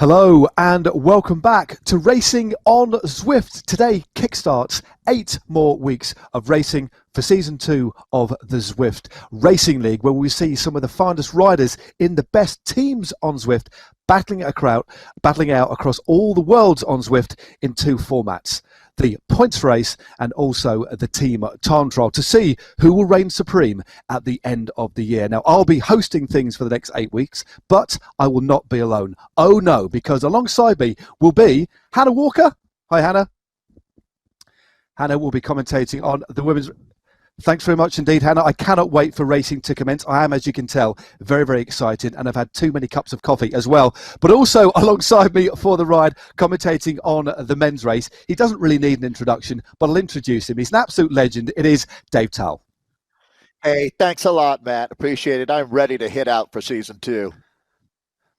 Hello and welcome back to Racing on Zwift. Today kickstarts 8 more weeks of racing for Season 2 of the Zwift Racing League, where we see some of the finest riders in the best teams on Zwift battling out across all the worlds on Zwift in 2 formats. The points race and also the team time trial to see who will reign supreme at the end of the year. Now, I'll be hosting things for the next 8 weeks, but I will not be alone. Oh no, because alongside me will be Hannah Walker. Hi, Hannah. Hannah will be commentating on the women's... Thanks very much indeed, Hannah. I cannot wait for racing to commence. I am, as you can tell, very, very excited, and I've had too many cups of coffee as well. But also alongside me for the ride, commentating on the men's race. He doesn't really need an introduction, but I'll introduce him. He's an absolute legend. It is Dave Towle. Hey, thanks a lot, Matt. Appreciate it. I'm ready to hit out for Season 2.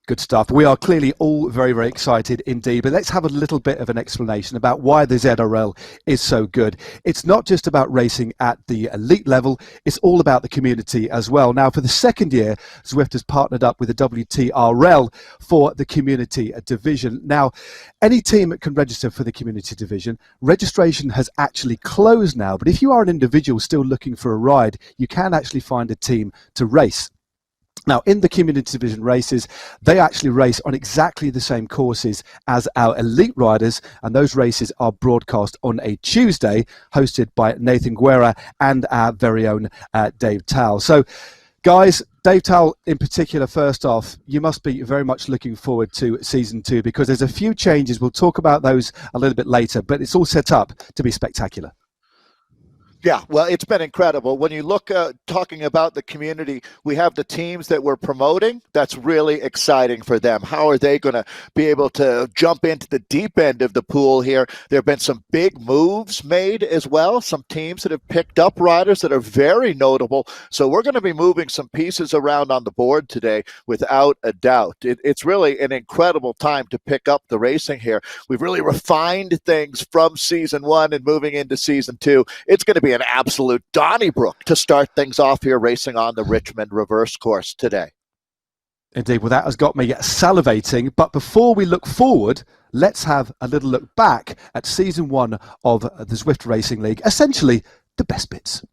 Good stuff. We are clearly all very, very excited indeed, but let's have a little bit of an explanation about why the ZRL is so good. It's not just about racing at the elite level, it's all about the community as well. Now, for the second year, Zwift has partnered up with the WTRL for the Community Division. Now, any team can register for the Community Division. Registration has actually closed now, but if you are an individual still looking for a ride, you can actually find a team to race. Now, in the Community Division races, they actually race on exactly the same courses as our elite riders, and those races are broadcast on a Tuesday, hosted by Nathan Guerra and our very own Dave Towle. So, guys, Dave Towle in particular, first off, you must be very much looking forward to Season 2 because there's a few changes. We'll talk about those a little bit later, but it's all set up to be spectacular. Yeah, well, it's been incredible. When you look talking about the community, we have the teams that we're promoting. That's really exciting for them. How are they going to be able to jump into the deep end of the pool here? There have been some big moves made as well. Some teams that have picked up riders that are very notable. So we're going to be moving some pieces around on the board today without a doubt. It's really an incredible time to pick up the racing here. We've really refined things from Season 1 and moving into Season 2. It's going to be an absolute Donnybrook to start things off here racing on the Richmond reverse course today. Indeed, well, that has got me salivating. But before we look forward, let's have a little look back at season 1 of the Zwift Racing League, essentially the best bits.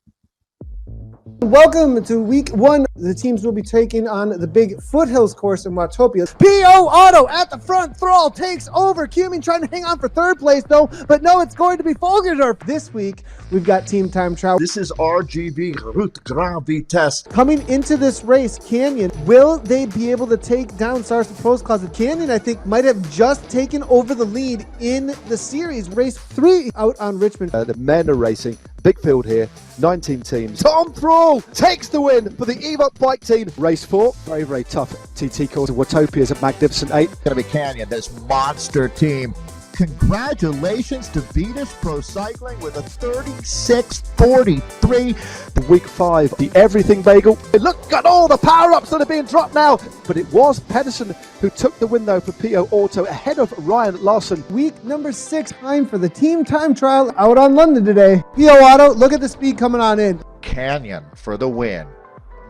Welcome to week 1. The teams will be taking on the big foothills course in Watopia. PO Auto at the front. Thrall takes over. Cumming trying to hang on for 3rd place though, but no, it's going to be Folgerdorf. This week, we've got Team Time Trial. This is RGV, Route Grand Vitesse. Coming into this race, Canyon, will they be able to take down Sarson Post Closet? Canyon, I think, might have just taken over the lead in the series. Race 3 out on Richmond. The men are racing. Big field here, 19 teams. Tom Thrall takes the win for the Evok bike team. Race 4, very, very tough TT course. Watopia's a magnificent 8. Going to be Canyon, this monster team. Congratulations to Vetus Pro Cycling with a 36.43. Week 5, the Everything Bagel. Look at all the power-ups that are being dropped now. But it was Pedersen who took the win, though, for PO Auto ahead of Ryan Larson. Week number 6, time for the Team Time Trial out on London today. PO Auto, look at the speed coming on in. Canyon for the win.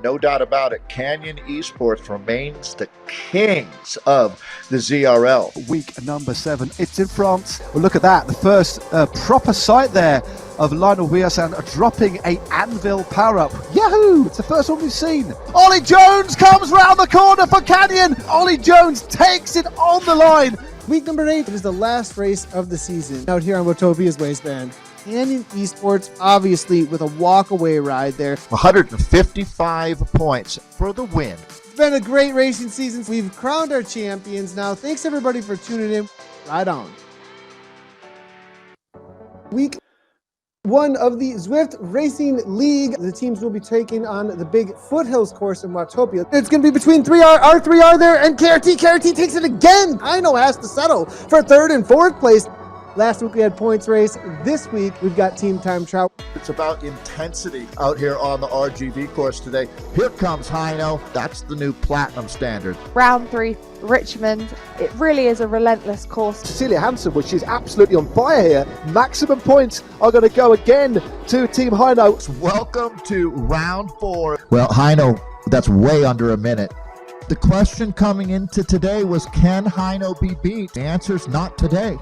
No doubt about it. Canyon Esports remains the kings of the ZRL. Week number 7, it's in France. Well, look at that. The first proper sight there of Lionel Villasan dropping a anvil power-up. Yahoo! It's the first one we've seen. Ollie Jones comes round the corner for Canyon. Ollie Jones takes it on the line. Week number 8 is the last race of the season out here on Watopia's waistband. Canyon Esports, obviously, with a walk-away ride there. 155 points for the win. It's been a great racing season. We've crowned our champions now. Thanks, everybody, for tuning in. Ride on. Week 1 of the Zwift Racing League. The teams will be taking on the big foothills course in Watopia. It's going to be between R3R there and KRT. KRT takes it again. Heino has to settle for 3rd and 4th place. Last week we had points race. This week we've got Team Time Trial. It's about intensity out here on the RGV course today. Here comes Heino. That's the new platinum standard. Round 3, Richmond. It really is a relentless course. Cecilia Hansen, which is absolutely on fire here. Maximum points are going to go again to Team Heino. Welcome to round 4. Well, Heino, that's way under a minute. The question coming into today was, can Heino be beat? The answer's not today.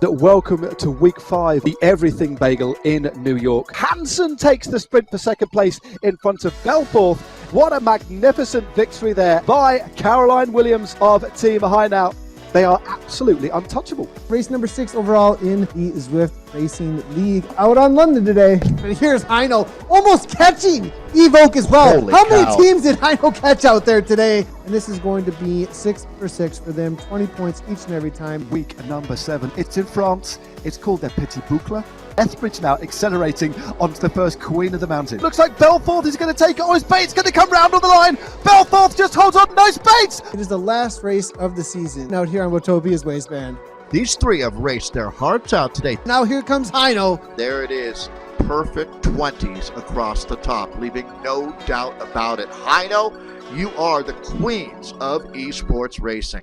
Welcome to week 5, the Everything Bagel in New York. Hansen takes the sprint for 2nd place in front of Belforth. What a magnificent victory there by Caroline Williams of Team Heino. They are absolutely untouchable. Race number 6 overall in the Zwift Racing League out on London today. And here's Heino almost catching Evoke as well. Holy How cow. many teams did Heino catch out there today? And this is going to be 6 for 6 for them, 20 points each and every time. Week number 7, it's in France. It's called their Petit Boucle. Ethbridge now accelerating onto the first Queen of the Mountain. Looks like Belforth is going to take it. Oh, his bait's going to come round on the line. Belforth just holds on. Nice bait. It is the last race of the season out here on Watopia's waistband. These 3 have raced their hearts out today. Now here comes Heino. There it is. Perfect 20s across the top, leaving no doubt about it. Heino, you are the queens of esports racing.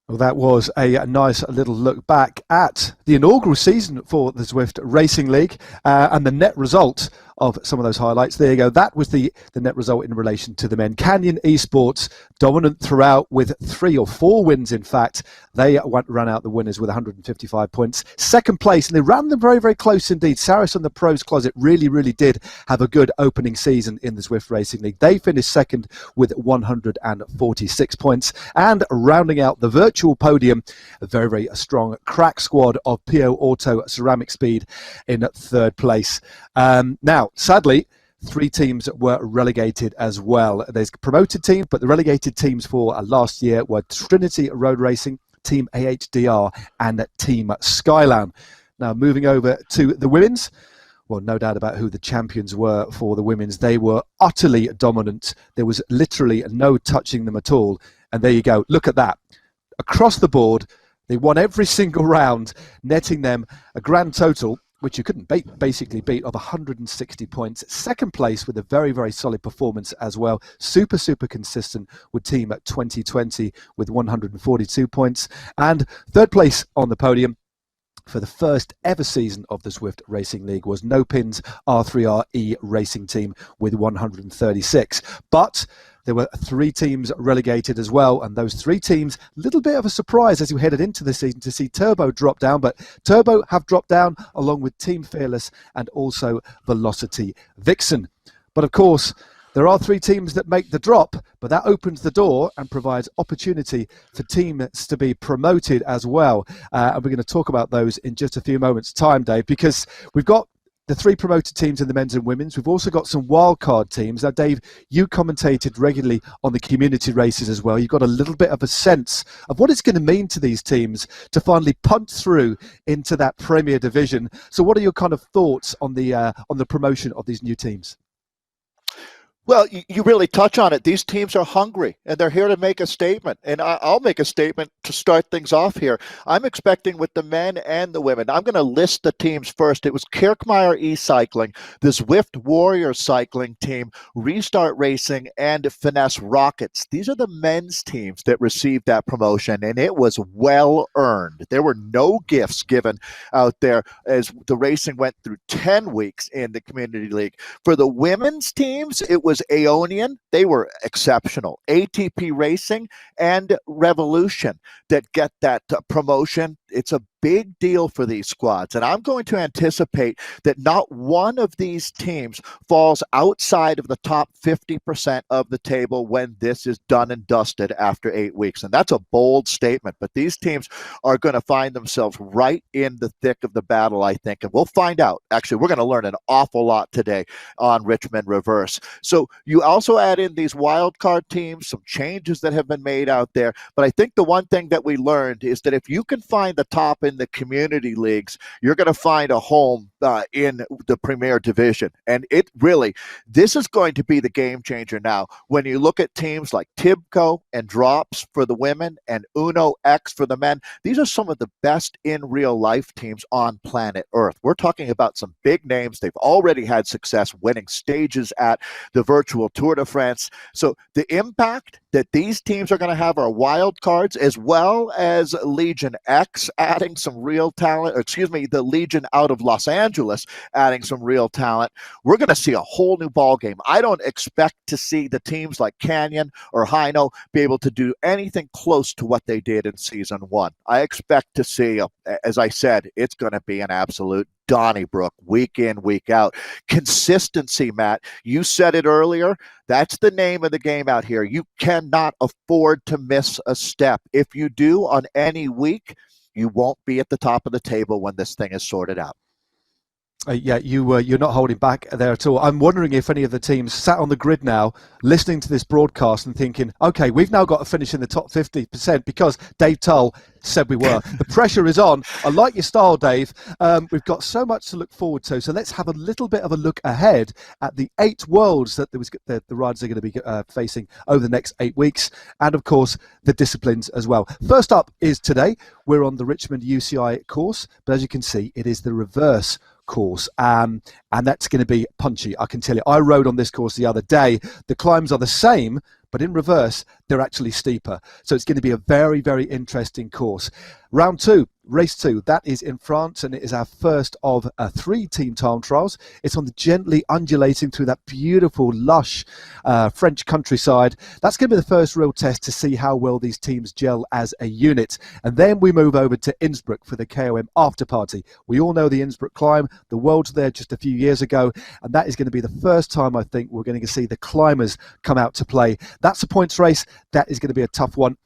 Well, that was a nice little look back at the inaugural season for the Zwift Racing League and the net result of some of those highlights. There you go. That was the net result in relation to the men. Canyon Esports dominant throughout with 3 or 4 wins, in fact. They ran out the winners with 155 points. 2nd place, and they ran them very, very close indeed. Saris and the Pros Closet really, really did have a good opening season in the Zwift Racing League. They finished 2nd with 146 points. And rounding out the virtual podium, a very, very strong crack squad of PO Auto Ceramic Speed in 3rd place. Now, sadly, 3 teams were relegated as well. There's promoted teams, but the relegated teams for last year were Trinity Road Racing, Team AHDR, and Team Skyline. Now, moving over to the women's, well, no doubt about who the champions were for the women's. They were utterly dominant. There was literally no touching them at all. And there you go. Look at that. Across the board, they won every single round, netting them a grand total, which you couldn't basically beat, of 160 points. 2nd place with a very, very solid performance as well. Super, super consistent with Team 2020 with 142 points. And 3rd place on the podium for the first ever season of the Zwift Racing League was No Pins R3RE Racing Team with 136. But there were 3 teams relegated as well, and those 3 teams, a little bit of a surprise as we headed into the season to see Turbo drop down, but Turbo have dropped down along with Team Fearless and also Velocity Vixen. But of course, there are 3 teams that make the drop, but that opens the door and provides opportunity for teams to be promoted as well. And we're going to talk about those in just a few moments' time, Dave, because we've got the 3 promoted teams in the men's and women's. We've also got some wildcard teams. Now, Dave, you commentated regularly on the community races as well. You've got a little bit of a sense of what it's going to mean to these teams to finally punt through into that Premier Division. So what are your kind of thoughts on the promotion of these new teams? Well, you really touch on it. These teams are hungry, and they're here to make a statement. And I'll make a statement to start things off here. I'm expecting with the men and the women. I'm going to list the teams first. It was Kirkmeyer E-Cycling, the Zwift Warrior Cycling Team, Restart Racing, and Finesse Rockets. These are the men's teams that received that promotion, and it was well earned. There were no gifts given out there as the racing went through 10 weeks in the Community League. For the women's teams, it was Aeonian. They were exceptional. ATP Racing and Revolution that get that promotion. It's a big deal for these squads, and I'm going to anticipate that not one of these teams falls outside of the top 50% of the table when this is done and dusted after 8 weeks. And that's a bold statement, but these teams are going to find themselves right in the thick of the battle, I think, and we'll find out. Actually, we're going to learn an awful lot today on Richmond Reverse. So you also add in these wildcard teams, some changes that have been made out there, but I think the one thing that we learned is that if you can find the top in the community leagues, you're going to find a home in the Premier Division. And this is going to be the game changer now. When you look at teams like Tibco and Drops for the women and Uno X for the men, these are some of the best in real life teams on planet Earth. We're talking about some big names. They've already had success winning stages at the virtual Tour de France. So the impact that these teams are going to have are wild cards, as well as Legion X adding some real talent, the Legion out of Los Angeles adding some real talent. We're going to see a whole new ball game. I don't expect to see the teams like Canyon or Hino be able to do anything close to what they did in season 1. I expect to see, as I said, it's going to be an absolute Donnybrook week in, week out. Consistency, Matt. You said it earlier. That's the name of the game out here. You cannot afford to miss a step. If you do on any week, you won't be at the top of the table when this thing is sorted out. You're not holding back there at all. I'm wondering if any of the teams sat on the grid now, listening to this broadcast and thinking, okay, we've now got to finish in the top 50% because Dave Tull said we were. The pressure is on. I like your style, Dave. We've got so much to look forward to. So let's have a little bit of a look ahead at the 8 worlds that the riders are going to be facing over the next 8 weeks. And of course, the disciplines as well. First up is today. We're on the Richmond UCI course, but as you can see, it is the reverse course, and that's going to be punchy. I can tell you, I rode on this course the other day. The climbs are the same, but in reverse, they're actually steeper. So it's going to be a very, very interesting course. Round 2, race 2, that is in France, and it is our first of 3 team time trials. It's on the gently undulating through that beautiful, lush French countryside. That's going to be the first real test to see how well these teams gel as a unit. And then we move over to Innsbruck for the KOM after party. We all know the Innsbruck climb. The Worlds there just a few years ago, and that is going to be the first time I think we're going to see the climbers come out to play. That's a points race. That is going to be a tough one.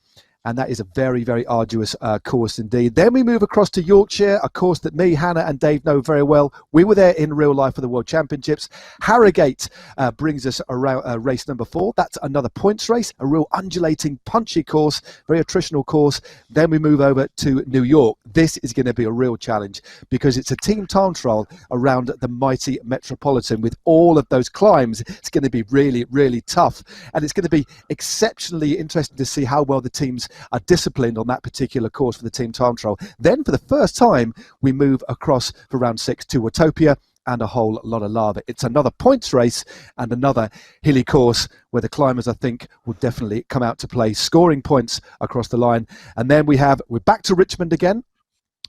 And that is a very, very arduous course indeed. Then we move across to Yorkshire, a course that me, Hannah and Dave know very well. We were there in real life for the World Championships. Harrogate brings us around race number 4. That's another points race, a real undulating, punchy course, very attritional course. Then we move over to New York. This is going to be a real challenge because it's a team time trial around the mighty Metropolitan with all of those climbs. It's going to be really, really tough. And it's going to be exceptionally interesting to see how well the teams are disciplined on that particular course for the team time trial. Then for the first time, we move across for round 6 to Watopia and a whole lot of lava. It's another points race and another hilly course where the climbers, I think, will definitely come out to play, scoring points across the line. And then we're back to Richmond again.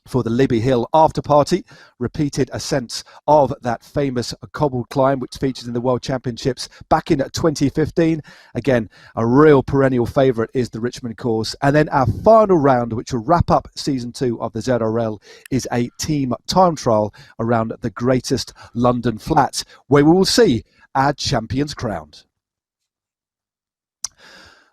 for the Libby Hill after party, repeated ascents of that famous cobbled climb which featured in the World Championships back in 2015. Again, a real perennial favourite is the Richmond course. And then our final round, which will wrap up season 2 of the ZRL, is a team time trial around the Greatest London Flats, where we will see our champions crowned.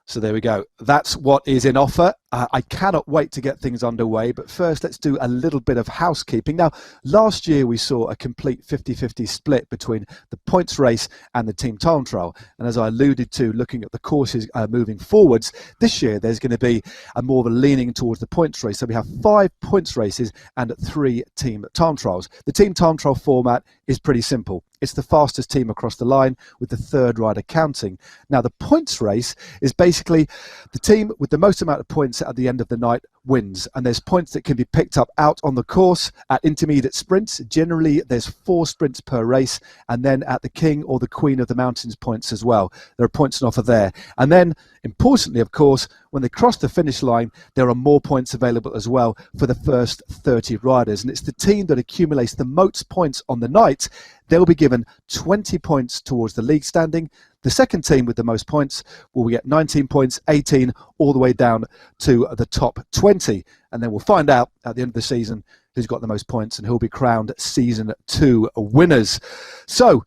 So there we go. That's what is in offer. I cannot wait to get things underway. But first, let's do a little bit of housekeeping. Now, last year we saw a complete 50-50 split between the points race and the team time trial. And as I alluded to, looking at the courses moving forwards, this year there's going to be a more of a leaning towards the points race. So we have 5 points races and 3 team time trials. The team time trial format is pretty simple. It's the fastest team across the line with the third rider counting. Now, the points race is basically the team with the most amount of points at the end of the night wins. And there's points that can be picked up out on the course at intermediate sprints. Generally, there's 4 sprints per race. And then at the King or the Queen of the Mountains points as well. There are points on offer there. And then, importantly, of course, when they cross the finish line, there are more points available as well for the first 30 riders. And it's the team that accumulates the most points on the night. They'll be given 20 points towards the league standing. The second team with the most points will get 19 points, 18, all the way down to the top 20. And then we'll find out at the end of the season who's got the most points and who'll be crowned season 2 winners. So,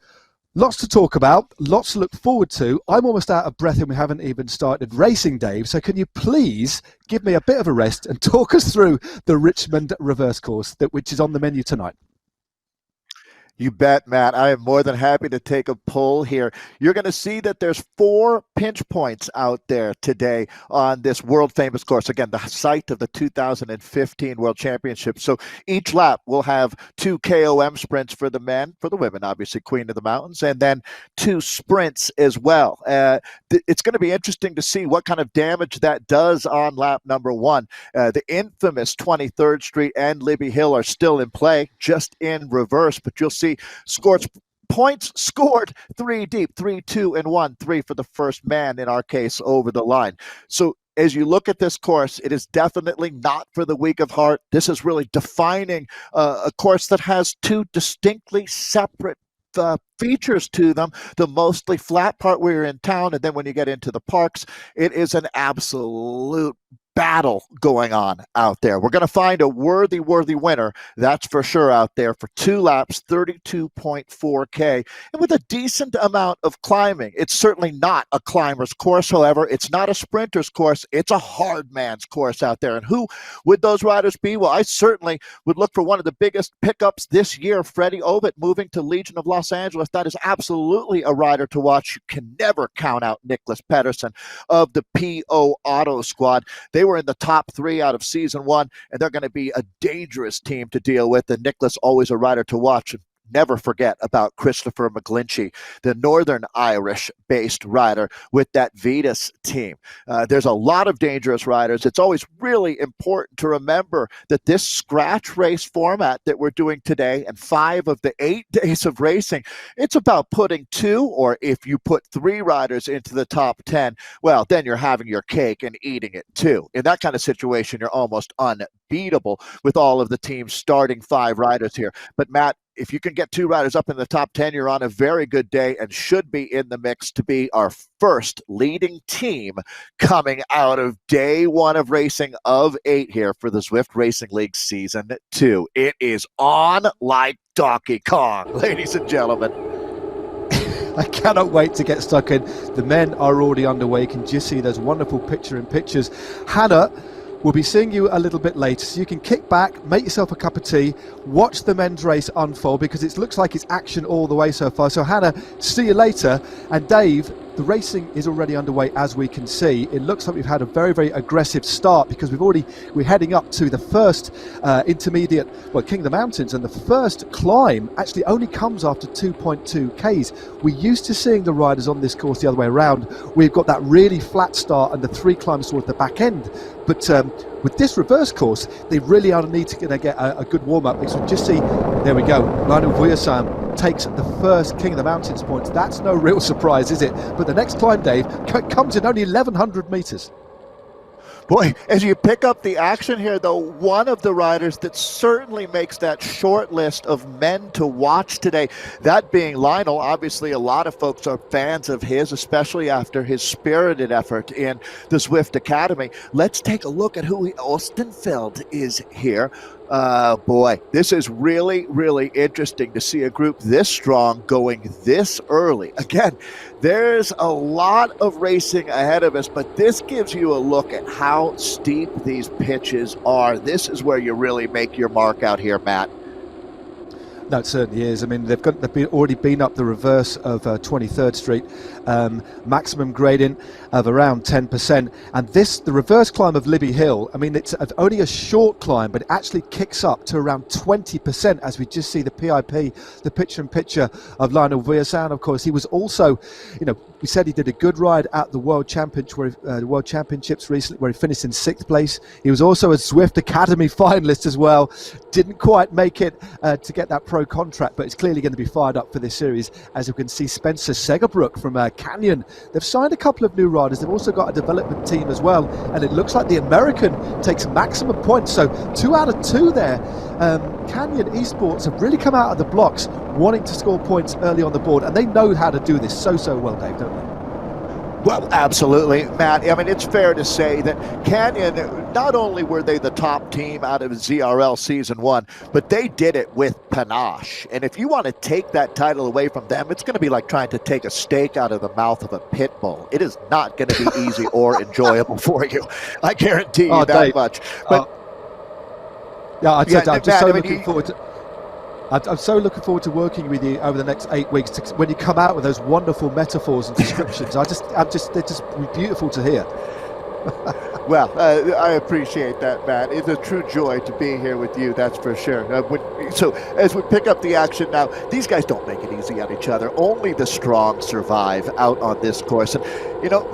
lots to talk about, lots to look forward to. I'm almost out of breath and we haven't even started racing, Dave. So can you please give me a bit of a rest and talk us through the Richmond reverse course, which is on the menu tonight? You bet, Matt. I am more than happy to take a poll here. You're going to see that there's 4 pinch points out there today on this world-famous course. Again, the site of the 2015 World Championship. So each lap will have 2 KOM sprints for the men, for the women, obviously, Queen of the Mountains, and then 2 sprints as well. It's going to be interesting to see what kind of damage that does on lap number 1. The infamous 23rd Street and Libby Hill are still in play, just in reverse, but you'll see points scored 3 deep, 3, 2, and 1, 3 for the first man, in our case, over the line. So as you look at this course, it is definitely not for the weak of heart. This is really defining a course that has 2 distinctly separate features to them. The mostly flat part where you're in town, and then when you get into the parks, it is an absolute battle going on out there. We're going to find a worthy winner, that's for sure, out there for 2 laps, 32.4K, and with a decent amount of climbing. It's certainly not a climber's course, however. It's not a sprinter's course. It's a hard man's course out there. And who would those riders be? Well, I certainly would look for one of the biggest pickups this year, Freddie Ovett, moving to Legion of Los Angeles. That is absolutely a rider to watch. You can never count out Nicholas Pedersen of the PO Auto Squad. They were in the top 3 out of season 1, and they're going to be a dangerous team to deal with. And Nicholas, always a rider to watch. Never forget about Christopher McGlinchey, the Northern Irish-based rider with that Vetus team. There's a lot of dangerous riders. It's always really important to remember that this scratch race format that we're doing today, and 5 of the 8 days of racing, it's about putting 2, or if you put 3 riders into the top 10, well, then you're having your cake and eating it too. In that kind of situation, you're almost unbeatable with all of the teams starting 5 riders here. But Matt, if you can get 2 riders up in the top 10, you're on a very good day and should be in the mix to be our first leading team coming out of day 1 of racing of 8 here for the Zwift Racing League Season 2. It is on like Donkey Kong, ladies and gentlemen. I cannot wait to get stuck in. The men are already underway. You can just see those wonderful picture-in-pictures. Hannah, we'll be seeing you a little bit later, so you can kick back, make yourself a cup of tea, watch the men's race unfold, because it looks like it's action all the way so far. So Hannah, see you later. And Dave, the racing is already underway, as we can see. It looks like we've had a very aggressive start, because we're heading up to the first intermediate, King of the Mountains, and the first climb actually only comes after 2.2 Ks. We're used to seeing the riders on this course the other way around. We've got that really flat start and the 3 climbs towards the back end. But with this reverse course, they really are going to get a good warm-up. Because we just see, there we go, Lionel Vuillersan takes the first King of the Mountains points. That's no real surprise, is it? But the next climb, Dave, comes in only 1,100 metres. Boy, as you pick up the action here, though, one of the riders that certainly makes that short list of men to watch today, that being Lionel. Obviously, a lot of folks are fans of his, especially after his spirited effort in the Zwift Academy. Let's take a look at who Ostenfeld is here. Boy, this is really, really interesting to see a group this strong going this early. Again, there's a lot of racing ahead of us, but this gives you a look at how steep these pitches are. This is where you really make your mark out here, Matt. No, it certainly is. I mean, they've already been up the reverse of 23rd Street, maximum gradient of around 10%. And the reverse climb of Libby Hill, I mean, it's only a short climb, but it actually kicks up to around 20% as we just see the PIP, the picture-in-picture of Lionel Vuillersan. Of course, he was also, we said he did a good ride at the World Championships recently, where he finished in 6th place. He was also a Zwift Academy finalist as well. Didn't quite make it to get that pro contract, but it's clearly going to be fired up for this series. As you can see, Spencer Segerbrook from Canyon, they've signed a couple of new riders. They've also got a development team as well, and it looks like the American takes maximum points, so 2 out of 2 there. Canyon Esports have really come out of the blocks wanting to score points early on the board, and they know how to do this so well, Dave, don't they? Well, absolutely, Matt. I mean, it's fair to say that Canyon, not only were they the top team out of ZRL Season 1, but they did it with panache. And if you want to take that title away from them, it's going to be like trying to take a steak out of the mouth of a pit bull. It is not going to be easy or enjoyable for you. I guarantee you that Dave, much. But I'm just Matt, so looking forward to... I'm so looking forward to working with you over the next 8 weeks when you come out with those wonderful metaphors and descriptions. They're just beautiful to hear. Well, I appreciate that, Matt. It's a true joy to be here with you, that's for sure. So as we pick up the action now, these guys don't make it easy on each other. Only the strong survive out on this course. And,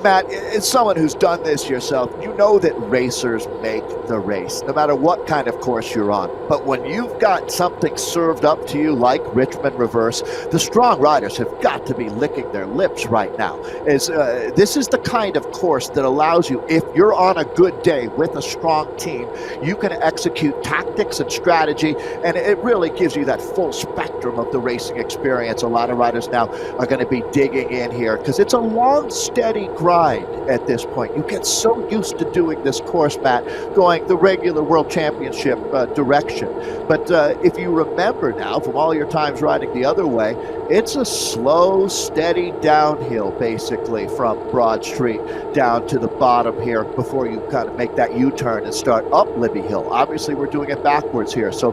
Matt, as someone who's done this yourself, you know that racers make the race, no matter what kind of course you're on. But when you've got something served up to you like Richmond Reverse, the strong riders have got to be licking their lips right now. This is the kind of course that allows you, if you're on a good day with a strong team, you can execute tactics and strategy, and it really gives you that full spectrum of the racing experience. A lot of riders now are going to be digging in here because it's a long, steady grind at this point. You get so used to doing this course, Matt, going the regular World Championship direction. But if you remember now from all your times riding the other way, it's a slow, steady downhill, basically, from Broad Street down to the bottom here before you kind of make that U-turn and start up Libby Hill. Obviously, we're doing it backwards here. So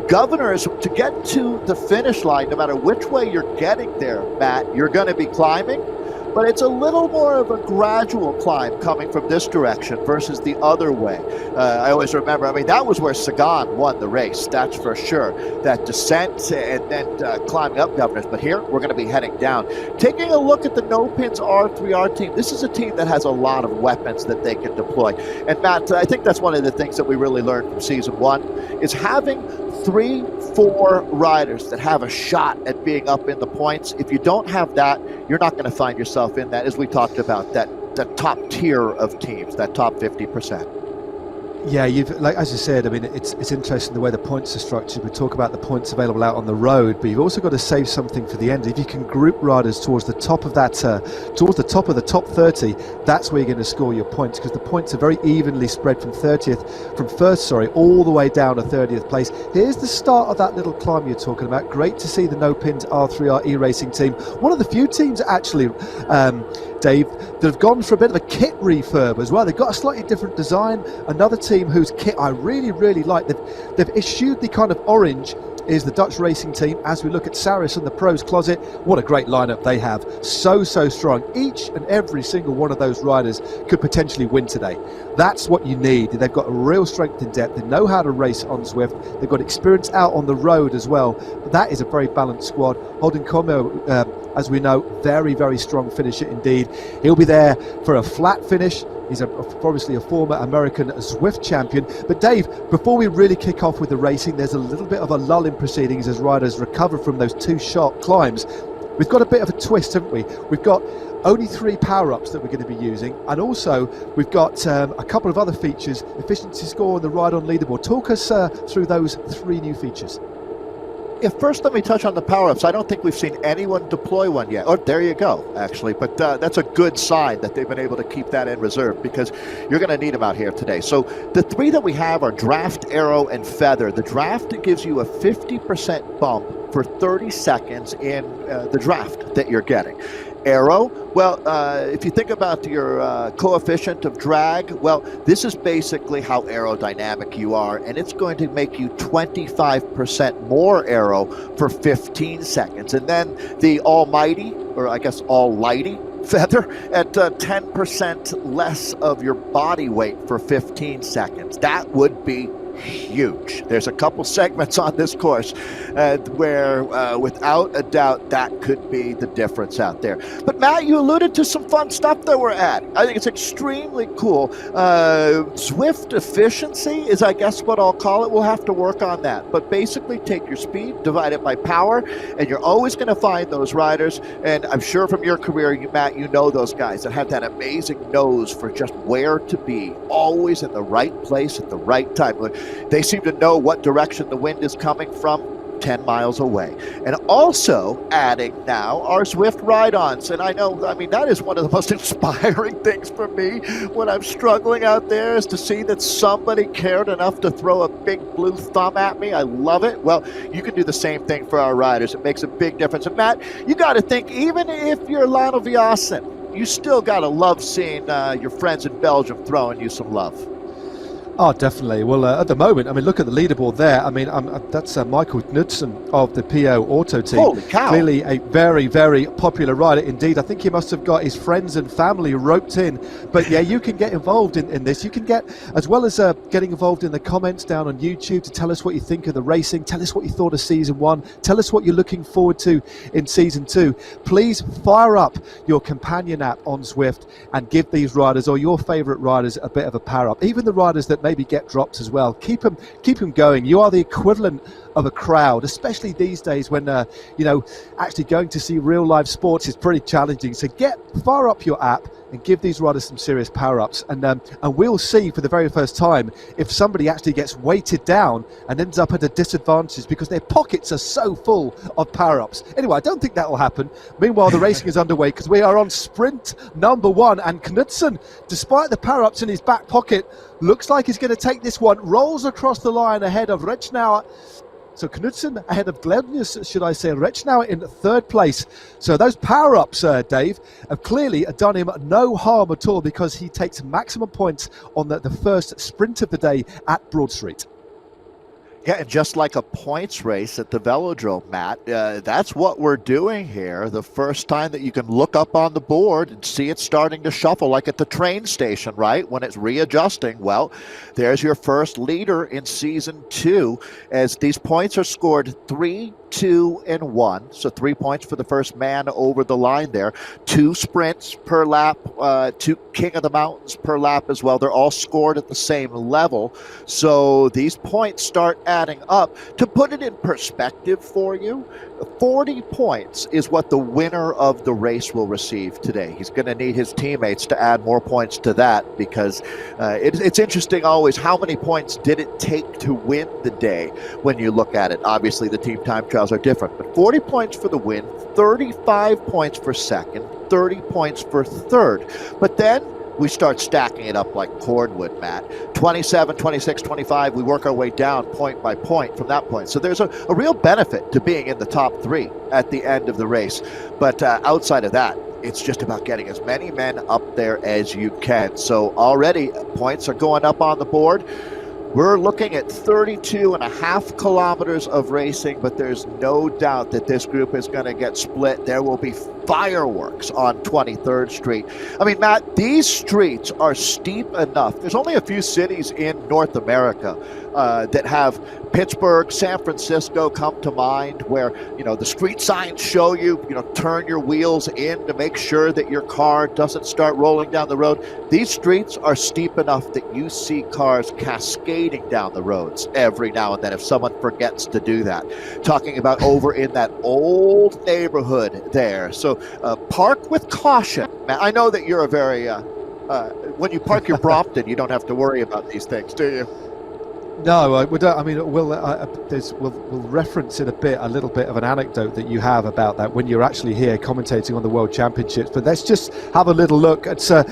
governors, to get to the finish line, no matter which way you're getting there, Matt, you're going to be climbing. But it's a little more of a gradual climb coming from this direction versus the other way. I always remember, that was where Sagan won the race, that's for sure. That descent and then climbing up Governors. But here, we're going to be heading down. Taking a look at the No Pins R3R team, this is a team that has a lot of weapons that they can deploy. And Matt, I think that's one of the things that we really learned from Season 1, is having 3-4 riders that have a shot at being up in the points. If you don't have that, you're not going to find yourself in that, as we talked about, that top tier of teams, that top 50%. Yeah, as you said, it's interesting the way the points are structured. We talk about the points available out on the road, but you've also got to save something for the end. If you can group riders towards the top of that, towards the top of the top 30, that's where you're going to score your points, because the points are very evenly spread from first, all the way down to 30th place. Here's the start of that little climb you're talking about. Great to see the No Pins R3R e-racing team. One of the few teams actually, Dave, that have gone for a bit of a kit refurb as well. They've got a slightly different design. Another team whose kit I really like. They've issued the kind of orange is the Dutch racing team. As we look at Saris and the pros closet, what a great lineup they have. So strong. Each and every single one of those riders could potentially win today. That's what you need. They've got a real strength in depth. They know how to race on Zwift. They've got experience out on the road as well. But that is a very balanced squad. Holden Como, as we know, very strong finisher indeed. He'll be there for a flat finish. He's obviously a former American Zwift champion. But Dave, before we really kick off with the racing, there's a little bit of a lull in proceedings as riders recover from those 2 sharp climbs. we've got a bit of a twist, haven't we? We've got only 3 power-ups that we're going to be using, and also we've got a couple of other features, efficiency score and the ride on leaderboard. Talk us through those 3 new features. Yeah, first let me touch on the power-ups. I don't think we've seen anyone deploy one yet. Oh, there you go, actually. But that's a good sign that they've been able to keep that in reserve, because you're going to need them out here today. So the 3 that we have are Draft, Arrow, and Feather. The Draft gives you a 50% bump for 30 seconds in the draft that you're getting. Arrow, well, if you think about your coefficient of drag, well, this is basically how aerodynamic you are, and it's going to make you 25% more aero for 15 seconds. And then the almighty, or I guess all-lighty, Feather at 10% less of your body weight for 15 seconds. That would be huge. There's a couple segments on this course where without a doubt that could be the difference out there. But Matt, you alluded to some fun stuff that we're adding. I think it's extremely cool. Zwift efficiency is, I guess, what I'll call it. We'll have to work on that. But basically take your speed, divide it by power, and you're always going to find those riders. And I'm sure from your career, Matt, you know those guys that have that amazing nose for just where to be, always in the right place at the right time. They seem to know what direction the wind is coming from 10 miles away. And also adding now are Zwift ride-ons. And I mean, that is one of the most inspiring things for me when I'm struggling out there, is to see that somebody cared enough to throw a big blue thumb at me. I love it. Well, you can do the same thing for our riders. It makes a big difference. And Matt, you got to think, even if you're Lionel Viassen, you still got to love seeing your friends in Belgium throwing you some love. Oh, definitely. Well, at the moment, I mean, look at the leaderboard there. I mean, that's Michael Knudsen of the PO Auto team. Holy cow. Clearly a very, very popular rider indeed. I think he must have got his friends and family roped in. But yeah, you can get involved in this. You can get, as well as getting involved in the comments down on YouTube to tell us what you think of the racing. Tell us what you thought of Season 1. Tell us what you're looking forward to in Season 2. Please fire up your companion app on Zwift and give these riders, or your favourite riders, a bit of a power up. Even the riders that maybe get dropped as well. Keep them going. You are the equivalent of a crowd, especially these days when actually going to see real live sports is pretty challenging. So fire up your app and give these riders some serious power-ups, and we'll see for the very first time if somebody actually gets weighted down and ends up at a disadvantage because their pockets are so full of power-ups. Anyway, I don't think that will happen. Meanwhile, the racing is underway because we are on sprint number 1, and Knudsen, despite the power-ups in his back pocket, looks like he's going to take this one, rolls across the line ahead of Rechnauer. So Knudsen ahead of Glednius, should I say. Rechnauer in 3rd place. So those power-ups, Dave, have clearly done him no harm at all, because he takes maximum points on the first sprint of the day at Broad Street. Yeah, and just like a points race at the velodrome, Matt, that's what we're doing here. The first time that you can look up on the board and see it starting to shuffle, like at the train station, right? When it's readjusting, well, there's your first leader in Season 2, as these points are scored 3, 2, and 1. So 3 points for the first man over the line there. 2 sprints per lap, 2 King of the Mountains per lap as well. They're all scored at the same level. So these points start adding up. To put it in perspective for you, 40 points is what the winner of the race will receive today. He's going to need his teammates to add more points to that, because it's interesting always, how many points did it take to win the day when you look at it. Obviously, the team time trials are different, but 40 points for the win, 35 points for second, 30 points for third. But then we start stacking it up like cordwood, Matt. 27, 26, 25, we work our way down point by point from that point. So there's a real benefit to being in the top 3 at the end of the race. But outside of that, it's just about getting as many men up there as you can. So already points are going up on the board. We're looking at 32.5 kilometers of racing, but there's no doubt that this group is going to get split. There will be fireworks on 23rd Street. I mean, Matt, these streets are steep enough. There's only a few cities in North America that have Pittsburgh, San Francisco come to mind, where, the street signs show you, turn your wheels in to make sure that your car doesn't start rolling down the road. These streets are steep enough that you see cars cascading fading down the roads every now and then if someone forgets to do that. Talking about over in that old neighborhood there. So park with caution. Now, I know that you're a very, when you park your Brompton, you don't have to worry about these things, do you? No, we don't. I mean, we'll reference in a little bit of an anecdote that you have about that when you're actually here commentating on the World Championships. But let's just have a little look at a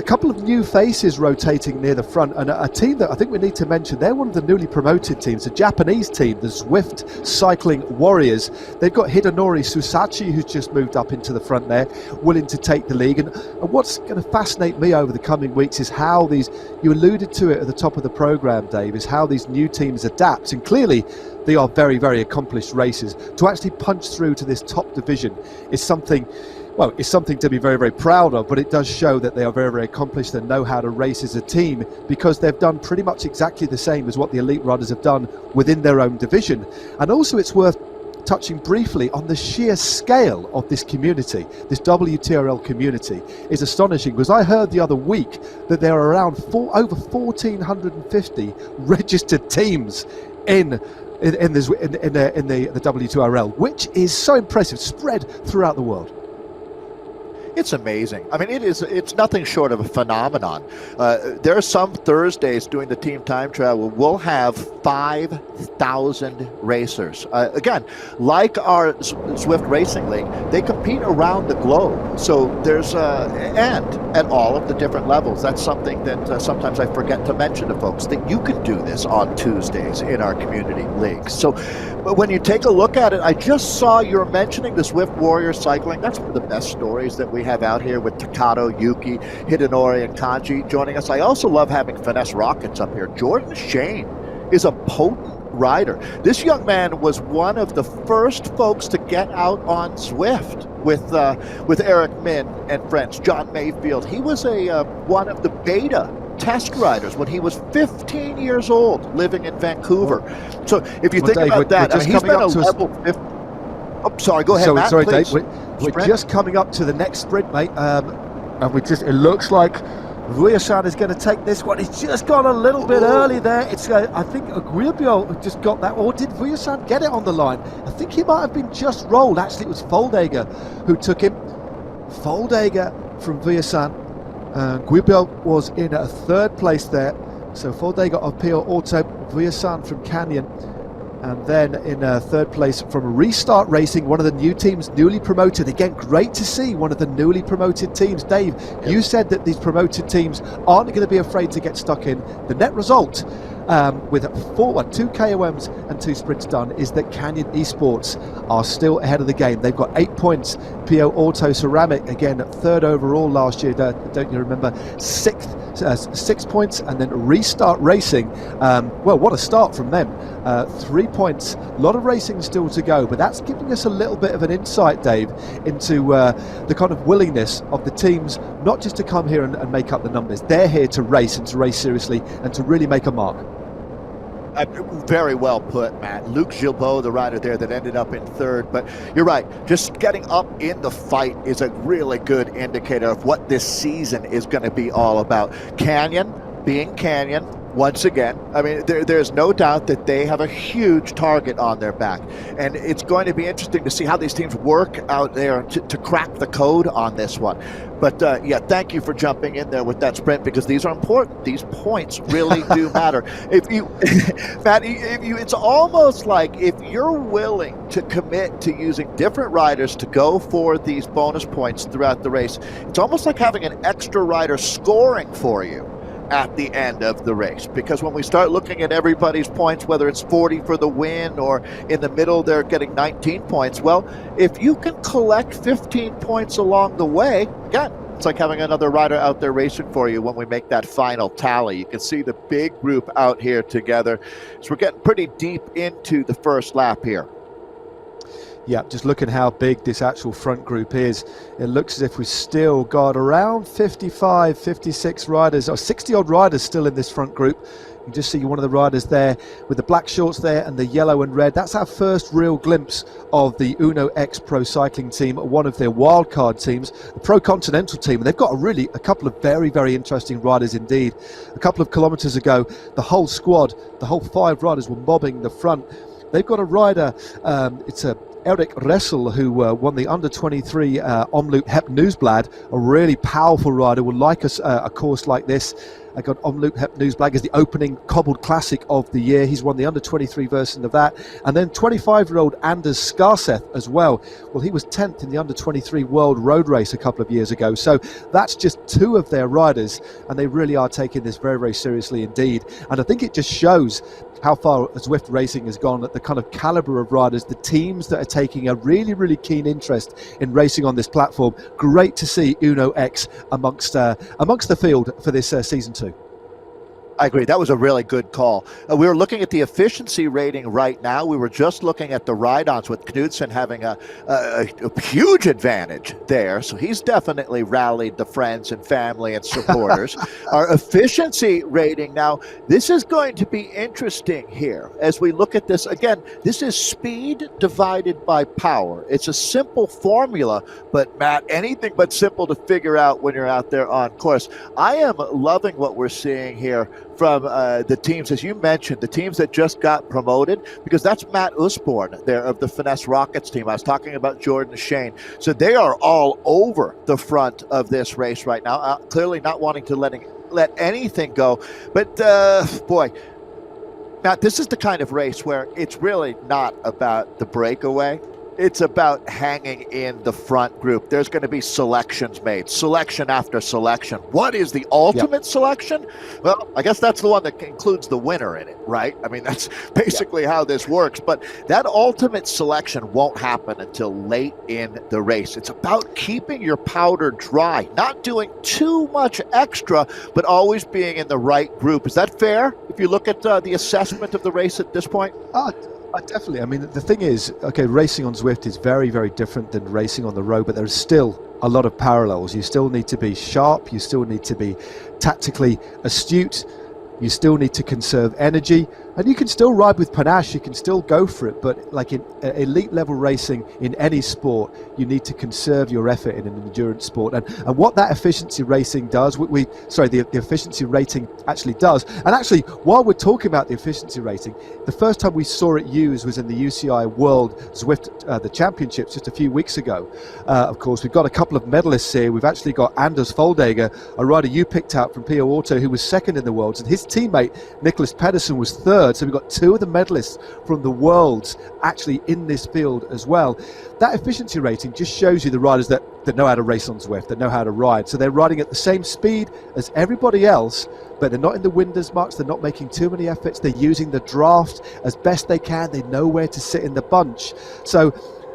couple of new faces rotating near the front, and a team that I think we need to mention. They're one of the newly promoted teams, the Japanese team, the Zwift Cycling Warriors. They've got Hidenori Susachi, who's just moved up into the front there, willing to take the lead. And what's going to fascinate me over the coming weeks is how these, you alluded to it at the top of the programme, Dave, is how these new teams adapt, and clearly they are very, very accomplished racers. To actually punch through to this top division is something, well, it's something to be very, very proud of, but it does show that they are very, very accomplished and know how to race as a team, because they've done pretty much exactly the same as what the elite riders have done within their own division. And also it's worth touching briefly on the sheer scale of this community. This WTRL community is astonishing, because I heard the other week that there are around over 1,450 registered teams in the WTRL, which is so impressive, spread throughout the world. It's amazing. I mean, it's nothing short of a phenomenon. There are some Thursdays doing the team time trial, we'll have 5,000 racers. Again, like our Zwift Racing League, they compete around the globe. So there's, and at all of the different levels. That's something that sometimes I forget to mention to folks, that you can do this on Tuesdays in our community leagues. So but when you take a look at it, I just saw you're mentioning the Zwift Warrior Cycling. That's one of the best stories that we have out here with Takato, Yuki, Hidenori, and Kanji joining us. I also love having Finesse Rockets up here. Jordan Shane is a potent rider. This young man was one of the first folks to get out on Zwift with Eric Min and friends. John Mayfield, he was one of the beta test riders when he was 15 years old, living in Vancouver. So if you think Dave, about that, I mean, he's been a level 50. Oh, sorry, go ahead, Matt, sorry, please. Dave, we're just coming up to the next sprint, mate, and it looks like Vujasan is going to take this one. He's just gone a little bit early there. It's I think Guilbio just got that, or did Vujasan get it on the line? I think he might have been just rolled. Actually, it was Foldager who took him. Foldager from Vujasan. Guilbio was in a third place there. So Foldager of Pure Auto, Vujasan from Canyon, and then in third place from Restart Racing, one of the new teams, newly promoted. Again, great to see one of the newly promoted teams. Dave, you said that these promoted teams aren't going to be afraid to get stuck in. The net result with 2 KOMs and 2 sprints done is that Canyon Esports are still ahead of the game. They've got 8 points. Pio Auto Ceramic, again, third overall last year, don't you remember? 6 points, and then Restart Racing. Well, what a start from them. 3 points. A lot of racing still to go, but that's giving us a little bit of an insight, Dave, into the kind of willingness of the teams, not just to come here and make up the numbers. They're here to race, and to race seriously, and to really make a mark. Very well put, Matt. Luc Gilbeau, the rider there that ended up in third. But you're right, just getting up in the fight is a really good indicator of what this season is going to be all about. Canyon being Canyon, once again, I mean, there's no doubt that they have a huge target on their back. And it's going to be interesting to see how these teams work out there to crack the code on this one. But yeah, thank you for jumping in there with that sprint, because these are important. These points really do matter. If you, Matt, it's almost like if you're willing to commit to using different riders to go for these bonus points throughout the race, it's almost like having an extra rider scoring for you at the end of the race. Because when we start looking at everybody's points, whether it's 40 for the win or in the middle they're getting 19 points, well, if you can collect 15 points along the way, again, it's like having another rider out there racing for you when we make that final tally. You can see the big group out here together. So we're getting pretty deep into the first lap here. Yeah, just looking how big this actual front group is, it looks as if we've still got around 55, 56 riders, or 60 odd riders still in this front group. You just see one of the riders there with the black shorts there and the yellow and red. That's our first real glimpse of the Uno X Pro Cycling team, one of their wildcard teams, the Pro Continental team. And they've got a couple of very, very interesting riders indeed. A couple of kilometres ago, the whole squad, the whole 5 riders were mobbing the front. They've got a rider, it's a Erik Ressel, who won the under-23 Omloop Het Nieuwsblad, a really powerful rider, will like a course like this. I got Omloop Het Nieuwsblad as the opening cobbled classic of the year. He's won the under-23 version of that. And then 25-year-old Anders Skarseth as well. Well, he was 10th in the under-23 World Road Race a couple of years ago. So that's just 2 of their riders, and they really are taking this very, very seriously indeed. And I think it just shows how far Zwift racing has gone, at the kind of caliber of riders, the teams that are taking a really, really keen interest in racing on this platform. Great to see Uno X amongst the field for this season 2. I agree. That was a really good call. We were looking at the efficiency rating right now. We were just looking at the ride-ons with Knudsen having a huge advantage there. So he's definitely rallied the friends and family and supporters. Our efficiency rating now, this is going to be interesting here as we look at this. Again, this is speed divided by power. It's a simple formula, but Matt, anything but simple to figure out when you're out there on course. I am loving what we're seeing here from the teams, as you mentioned, the teams that just got promoted, because that's Matt Usborne there of the Finesse Rockets team. I was talking about Jordan Shane. So they are all over the front of this race right now, clearly not wanting to let anything go. But boy, Matt, this is the kind of race where it's really not about the breakaway. It's about hanging in the front group. There's going to be selections made, selection after selection. What is the ultimate selection? Well, I guess that's the one that includes the winner in it, right? I mean, that's basically how this works. But that ultimate selection won't happen until late in the race. It's about keeping your powder dry, not doing too much extra, but always being in the right group. Is that fair if you look at the assessment of the race at this point? Definitely. I mean, the thing is, okay, racing on Zwift is very, very different than racing on the road, but there's still a lot of parallels. You still need to be sharp. You still need to be tactically astute. You still need to conserve energy, and you can still ride with panache. You can still go for it, but like in elite level racing in any sport, you need to conserve your effort in an endurance sport. And what that efficiency racing does, the efficiency rating actually does. And actually, while we're talking about the efficiency rating, the first time we saw it used was in the UCI World Zwift, the championships just a few weeks ago. Of course, we've got a couple of medalists here. We've actually got Anders Foldager, a rider you picked out from PO Auto, who was second in the Worlds, and his teammate Nicholas Pedersen was third. So we've got 2 of the medalists from the Worlds actually in this field as well. That efficiency rating just shows you the riders that know how to race on Zwift, that know how to ride. So they're riding at the same speed as everybody else, but they're not in the wind as much. They're not making too many efforts. They're using the draft as best they can. They know where to sit in the bunch. So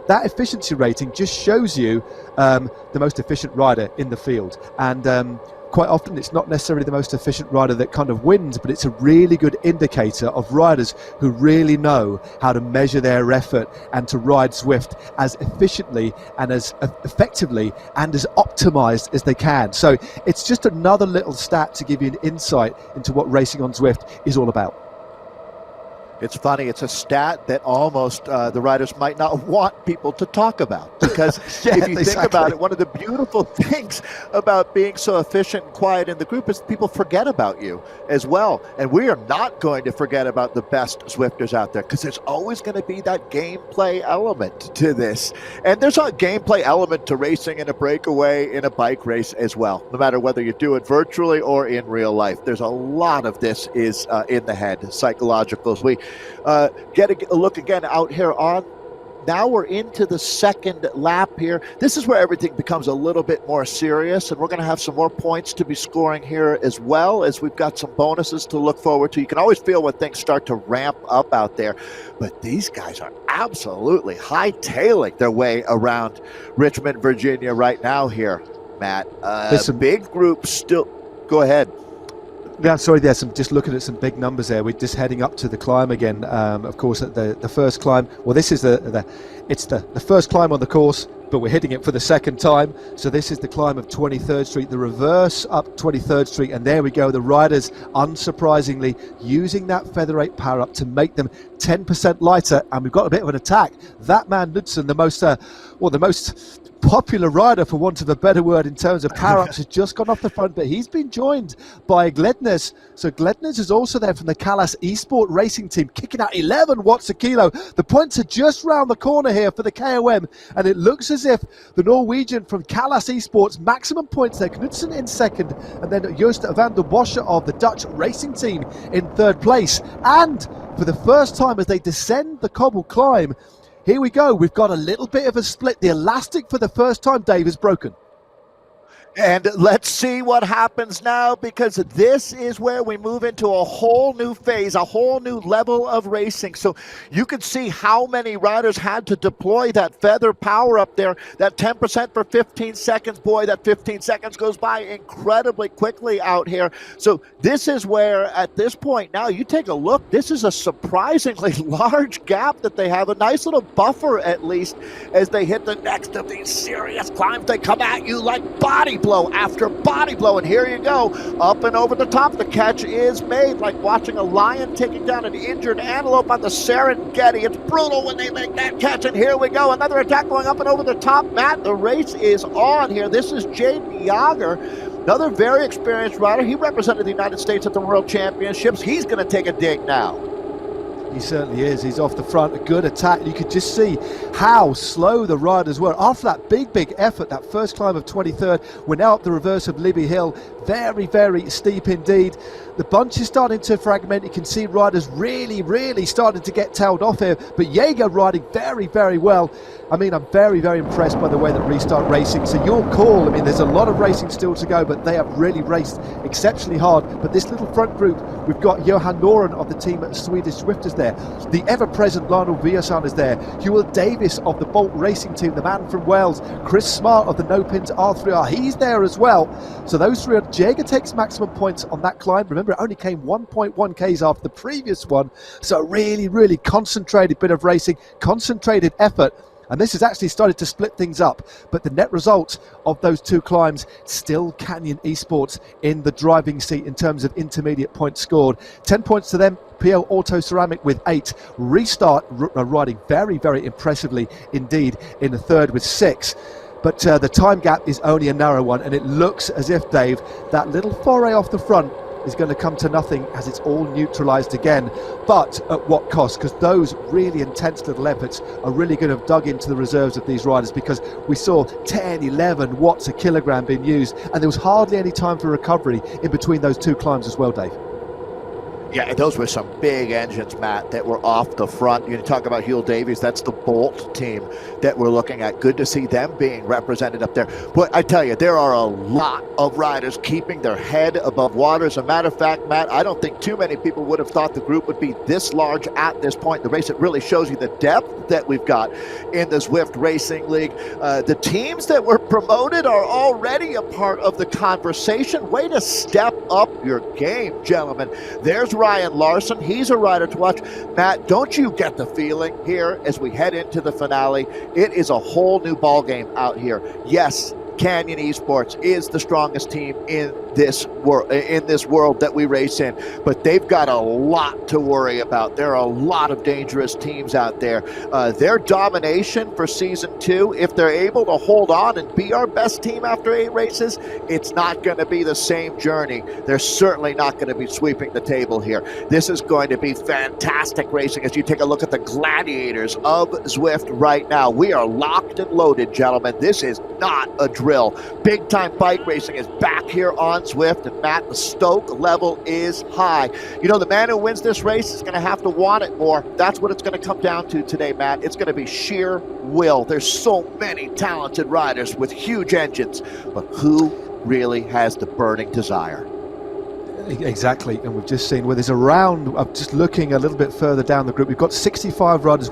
that efficiency rating just shows you the most efficient rider in the field. And quite often it's not necessarily the most efficient rider that kind of wins, but it's a really good indicator of riders who really know how to measure their effort and to ride Zwift as efficiently and as effectively and as optimized as they can. So it's just another little stat to give you an insight into what racing on Zwift is all about. It's funny. It's a stat that almost the riders might not want people to talk about, because if you think about it, one of the beautiful things about being so efficient and quiet in the group is people forget about you as well. And we are not going to forget about the best Zwifters out there, because there's always going to be that gameplay element to this. And there's a gameplay element to racing in a breakaway, in a bike race as well, no matter whether you do it virtually or in real life. There's a lot of this is in the head, psychological. We get a look again out here on. Now we're into the second lap here. This is where everything becomes a little bit more serious, and we're going to have some more points to be scoring here, as well as we've got some bonuses to look forward to. You can always feel when things start to ramp up out there, but these guys are absolutely hightailing their way around Richmond, Virginia right now here, Matt. There's some big groups still. Go ahead. Yeah, sorry, there's just looking at some big numbers there. We're just heading up to the climb again. Of course, at the first climb. Well, this is the first climb on the course, but we're hitting it for the second time. So this is the climb of 23rd Street, the reverse up 23rd Street, and there we go. The riders, unsurprisingly, using that Feather 8 power up to make them 10% lighter, and we've got a bit of an attack. That man Knudsen, the most popular rider, for want of a better word, in terms of power-ups, has just gone off the front, but he's been joined by Glednes. So Glednes is also there from the Callas Esport Racing Team, kicking out 11 watts a kilo. The points are just round the corner here for the KOM, and it looks as if the Norwegian from Callas Esports, maximum points there, Knudsen in second, and then Joost van der Bosch of the Dutch Racing Team in third place. And for the first time as they descend the cobble climb, here we go. We've got a little bit of a split. The elastic for the first time, Dave, is broken. And let's see what happens now, because this is where we move into a whole new phase, a whole new level of racing. So you can see how many riders had to deploy that feather power up there, that 10% for 15 seconds. Boy, that 15 seconds goes by incredibly quickly out here. So this is where, at this point now, you take a look, this is a surprisingly large gap that they have, a nice little buffer at least, as they hit the next of these serious climbs. They come at you like body blow after body blow, and here you go, up and over the top. The catch is made, like watching a lion taking down an injured antelope on the Serengeti. It's brutal when they make that catch, and here we go, another attack going up and over the top. Matt, the race is on here. This is Jaden Yager, another very experienced rider. He represented the United States at the World Championships. He's going to take a dig now. He certainly is. He's off the front. A good attack. You could just see how slow the riders were. After that big effort, that first climb of 23rd, we're now up the reverse of Libby Hill. Very, very steep indeed. The bunch is starting to fragment. You can see riders really starting to get tailed off here. But Jaeger riding very, very well. I mean, I'm very, very impressed by the way that Restart Racing. So your call, I mean, there's a lot of racing still to go, but they have really raced exceptionally hard. But this little front group, we've got Johan Noren of the team at Swedish Zwift is there. The ever-present Lionel Viasan is there. Hewell Davis of the Bolt Racing Team, the man from Wales. Chris Smart of the No Pins R3R, he's there as well. So those three, Jaeger takes maximum points on that climb. Remember, it only came 1.1 Ks after the previous one. So really concentrated bit of racing, concentrated effort. And this has actually started to split things up. But the net result of those two climbs, still Canyon Esports in the driving seat in terms of intermediate points scored. 10 points to them. PL Auto Ceramic with 8. Restart riding very impressively indeed in the third with 6. But the time gap is only a narrow one. And it looks as if, Dave, that little foray off the front is going to come to nothing as it's all neutralized again. But at what cost? Because those really intense little efforts are really going to have dug into the reserves of these riders, because we saw 10, 11 watts a kilogram being used, and there was hardly any time for recovery in between those two climbs as well, Dave. Yeah, those were some big engines, Matt, that were off the front. You talk about Hewell Davies, that's the Bolt team that we're looking at. Good to see them being represented up there. But I tell you, there are a lot of riders keeping their head above water. As a matter of fact, Matt, I don't think too many people would have thought the group would be this large at this point in the race. It really shows you the depth that we've got in the Zwift Racing League. The teams that were promoted are already a part of the conversation. Way to step up your game, gentlemen. There's Ryan Larson. He's a rider to watch. Matt, don't you get the feeling here as we head into the finale? It is a whole new ball game out here. Yes, Canyon Esports is the strongest team in this world that we race in, but they've got a lot to worry about. There are a lot of dangerous teams out there. Their domination for season 2, if they're able to hold on and be our best team after 8 races, it's not going to be the same journey. They're certainly not going to be sweeping the table here. This is going to be fantastic racing as you take a look at the gladiators of Zwift right now. We are locked and loaded, gentlemen. This is not a drill. Big time bike racing is back here on Zwift, and Matt, the stoke level is high. You know, the man who wins this race is going to have to want it more. That's what it's going to come down to today, Matt. It's going to be sheer will. There's so many talented riders with huge engines, but who really has the burning desire? Exactly, and we've just seen where there's a round of just looking a little bit further down the group. We've got 65 riders.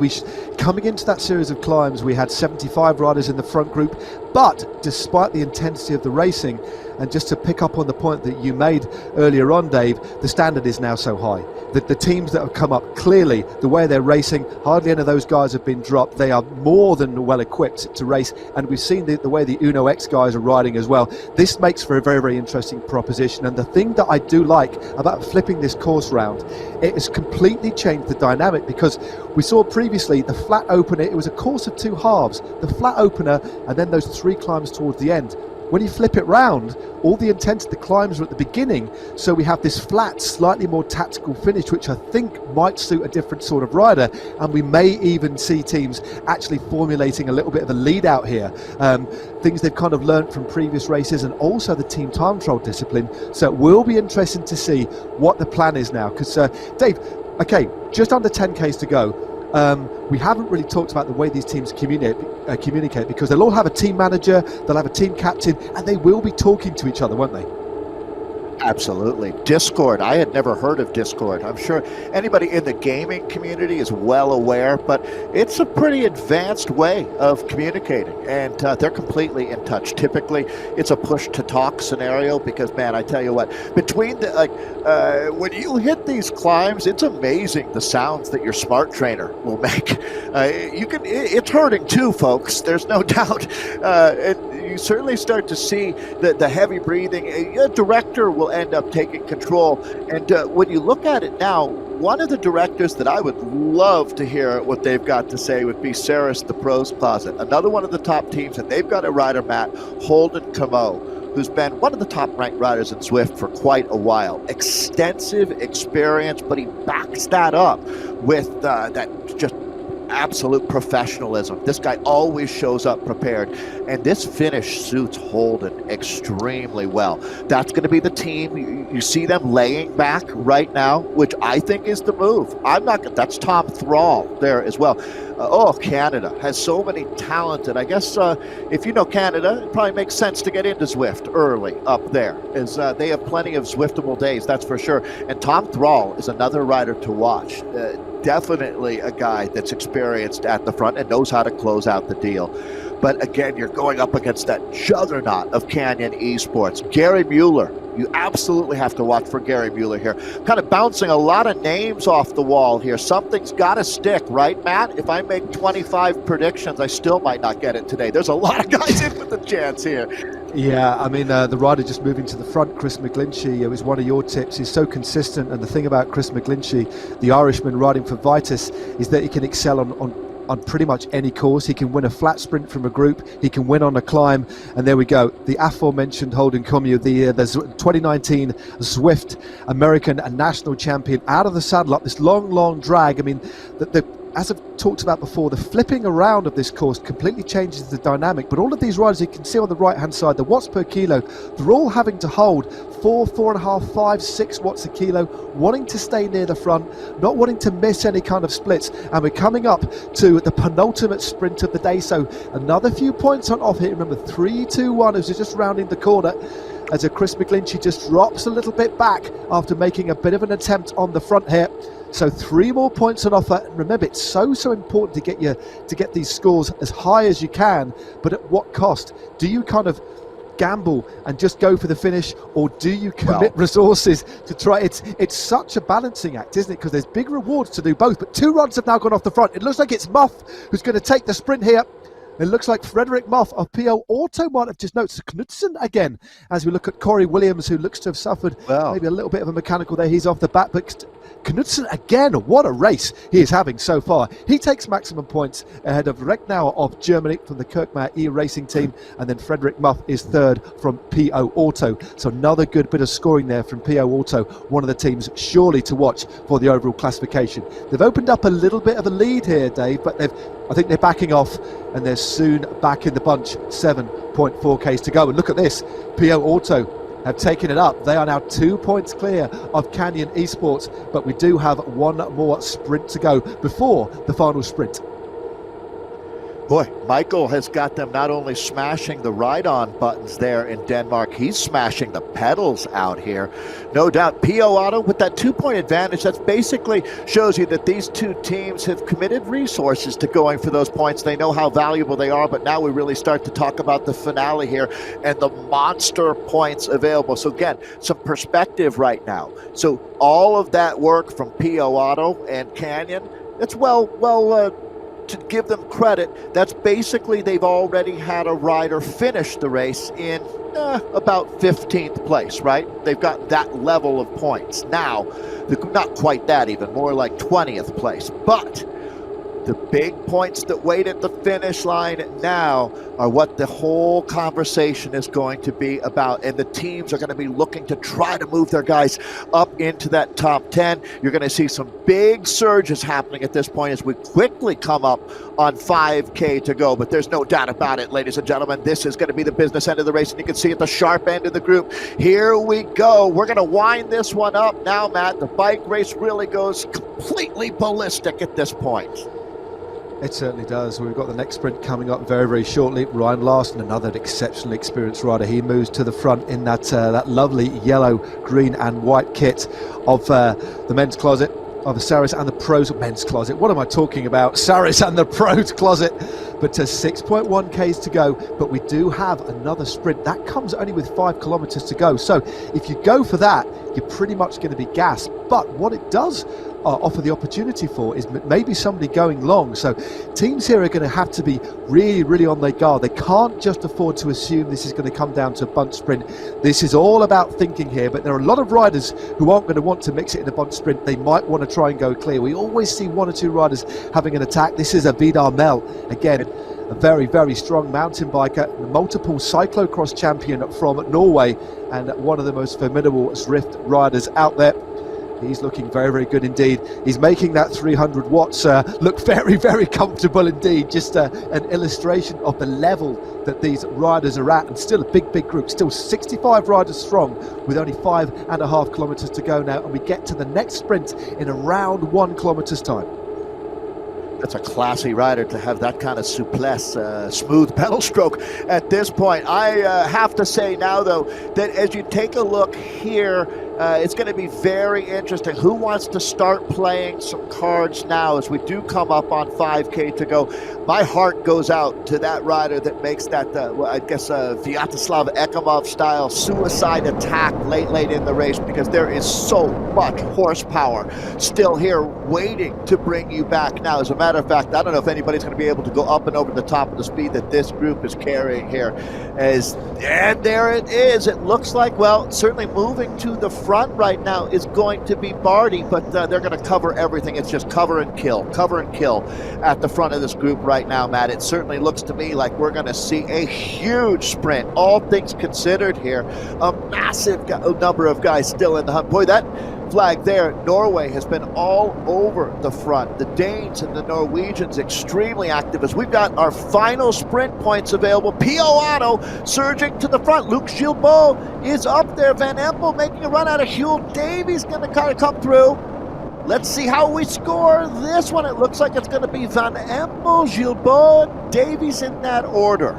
Coming into that series of climbs, we had 75 riders in the front group. But despite the intensity of the racing, and just to pick up on the point that you made earlier on, Dave, the standard is now so high that the teams that have come up, clearly the way they're racing, hardly any of those guys have been dropped. They are more than well equipped to race, and we've seen the way the Uno X guys are riding as well. This makes for a very, very interesting proposition, and the thing that I do like about flipping this course round, it has completely changed the dynamic, because we saw previously the flat opener, it was a course of two halves, the flat opener and then those three climbs towards the end. When you flip it round, all the intensity, the climbs are at the beginning, so we have this flat, slightly more tactical finish, which I think might suit a different sort of rider, and we may even see teams actually formulating a little bit of a lead out here, things they've kind of learnt from previous races, and also the team time trial discipline. So it will be interesting to see what the plan is now, because Dave, okay, just under 10Ks to go. We haven't really talked about the way these teams communicate, because they'll all have a team manager, they'll have a team captain, and they will be talking to each other, won't they? Absolutely. Discord. I had never heard of Discord. I'm sure anybody in the gaming community is well aware, but it's a pretty advanced way of communicating, and they're completely in touch. Typically, it's a push-to-talk scenario because, man, I tell you what, between the when you hit these climbs, it's amazing the sounds that your smart trainer will make. It's hurting too, folks. There's no doubt. You certainly start to see the heavy breathing. A director will end up taking control. And when you look at it now, one of the directors that I would love to hear what they've got to say would be Saris, the Pros Closet, another one of the top teams, and they've got a rider, Matt, Holden Camo, who's been one of the top-ranked riders in Zwift for quite a while. Extensive experience, but he backs that up with that just absolute professionalism. This guy always shows up prepared, and this finish suits Holden extremely well. That's going to be the team. You see them laying back right now, which I think is the move. That's Tom Thrall there as well. Canada has so many talented. I guess if you know Canada, it probably makes sense to get into Zwift early up there, as they have plenty of Zwiftable days, that's for sure. And Tom Thrall is another rider to watch. Definitely a guy that's experienced at the front and knows how to close out the deal. But again, you're going up against that juggernaut of Canyon Esports. Gary Mueller, you absolutely have to watch for Gary Mueller here. Kind of bouncing a lot of names off the wall here. Something's got to stick, right, Matt? If I make 25 predictions, I still might not get it today. There's a lot of guys in with a chance here. Yeah, I mean, the rider just moving to the front, Chris McGlinchey, was one of your tips. He's so consistent, and the thing about Chris McGlinchey, the Irishman riding for Vitus, is that he can excel on pretty much any course. He can win a flat sprint from a group, he can win on a climb, and there we go. The aforementioned Holden Camo, the 2019 Zwift American and national champion, out of the saddle up this long drag. I mean, as I've talked about before, the flipping around of this course completely changes the dynamic, but all of these riders, you can see on the right hand side, the watts per kilo, they're all having to hold 4.5, 5, 6 watts a kilo, wanting to stay near the front, not wanting to miss any kind of splits. And we're coming up to the penultimate sprint of the day, so another few points on off here. Remember, 3, 2, 1 as we're just rounding the corner, as a Chris McGlinchey just drops a little bit back after making a bit of an attempt on the front here. So 3 more points on offer. And remember, it's so important to get these scores as high as you can, but at what cost? Do you kind of gamble and just go for the finish, or do you commit resources to try? It's such a balancing act, isn't it? Because there's big rewards to do both, but 2 runs have now gone off the front. It looks like it's Muff who's going to take the sprint here. It looks like Frederick Muff of PO Auto might have just noticed Knudsen again, as we look at Corey Williams, who looks to have suffered maybe a little bit of a mechanical there. He's off the back, but Knudsen again, what a race he is having so far. He takes maximum points ahead of Recknauer of Germany from the Kirkmaier E-Racing team, and then Frederick Muff is third from PO Auto. So another good bit of scoring there from PO Auto, one of the teams surely to watch for the overall classification. They've opened up a little bit of a lead here, Dave, but I think they're backing off, and they're soon back in the bunch. 7.4 Ks to go, and look at this, PO Auto have taken it up. They are now 2 points clear of Canyon Esports, but we do have one more sprint to go before the final sprint. Boy, Michael has got them not only smashing the ride-on buttons there in Denmark, he's smashing the pedals out here. No doubt, P.O. Auto with that 2-point advantage, that basically shows you that these two teams have committed resources to going for those points. They know how valuable they are, but now we really start to talk about the finale here and the monster points available. So again, some perspective right now. So all of that work from P.O. Auto and Canyon, it's to give them credit, that's basically they've already had a rider finish the race in about 15th place, right? They've got that level of points. Now, not quite that even, more like 20th place. But the big points that wait at the finish line now are what the whole conversation is going to be about. And the teams are going to be looking to try to move their guys up into that top 10. You're going to see some big surges happening at this point as we quickly come up on 5K to go. But there's no doubt about it, ladies and gentlemen. This is going to be the business end of the race. And you can see at the sharp end of the group, here we go. We're going to wind this one up now, Matt. The bike race really goes completely ballistic at this point. It certainly does. We've got the next sprint coming up very, very shortly. Ryan Larson, another exceptionally experienced rider. He moves to the front in that lovely yellow, green and white kit of the men's closet, of the Saris and the Pros men's closet. What am I talking about? Saris and the Pros closet. But 6.1 Ks to go. But we do have another sprint. That comes only with 5 kilometers to go. So if you go for that, you're pretty much going to be gassed. But what it does offer the opportunity for is maybe somebody going long. So teams here are going to have to be really, really on their guard. They can't just afford to assume this is going to come down to a bunch sprint. This is all about thinking here, but there are a lot of riders who aren't going to want to mix it in a bunch sprint. They might want to try and go clear. We always see 1 or 2 riders having an attack. This is a Vidar Mel, again, a very, very strong mountain biker, multiple cyclocross champion from Norway, and one of the most formidable Zwift riders out there. He's looking very, very good indeed. He's making that 300 watts look very, very comfortable indeed. Just an illustration of the level that these riders are at, and still a big, big group. Still 65 riders strong with only 5.5 kilometers to go now, and we get to the next sprint in around 1 kilometer's time. That's a classy rider to have that kind of souplesse, smooth pedal stroke at this point. I have to say now, though, that as you take a look here, it's going to be very interesting. Who wants to start playing some cards now as we do come up on 5K to go? My heart goes out to that rider that makes that, I guess, Vyacheslav Ekimov style suicide attack late in the race, because there is so much horsepower still here waiting to bring you back now. As a matter of fact, I don't know if anybody's going to be able to go up and over the top of the speed that this group is carrying here. And there it is. It looks like, well, certainly moving to the front right now is going to be Barty, but they're going to cover everything. It's just cover and kill at the front of this group right now, Matt. It certainly looks to me like we're going to see a huge sprint, all things considered here. A massive number of guys still in the hunt. Boy, that flag there, Norway has been all over the front. The Danes and the Norwegians extremely active as we've got our final sprint points available. P.O. Auto surging to the front. Luke Gilbeau is up there. Van Empel making a run out of Huel. Davies going to kind of come through. Let's see how we score this one. It looks like it's going to be Van Empel, Gilbeau, Davies in that order.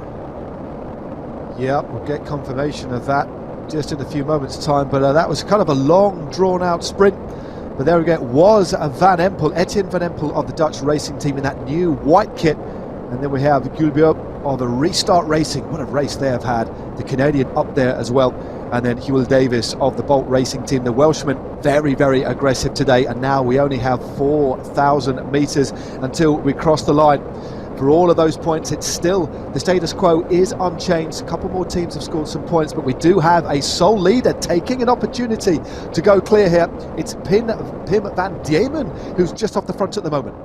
Yeah, we'll get confirmation of that just in a few moments' time, but that was kind of a long, drawn-out sprint. But there we go, it was Van Empel, Etienne Van Empel of the Dutch racing team in that new white kit. And then we have Gulbjörn of the Restart Racing. What a race they have had. The Canadian up there as well. And then Huel Davis of the Bolt Racing team, the Welshman, very, very aggressive today. And now we only have 4,000 meters until we cross the line. For all of those points, it's still, the status quo is unchanged. A couple more teams have scored some points, but we do have a sole leader taking an opportunity to go clear here. It's Pim van Diemen, who's just off the front at the moment.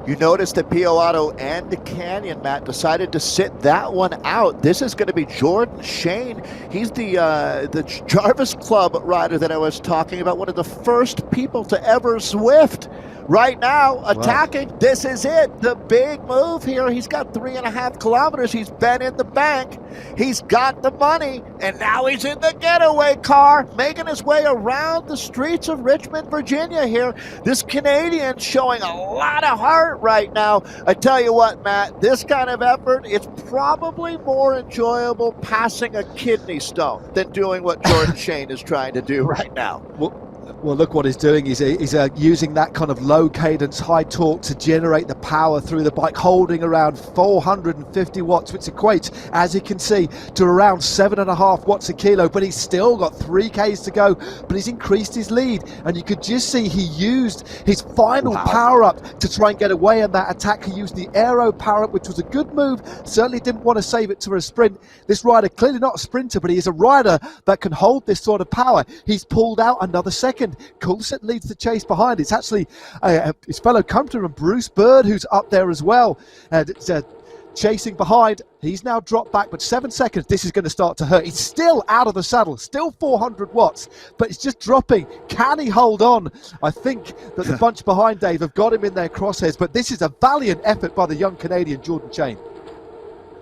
You notice that P.O. Auto and the Canyon, Matt, decided to sit that one out. This is going to be Jordan Shane. He's the Jarvis Club rider that I was talking about, one of the first people to ever Zwift. right now attacking. Wow. This is it. The big move here. He's got 3.5 kilometers. He's been in the bank. He's got the money, and now he's in the getaway car, making his way around the streets of Richmond, Virginia here. This Canadian showing a lot of heart right now. I tell you what, Matt, this kind of effort, it's probably more enjoyable passing a kidney stone than doing what Jordan Shane is trying to do right now. Well, look what he's doing. He's using that kind of low cadence, high torque to generate the power through the bike, holding around 450 watts, which equates, as you can see, to around 7.5 watts a kilo. But he's still got 3Ks to go, but he's increased his lead. And you could just see he used his final power up to try and get away in that attack. He used the aero power up, which was a good move. Certainly didn't want to save it to a sprint. This rider, clearly not a sprinter, but he is a rider that can hold this sort of power. He's pulled out another second. Coulson leads the chase behind. It's actually his fellow countryman Bruce Bird who's up there as well, chasing behind. He's now dropped back, but 7 seconds. This is going to start to hurt. He's still out of the saddle, still 400 watts, but it's just dropping. Can he hold on? I think that the bunch behind Dave have got him in their crosshairs, but this is a valiant effort by the young Canadian Jordan Shane.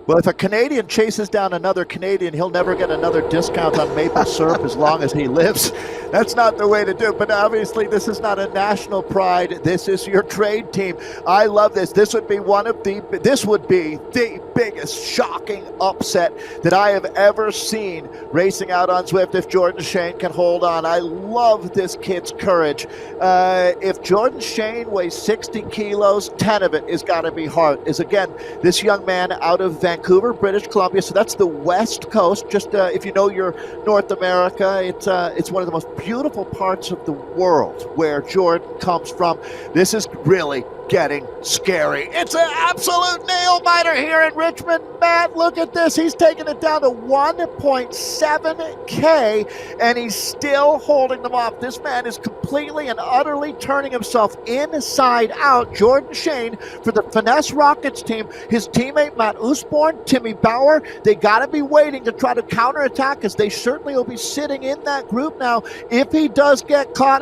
Well, if a Canadian chases down another Canadian, he'll never get another discount on maple syrup as long as he lives. That's not the way to do it. But obviously, this is not a national pride. This is your trade team. I love this. This would be the biggest shocking upset that I have ever seen racing out on Zwift if Jordan Shane can hold on. I love this kid's courage. If Jordan Shane weighs 60 kilos, 10 of it is got to be heart. Again, this young man out of Vancouver, British Columbia, so that's the west coast. Just if you know your North America, it's one of the most beautiful parts of the world where Jordan comes from. This is really getting scary. It's an absolute nail-biter here in Richmond. Matt, look at this. He's taking it down to 1.7K, and he's still holding them off. This man is completely and utterly turning himself inside out. Jordan Shane for the Finesse Rockets team. His teammate Matt Usborne, Timmy Bauer, they got to be waiting to try to counterattack, because they certainly will be sitting in that group now. If he does get caught,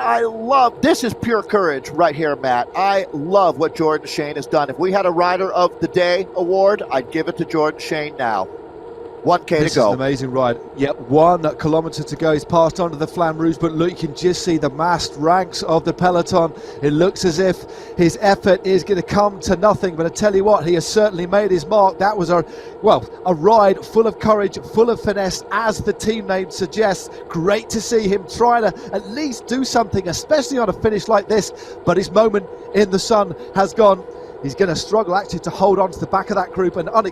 this is pure courage right here, Matt. I love what Jordan Shane has done. If we had a Rider of the Day award, I'd give it to Jordan Shane now. 1K to go. This is an amazing ride. Yep, 1 kilometer to go. He's passed on to the Flamme Rouge, but look, you can just see the massed ranks of the peloton. It looks as if his effort is going to come to nothing, but I tell you what, he has certainly made his mark. That was a ride full of courage, full of finesse, as the team name suggests. Great to see him try to at least do something, especially on a finish like this, but his moment in the sun has gone. He's going to struggle actually to hold on to the back of that group, and as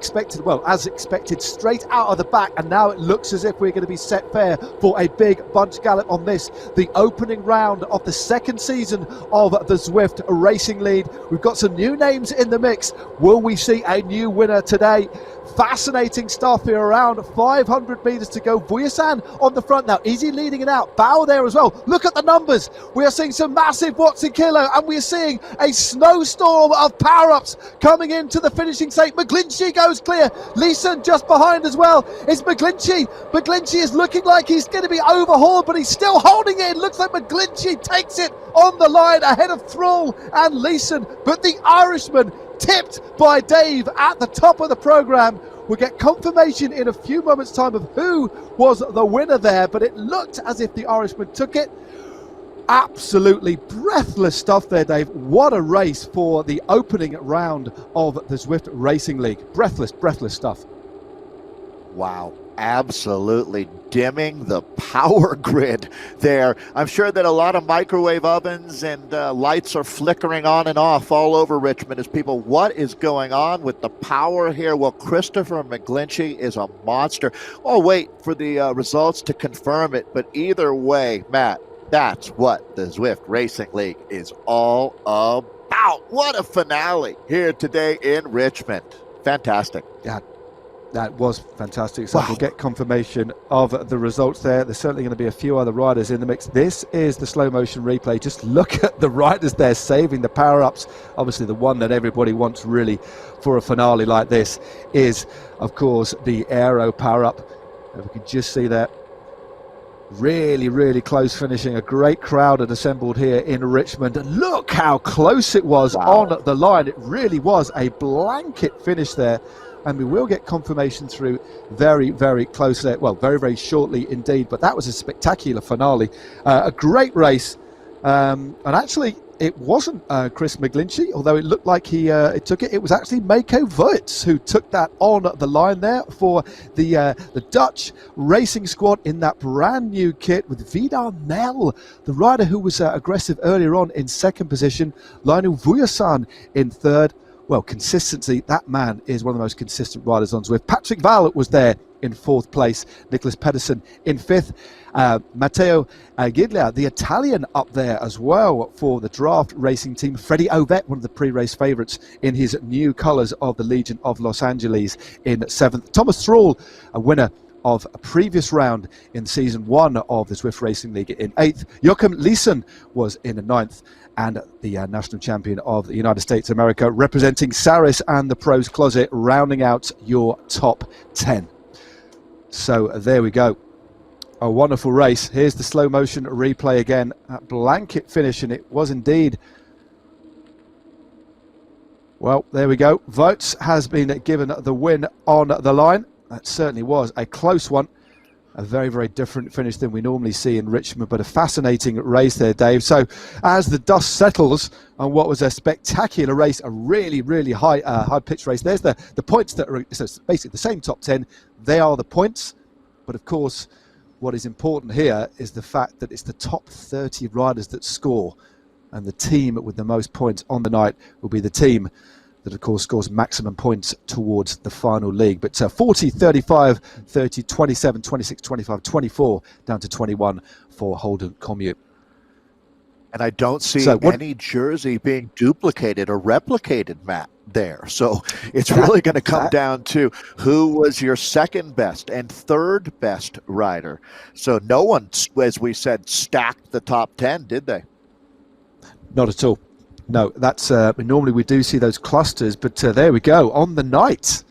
expected, straight out of the back. And now it looks as if we're going to be set fair for a big bunch gallop on this, the opening round of the second season of the Zwift Racing League. We've got some new names in the mix. Will we see a new winner today? Fascinating stuff here. Around 500 meters to go. Vujasan on the front now. Is he leading it out? Bauer there as well. Look at the numbers. We are seeing some massive watts in kilo, and we are seeing a snowstorm of power-ups coming into the finishing straight. McGlinchey goes clear. Leeson just behind as well. It's McGlinchey. McGlinchey is looking like he's going to be overhauled, but he's still holding it. It looks like McGlinchey takes it on the line ahead of Thrall and Leeson, but the Irishman tipped by Dave at the top of the program. We'll get confirmation in a few moments' time of who was the winner there, but it looked as if the Irishman took it. Absolutely breathless stuff there, Dave. What a race for the opening round of the Zwift Racing League. Breathless stuff. Wow, absolutely dimming the power grid there. I'm sure that a lot of microwave ovens and lights are flickering on and off all over Richmond as people, what is going on with the power here? Well, Christopher McGlinchey is a monster. I'll wait for the results to confirm it, but either way, Matt, that's what the Zwift Racing League is all about. What a finale here today in Richmond. Fantastic. Yeah. That was fantastic. So we'll get confirmation of the results there. There's certainly going to be a few other riders in the mix. This is the slow motion replay. Just look at the riders there saving the power-ups. Obviously, the one that everybody wants really for a finale like this is, of course, the aero power-up. And we can just see that. Really, really close finishing. A great crowd had assembled here in Richmond. Look how close it was on the line. It really was a blanket finish there. And we will get confirmation through very, very closely. Well, very, very shortly indeed. But that was a spectacular finale. A great race. And actually, it wasn't Chris McGlinchey, although it looked like he took it. It was actually Mako Voets who took that on the line there for the Dutch racing squad in that brand new kit with Vidar Mel, the rider who was aggressive earlier on, in second position. Lionel Vujasan in third. Well, consistency, that man is one of the most consistent riders on Zwift. Patrick Val was there in fourth place. Nicholas Pedersen in fifth. Matteo Gidlia, the Italian, up there as well for the draft racing team. Freddie Ovett, one of the pre-race favourites in his new colours of the Legion of Los Angeles, in seventh. Thomas Thrall, a winner of a previous round in season one of the Zwift Racing League, in eighth. Joachim Leeson was in the ninth. And the national champion of the United States of America, representing Saris and the Pros Closet, rounding out your top 10. So there we go. A wonderful race. Here's the slow motion replay again. That blanket finish, and it was indeed. Well, there we go. Votes has been given the win on the line. That certainly was a close one. A very, very different finish than we normally see in Richmond, but a fascinating race there, Dave. So as the dust settles on what was a spectacular race, a really, really high pitch race, there's the points that are, so it's basically the same top 10. They are the points. But of course, what is important here is the fact that it's the top 30 riders that score. And the team with the most points on the night will be the team that, of course, scores maximum points towards the final league. But 40, 35, 30, 27, 26, 25, 24, down to 21 for Holden Commute. And I don't see any jersey being duplicated or replicated, Matt, there. So it's really going to come down to who was your second best and third best rider. So no one, as we said, stacked the top 10, did they? Not at all. No, that's normally we do see those clusters, but there we go. On the night,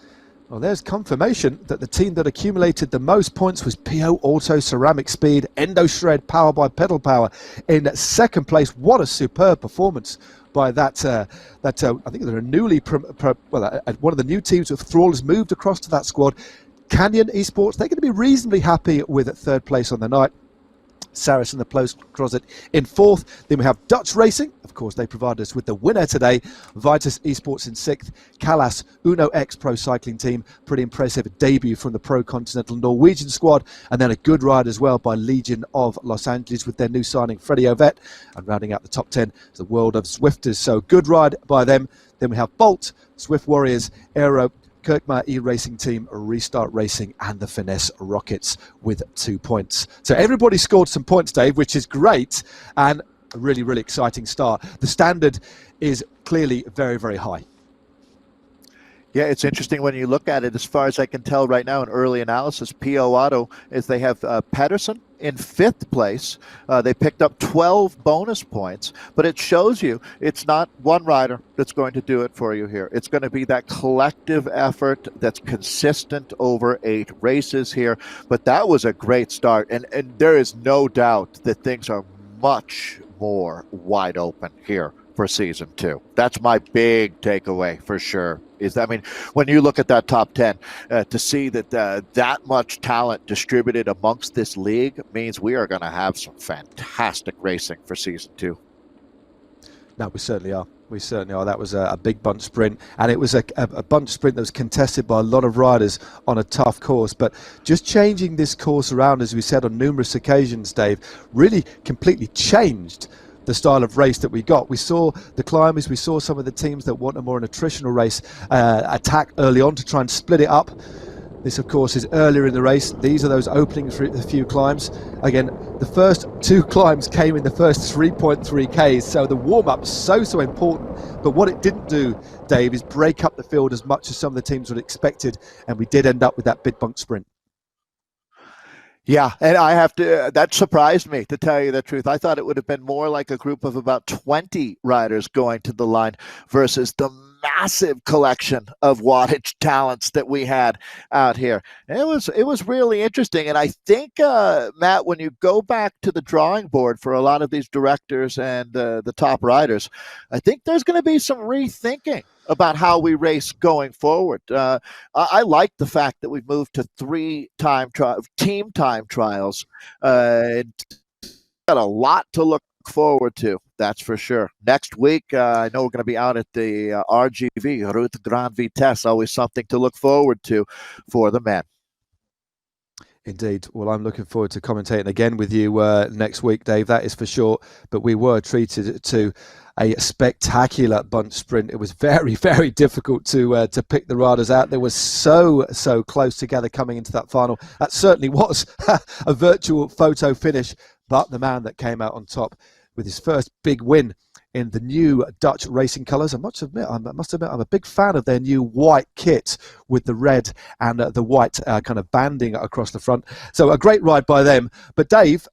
well, there's confirmation that the team that accumulated the most points was PO Auto Ceramic Speed, Endo Shred, powered by Pedal Power, in second place. What a superb performance by that. I think they're a newly, one of the new teams with Thrall has moved across to that squad. Canyon Esports, they're going to be reasonably happy with third place on the night. Saris and the Pros Closet in fourth. Then we have Dutch Racing. Of course, they provided us with the winner today. Vitus Esports in sixth. Callas Uno X Pro Cycling Team. Pretty impressive debut from the Pro Continental Norwegian squad. And then a good ride as well by Legion of Los Angeles with their new signing, Freddie Ovett. And rounding out the top 10 is the World of Zwifters. So good ride by them. Then we have Bolt, Zwift Warriors, Aero, Kirkmar E-Racing Team, Restart Racing, and the Finesse Rockets with 2 points. So everybody scored some points, Dave, which is great, and a really, really exciting start. The standard is clearly very, very high. Yeah, it's interesting when you look at it. As far as I can tell right now in early analysis, PO Auto is they have Pedersen in fifth place. They picked up 12 bonus points, but it shows you it's not one rider that's going to do it for you here. It's going to be that collective effort that's consistent over 8 races here. But that was a great start, and there is no doubt that things are much more wide open here for season 2. That's my big takeaway for sure. When you look at that top 10, to see that that much talent distributed amongst this league means we are going to have some fantastic racing for season 2. No, we certainly are. We certainly are. That was a big bunch sprint, and it was a bunch sprint that was contested by a lot of riders on a tough course. But just changing this course around, as we said on numerous occasions, Dave, really completely changed the style of race that we got. We saw the climbers, we saw some of the teams that want a more attritional race attack early on to try and split it up. This, of course, is earlier in the race. These are those opening few climbs. Again, the first 2 climbs came in the first 3.3 Ks, so the warm-up's so important. But what it didn't do, Dave, is break up the field as much as some of the teams would have expected, and we did end up with that big bunk sprint. Yeah, and I have to, that surprised me, to tell you the truth. I thought it would have been more like a group of about 20 riders going to the line versus the massive collection of wattage talents that we had out here. And it was really interesting. And I think, Matt, when you go back to the drawing board for a lot of these directors and the top riders, I think there's going to be some rethinking about how we race going forward. I like the fact that we've moved to 3 team time trials. Got a lot to look forward to, that's for sure. Next week, I know we're going to be out at the RGV, Route Grand Vitesse, always something to look forward to for the men. Indeed. Well, I'm looking forward to commentating again with you next week, Dave, that is for sure. But we were treated to a spectacular bunch sprint. It was very, very difficult to pick the riders out. They were so close together coming into that final. That certainly was a virtual photo finish. But the man that came out on top with his first big win in the new Dutch racing colours. I must admit, I'm a big fan of their new white kit with the red and the white kind of banding across the front. So a great ride by them. But Dave,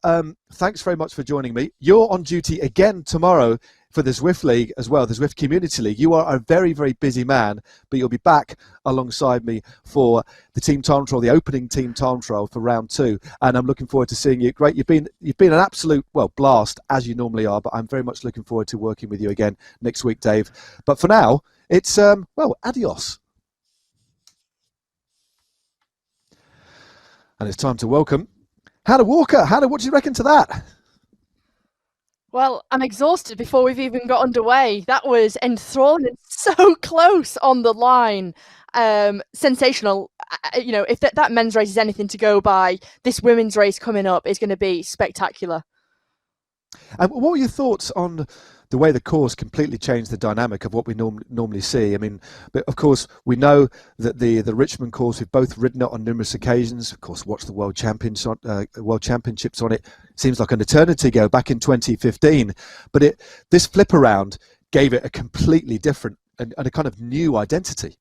thanks very much for joining me. You're on duty again tomorrow for the Zwift League as well, the Zwift Community League. You are a very, very busy man, but you'll be back alongside me for the team time trial, the opening team time trial for round 2. And I'm looking forward to seeing you. Great. You've been an absolute, blast, as you normally are, but I'm very much looking forward to working with you again next week, Dave. But for now, it's, adios. And it's time to welcome Hannah Walker. Hannah, what do you reckon to that? Well, I'm exhausted before we've even got underway. That was enthralling and so close on the line. Sensational. If that men's race is anything to go by, this women's race coming up is going to be spectacular. And what were your thoughts on the way the course completely changed the dynamic of what we normally see? I mean, but of course, we know that the Richmond course, we've both ridden it on numerous occasions. Of course, watched the World Championships on it. Seems like an eternity ago, back in 2015. But this flip around gave it a completely different and a kind of new identity.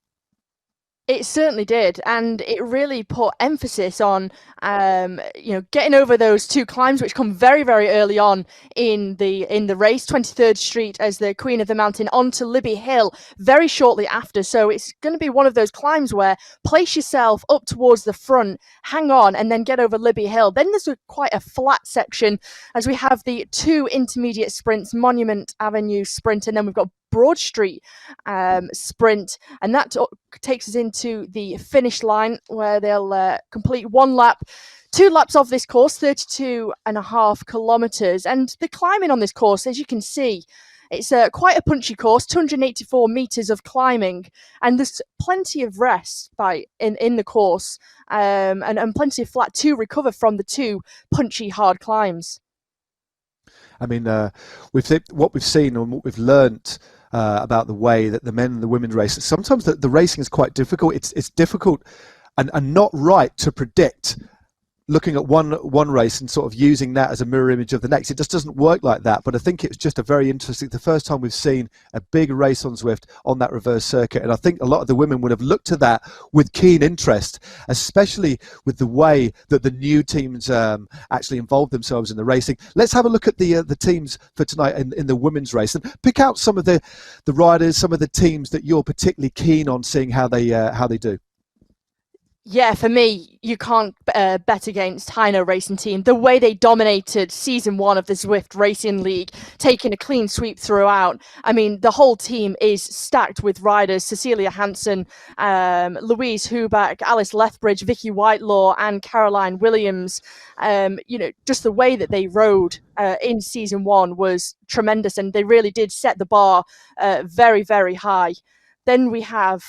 It certainly did, and it really put emphasis on, getting over those 2 climbs, which come very, very early on in the race. 23rd Street as the Queen of the Mountain onto Libby Hill very shortly after. So it's going to be one of those climbs where place yourself up towards the front, hang on, and then get over Libby Hill. Then there's quite a flat section as we have the 2 intermediate sprints, Monument Avenue sprint, and then we've got Broad Street sprint, and that takes us into the finish line where they'll complete 1 lap, 2 laps of this course, 32.5 kilometres. And the climbing on this course, as you can see, it's quite a punchy course, 284 metres of climbing, and there's plenty of rest in the course, and plenty of flat to recover from the 2 punchy hard climbs. I mean, what we've seen and what we've learnt about the way that the men and the women race. Sometimes the racing is quite difficult. It's difficult and not right to predict. Looking at one race and sort of using that as a mirror image of the next, it just doesn't work like that. But I think it's just a very interesting, the first time we've seen a big race on Zwift on that reverse circuit. And I think a lot of the women would have looked at that with keen interest, especially with the way that the new teams actually involved themselves in the racing. Let's have a look at the teams for tonight in the women's race and pick out some of the riders, some of the teams that you're particularly keen on seeing how they do. Yeah, for me, you can't bet against Hino Racing Team. The way they dominated Season 1 of the Zwift Racing League, taking a clean sweep throughout. I mean, the whole team is stacked with riders. Cecilia Hansen, Louise Huback, Alice Lethbridge, Vicky Whitelaw, and Caroline Williams. Just the way that they rode in Season 1 was tremendous, and they really did set the bar very, very high. Then we have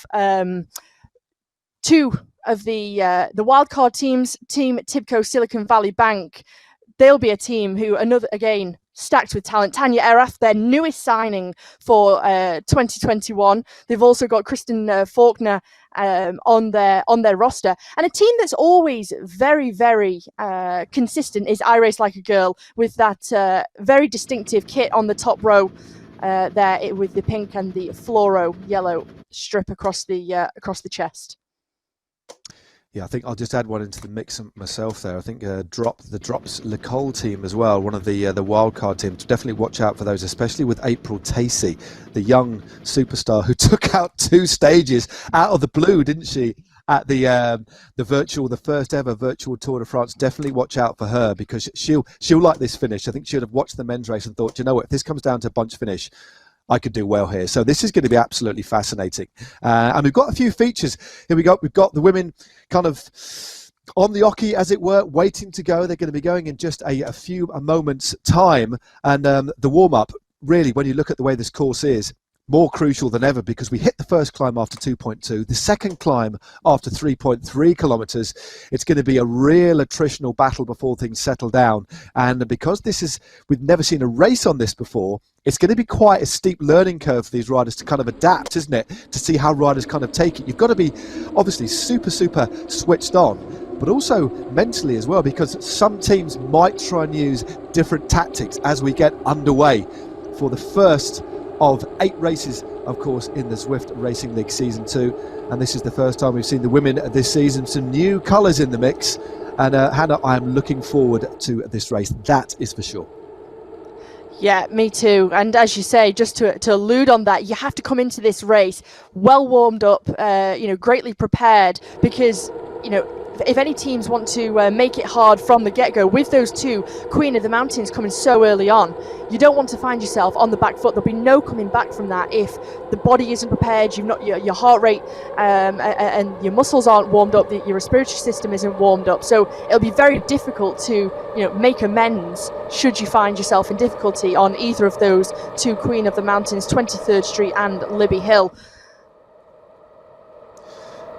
2 of the wildcard teams, Team Tibco Silicon Valley Bank. They'll be a team who, again, stacked with talent. Tanya Rarath, their newest signing for 2021. They've also got Kristen Faulkner on their roster. And a team that's always very, very consistent is I Race Like a Girl, with that very distinctive kit on the top row there with the pink and the fluoro yellow strip across the chest. Yeah, I think I'll just add one into the mix myself there. I think the Drops Lecole team as well, one of the wildcard teams. Definitely watch out for those, especially with April Tacey, the young superstar who took out 2 stages out of the blue, didn't she? At the first ever virtual Tour de France. Definitely watch out for her, because she'll like this finish. I think she'd have watched the men's race and thought, you know what, if this comes down to a bunch finish, I could do well here. So this is going to be absolutely fascinating. And we've got a few features. Here we go. We've got the women kind of on the oche, as it were, waiting to go. They're going to be going in just a few moments' time. And the warm-up, really, when you look at the way this course is, more crucial than ever, because we hit the first climb after 2.2, the second climb after 3.3 kilometers. It's going to be a real attritional battle before things settle down. And because we've never seen a race on this before, it's going to be quite a steep learning curve for these riders to kind of adapt, isn't it? To see how riders kind of take it. You've got to be obviously super switched on, but also mentally as well, because some teams might try and use different tactics as we get underway for the first of 8 races, of course, in the Zwift Racing League Season 2. And this is the first time we've seen the women this season. Some new colours in the mix. And Hannah, I'm looking forward to this race. That is for sure. Yeah, me too. And as you say, just to allude on that, you have to come into this race well warmed up, greatly prepared, because, if any teams want to make it hard from the get-go, with those 2 Queen of the Mountains coming so early on, you don't want to find yourself on the back foot. There'll be no coming back from that if the body isn't prepared, you've not your heart rate and your muscles aren't warmed up, your respiratory system isn't warmed up. So it'll be very difficult to make amends should you find yourself in difficulty on either of those 2 Queen of the Mountains, 23rd Street and Libby Hill.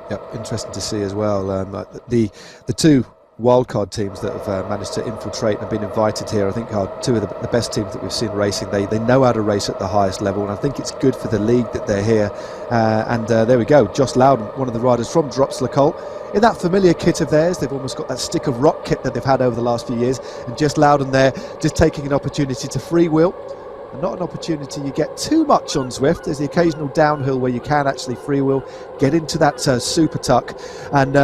Yep, interesting to see as well. The 2 wildcard teams that have managed to infiltrate and have been invited here, I think, are 2 of the best teams that we've seen racing. They know how to race at the highest level, and I think it's good for the league that they're here. And there we go, Joss Loudon, one of the riders from Drops Lecole, in that familiar kit of theirs. They've almost got that stick of rock kit that they've had over the last few years, and Joss Loudon there just taking an opportunity to freewheel. Not an opportunity you get too much on Zwift. There's the occasional downhill where you can actually freewheel, get into that super tuck. And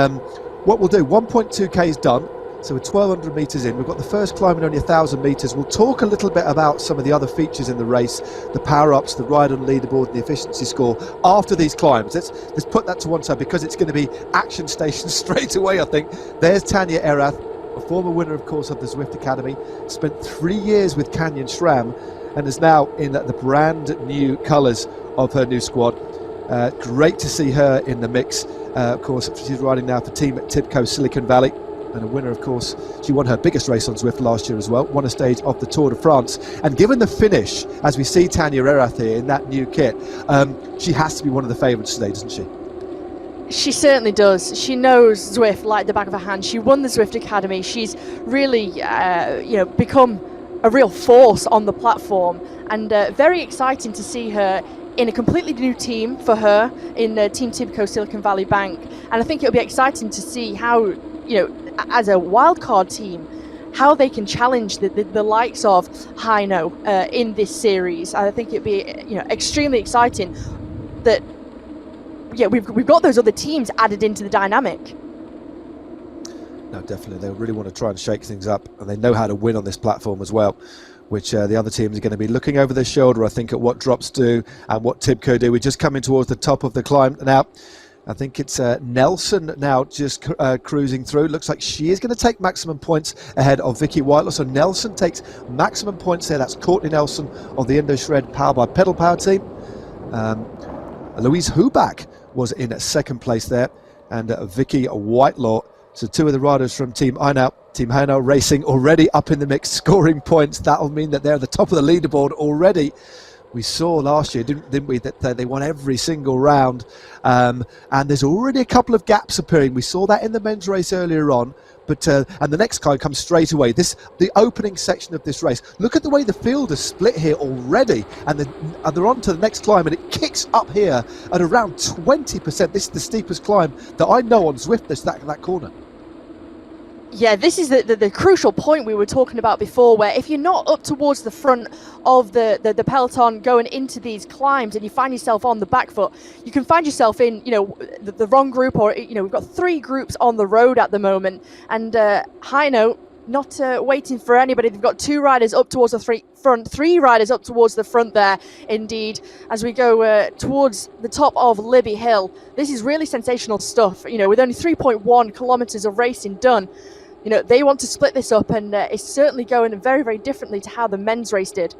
what we'll do, 1.2k is done, so we're 1,200 metres in. We've got the first climb in only 1,000 metres. We'll talk a little bit about some of the other features in the race, the power-ups, the ride on leaderboard, the efficiency score after these climbs. Let's put that to one side, because it's going to be action station straight away, I think. There's Tanya Rarath, a former winner, of course, of the Zwift Academy, spent 3 years with Canyon SRAM, and is now in the brand new colours of her new squad. Great to see her in the mix. Of course, she's riding now for Team Tibco Silicon Valley, and a winner, of course. She won her biggest race on Zwift last year as well, won a stage of the Tour de France. And given the finish, as we see Tanya Rarath here in that new kit, she has to be one of the favourites today, doesn't she? She certainly does. She knows Zwift like the back of her hand. She won the Zwift Academy. She's really, become a real force on the platform, and very exciting to see her in a completely new team for her in Team Tibco Silicon Valley Bank. And I think it'll be exciting to see how, as a wildcard team, how they can challenge the likes of Heino in this series. I think it'd be extremely exciting that we've got those other teams added into the dynamic. No, definitely. They really want to try and shake things up, and they know how to win on this platform as well, which the other teams are going to be looking over their shoulder, I think, at what Drops do and what Tibco do. We're just coming towards the top of the climb now. I think it's Nelson now just cruising through. Looks like she is going to take maximum points ahead of Vicky Whitelaw. So Nelson takes maximum points there. That's Courtney Nelson of the Indoshred powered by Pedal Power team. Louise Huback was in second place there, and Vicky Whitelaw. So 2 of the riders from Team Heino Racing already up in the mix, scoring points. That'll mean that they're at the top of the leaderboard already. We saw last year, didn't we, that they won every single round. And there's already a couple of gaps appearing. We saw that in the men's race earlier on. But and the next climb comes straight away. The opening section of this race. Look at the way the field is split here already, and they're on to the next climb, and it kicks up here at around 20%. This is the steepest climb that I know on Zwift. This that corner. Yeah, this is the crucial point we were talking about before, where if you're not up towards the front of the peloton going into these climbs and you find yourself on the back foot, you can find yourself in, the wrong group, or, we've got 3 groups on the road at the moment. And Hino, not waiting for anybody. They've got 2 riders up towards the front, 3 riders up towards the front there, indeed, as we go towards the top of Libby Hill. This is really sensational stuff, with only 3.1 kilometers of racing done. They want to split this up, and it's certainly going very, very differently to how the men's race did.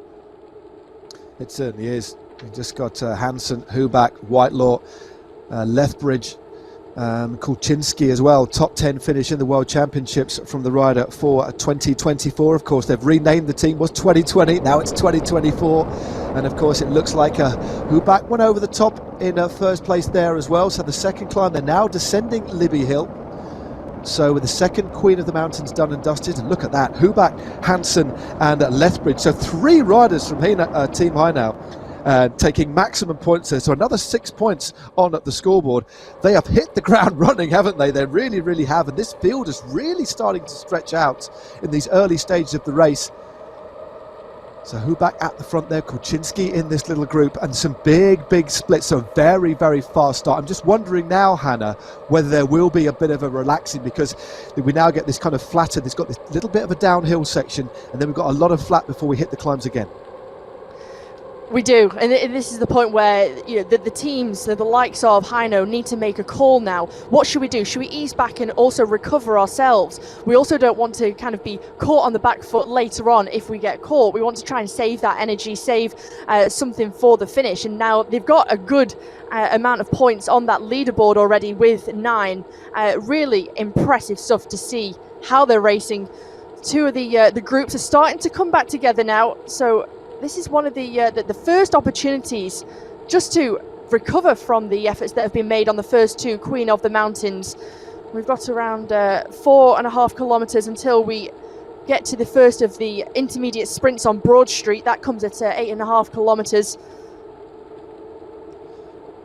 It certainly is. We've just got Hansen, Huback, Whitelaw, Lethbridge, Kulczynski as well. Top 10 finish in the World Championships from the rider for 2024. Of course, they've renamed the team. It was 2020, now it's 2024. And of course, it looks like Huback went over the top in first place there as well. So the second climb, they're now descending Libby Hill. So with the second Queen of the Mountains done and dusted, and look at that, Huback, Hansen and Lethbridge. So 3 riders from Team Hinaut taking maximum points there. So another 6 points on the scoreboard. They have hit the ground running, haven't they? They really, really have. And this field is really starting to stretch out in these early stages of the race. So Huback at the front there, Kulczynski in this little group, and some big, big splits. So very, very fast start. I'm just wondering now, Hannah, whether there will be a bit of a relaxing, because we now get this kind of flatter. It's got this little bit of a downhill section, and then we've got a lot of flat before we hit the climbs again. We do, and this is the point where the teams, the likes of Hino, need to make a call now. What should we do? Should we ease back and also recover ourselves? We also don't want to kind of be caught on the back foot later on if we get caught. We want to try and save that energy, save something for the finish. And now they've got a good amount of points on that leaderboard already with 9. Really impressive stuff to see how they're racing. 2 of the groups are starting to come back together now. So this is one of the first opportunities just to recover from the efforts that have been made on the first 2 Queen of the Mountains. We've got around 4.5 kilometres until we get to the first of the intermediate sprints on Broad Street. That comes at 8.5 kilometres.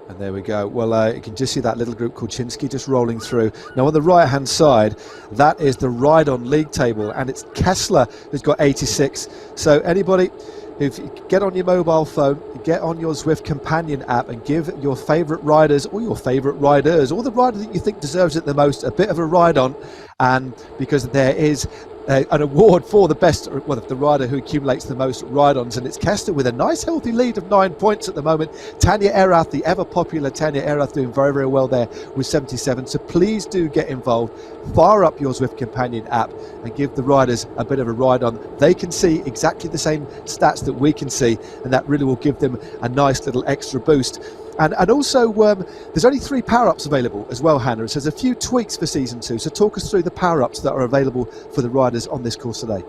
And there we go. Well, you can just see that little group called Kulczynski just rolling through. Now on the right-hand side, that is the ride-on league table, and it's Kessler who's got 86. So anybody, if you get on your mobile phone, get on your Zwift companion app and give your favourite riders or your favourite riders or the rider that you think deserves it the most a bit of a ride on, and because there is an award for the best, well, the rider who accumulates the most ride-ons, and it's Kessler with a nice healthy lead of 9 points at the moment. Tanya Rarath, the ever popular Tanya Rarath, doing very, very well there with 77. So please do get involved. Fire up your Zwift companion app and give the riders a bit of a ride on. They can see exactly the same stats that we can see, and that really will give them a nice little extra boost. And also, there's only 3 power-ups available as well, Hannah. So there's a few tweaks for Season 2. So talk us through the power-ups that are available for the riders on this course today.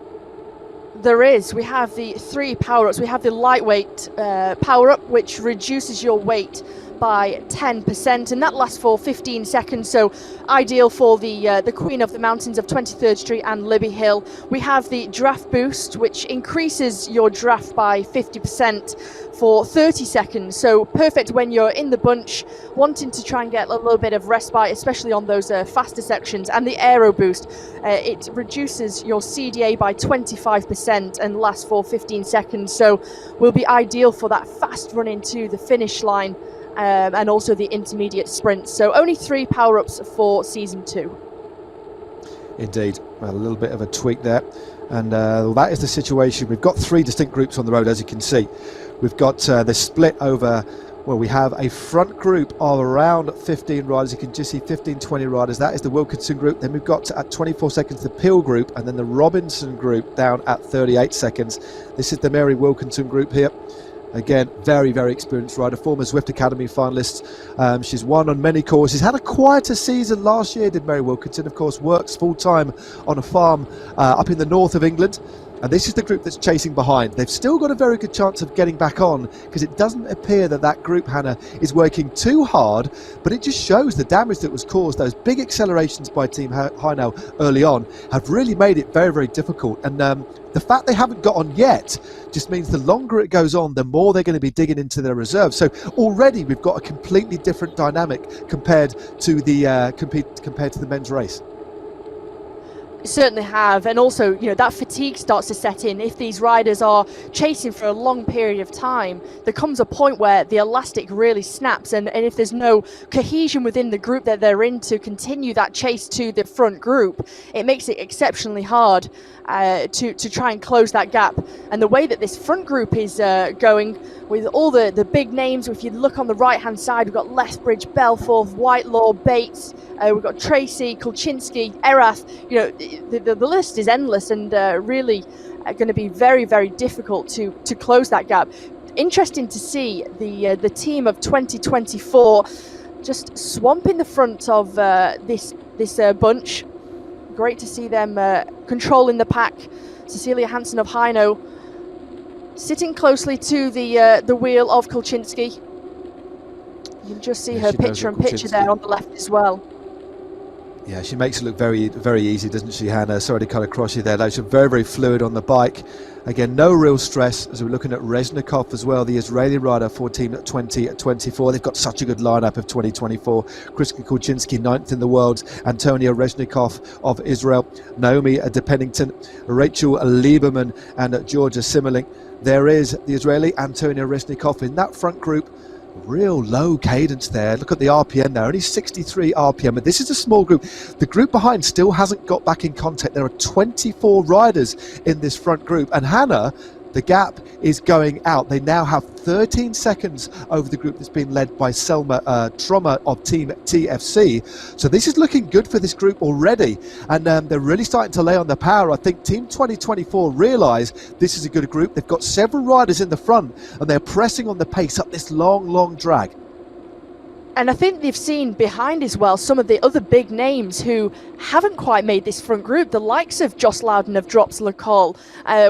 There is. We have the 3 power-ups. We have the lightweight power-up, which reduces your weight by 10%, and that lasts for 15 seconds, so ideal for the Queen of the Mountains of 23rd Street and Libby Hill. We have the draft boost, which increases your draft by 50% for 30 seconds, so perfect when you're in the bunch wanting to try and get a little bit of respite, especially on those faster sections. And the aero boost, it reduces your CDA by 25% and lasts for 15 seconds, so will be ideal for that fast run into the finish line. And also the intermediate sprints. So only 3 power-ups for Season 2. Indeed. Well, a little bit of a tweak there. And that is the situation. We've got 3 distinct groups on the road, as you can see. We've got the split over, well, we have a front group of around 15 riders. You can just see 15, 20 riders. That is the Wilkinson group. Then we've got at 24 seconds the Peel group, and then the Robinson group down at 38 seconds. This is the Mary Wilkinson group here. Again, very, very experienced rider, former Zwift Academy finalist. She's won on many courses, had a quieter season last year, did Mary Wilkinson. Of course, works full-time on a farm up in the north of England. And this is the group that's chasing behind. They've still got a very good chance of getting back on, because it doesn't appear that that group, Hannah, is working too hard, but it just shows the damage that was caused. Those big accelerations by Team Hinaut early on have really made it very, very difficult. And the fact they haven't got on yet just means the longer it goes on, the more they're going to be digging into their reserves. So already we've got a completely different dynamic compared to the men's race. Certainly have, and also, that fatigue starts to set in. If these riders are chasing for a long period of time, there comes a point where the elastic really snaps, and if there's no cohesion within the group that they're in to continue that chase to the front group, it makes it exceptionally hard to try and close that gap. And the way that this front group is going, with all the big names, if you look on the right hand side, we've got Lethbridge, Belforth, Whitelaw, Bates, we've got Tracy, Kulczynski, Erath. The list is endless, and really going to be very, very difficult to close that gap. Interesting to see the team of 2024 just swamping the front of this bunch. Great to see them controlling the pack. Cecilia Hansen of Heino sitting closely to the wheel of Kulczynski. You can just see her picture-in-picture there on the left as well. Yeah, she makes it look very, very easy, doesn't she, Hannah? Sorry to cut across you there. She's very, very fluid on the bike. Again, no real stress as we're looking at Reznikov as well, the Israeli rider for Team 2024. They've got such a good lineup of 2024. Kristen Kulczynski, 9th in the world. Antonia Reznikov of Israel. Naomi de Pennington, Rachel Lieberman and Georgia Simmerling. There is the Israeli Antonia Reznikov in that front group. Real low cadence there. Look at the RPM there, only 63 RPM, but this is a small group. The group behind still hasn't got back in contact. There are 24 riders in this front group, and Hannah, the gap is going out. They now have 13 seconds over the group that's been led by Selma Trommer of Team TFC. So this is looking good for this group already, and they're really starting to lay on the power. I think Team 2024 realise this is a good group. They've got several riders in the front, and they're pressing on the pace up this long drag. And I think they've seen behind as well some of the other big names who haven't quite made this front group, the likes of Joss Loudon of Drops Le Col.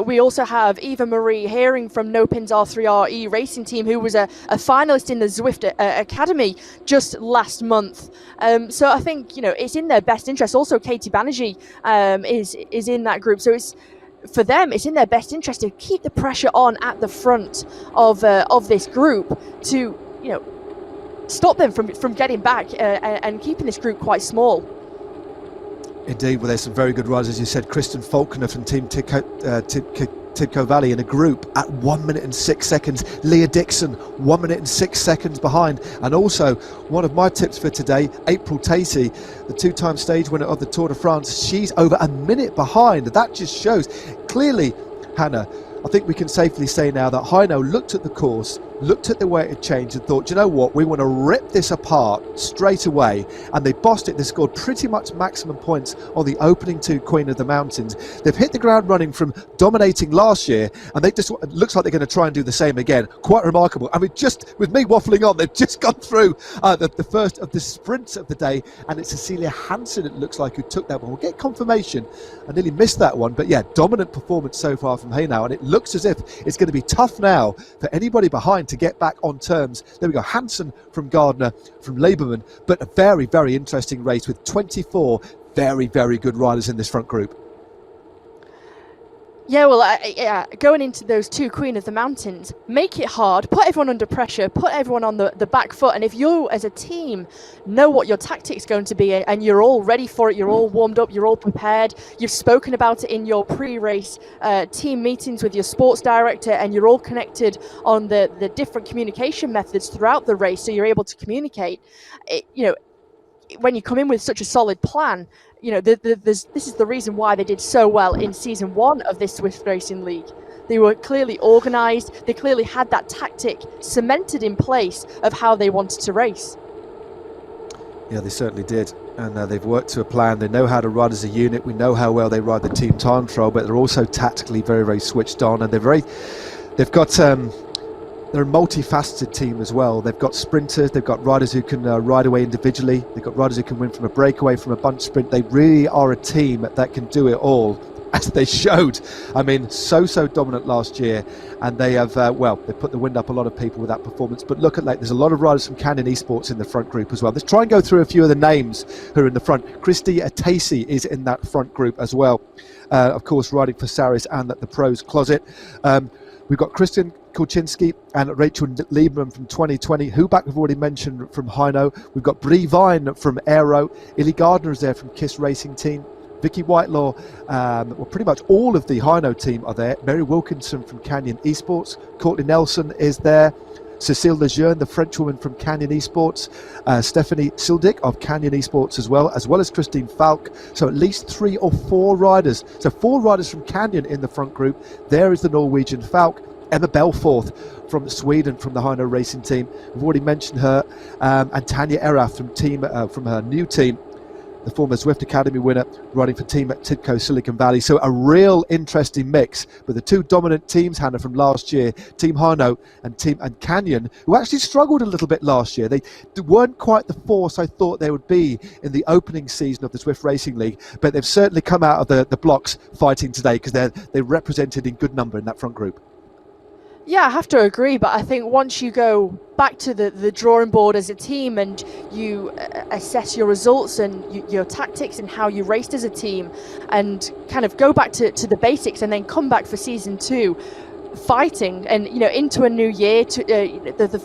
We also have Eva Marie Hearing from No Pins R3RE Racing Team, who was a finalist in the Zwift Academy just last month. So I think, it's in their best interest. Also, Katie Banerjee is in that group. So for them, it's in their best interest to keep the pressure on at the front of this group to, stop them from getting back and keeping this group quite small. Indeed, well, there's some very good riders, as you said. Kristen Faulkner from Team Tidco Valley in a group at 1 minute and 6 seconds. Leah Dixon, 1 minute and 6 seconds behind. And also, one of my tips for today, April Tacey, the two-time stage winner of the Tour de France, she's over a minute behind. That just shows clearly, Hannah, I think we can safely say now that Heino looked at the course, looked at the way it had changed and thought, you know what, we want to rip this apart straight away. And they bossed it. They scored pretty much maximum points on the opening two Queen of the Mountains. They've hit the ground running from dominating last year, and it looks like they're going to try and do the same again. Quite remarkable. I mean, just with me waffling on, they've just gone through the first of the sprints of the day, and it's Cecilia Hansen, it looks like, who took that one. We'll get confirmation. I nearly missed that one, but yeah, dominant performance so far from Heino, and it looks as if it's going to be tough now for anybody behind to get back on terms. There we go, Hansen from Gardner, from Lieberman, but a very, very interesting race with 24 very, very good riders in this front group. Yeah, well, going into those two Queen of the Mountains, make it hard, put everyone under pressure, put everyone on the back foot, and if you as a team know what your tactic's going to be and you're all ready for it, you're all warmed up, you're all prepared, you've spoken about it in your pre-race team meetings with your sports director, and you're all connected on the different communication methods throughout the race, so you're able to communicate, when you come in with such a solid plan, this is the reason why they did so well in season 1 of this Zwift Racing League. They were clearly organised. They clearly had that tactic cemented in place of how they wanted to race. Yeah, they certainly did. And they've worked to a plan. They know how to ride as a unit. We know how well they ride the team time trial, but they're also tactically very, very switched on. And they're a multifaceted team as well. They've got sprinters, they've got riders who can ride away individually, they've got riders who can win from a breakaway, from a bunch sprint. They really are a team that can do it all, as they showed. I mean, so dominant last year, and they have, they put the wind up a lot of people with that performance. But look at there's a lot of riders from Canyon Esports in the front group as well. Let's try and go through a few of the names who are in the front. Christy Tacey is in that front group as well. Of course, riding for Saris and the Pros Closet. We've got Kristen Kulczynski and Rachel Lieberman from 2020. Huback we've already mentioned from Heino. We've got Brie Vine from Aero. Illy Gardner is there from KISS Racing Team. Vicky Whitelaw, well, pretty much all of the Hino team are there. Mary Wilkinson from Canyon Esports, Courtney Nelson is there, Cécile Lejeune, the French woman from Canyon Esports, Stephanie Sildick of Canyon Esports as well as Christine Falk. So at least 3 or 4 riders. So 4 riders from Canyon in the front group. There is the Norwegian Falk. Emma Belforth from Sweden, from the Hino racing team. We've already mentioned her. And Tanya Rarath from her new team, the former Zwift Academy winner, riding for team at Tidco Silicon Valley. So a real interesting mix with the 2 dominant teams, Hannah, from last year, Team Hino and Canyon, who actually struggled a little bit last year. They weren't quite the force I thought they would be in the opening season of the Zwift Racing League, but they've certainly come out of the blocks fighting today, because they're represented in good number in that front group. Yeah, I have to agree, but I think once you go back to the drawing board as a team and you assess your results and your tactics and how you raced as a team, and kind of go back to the basics, and then come back for season 2 fighting, and into a new year, to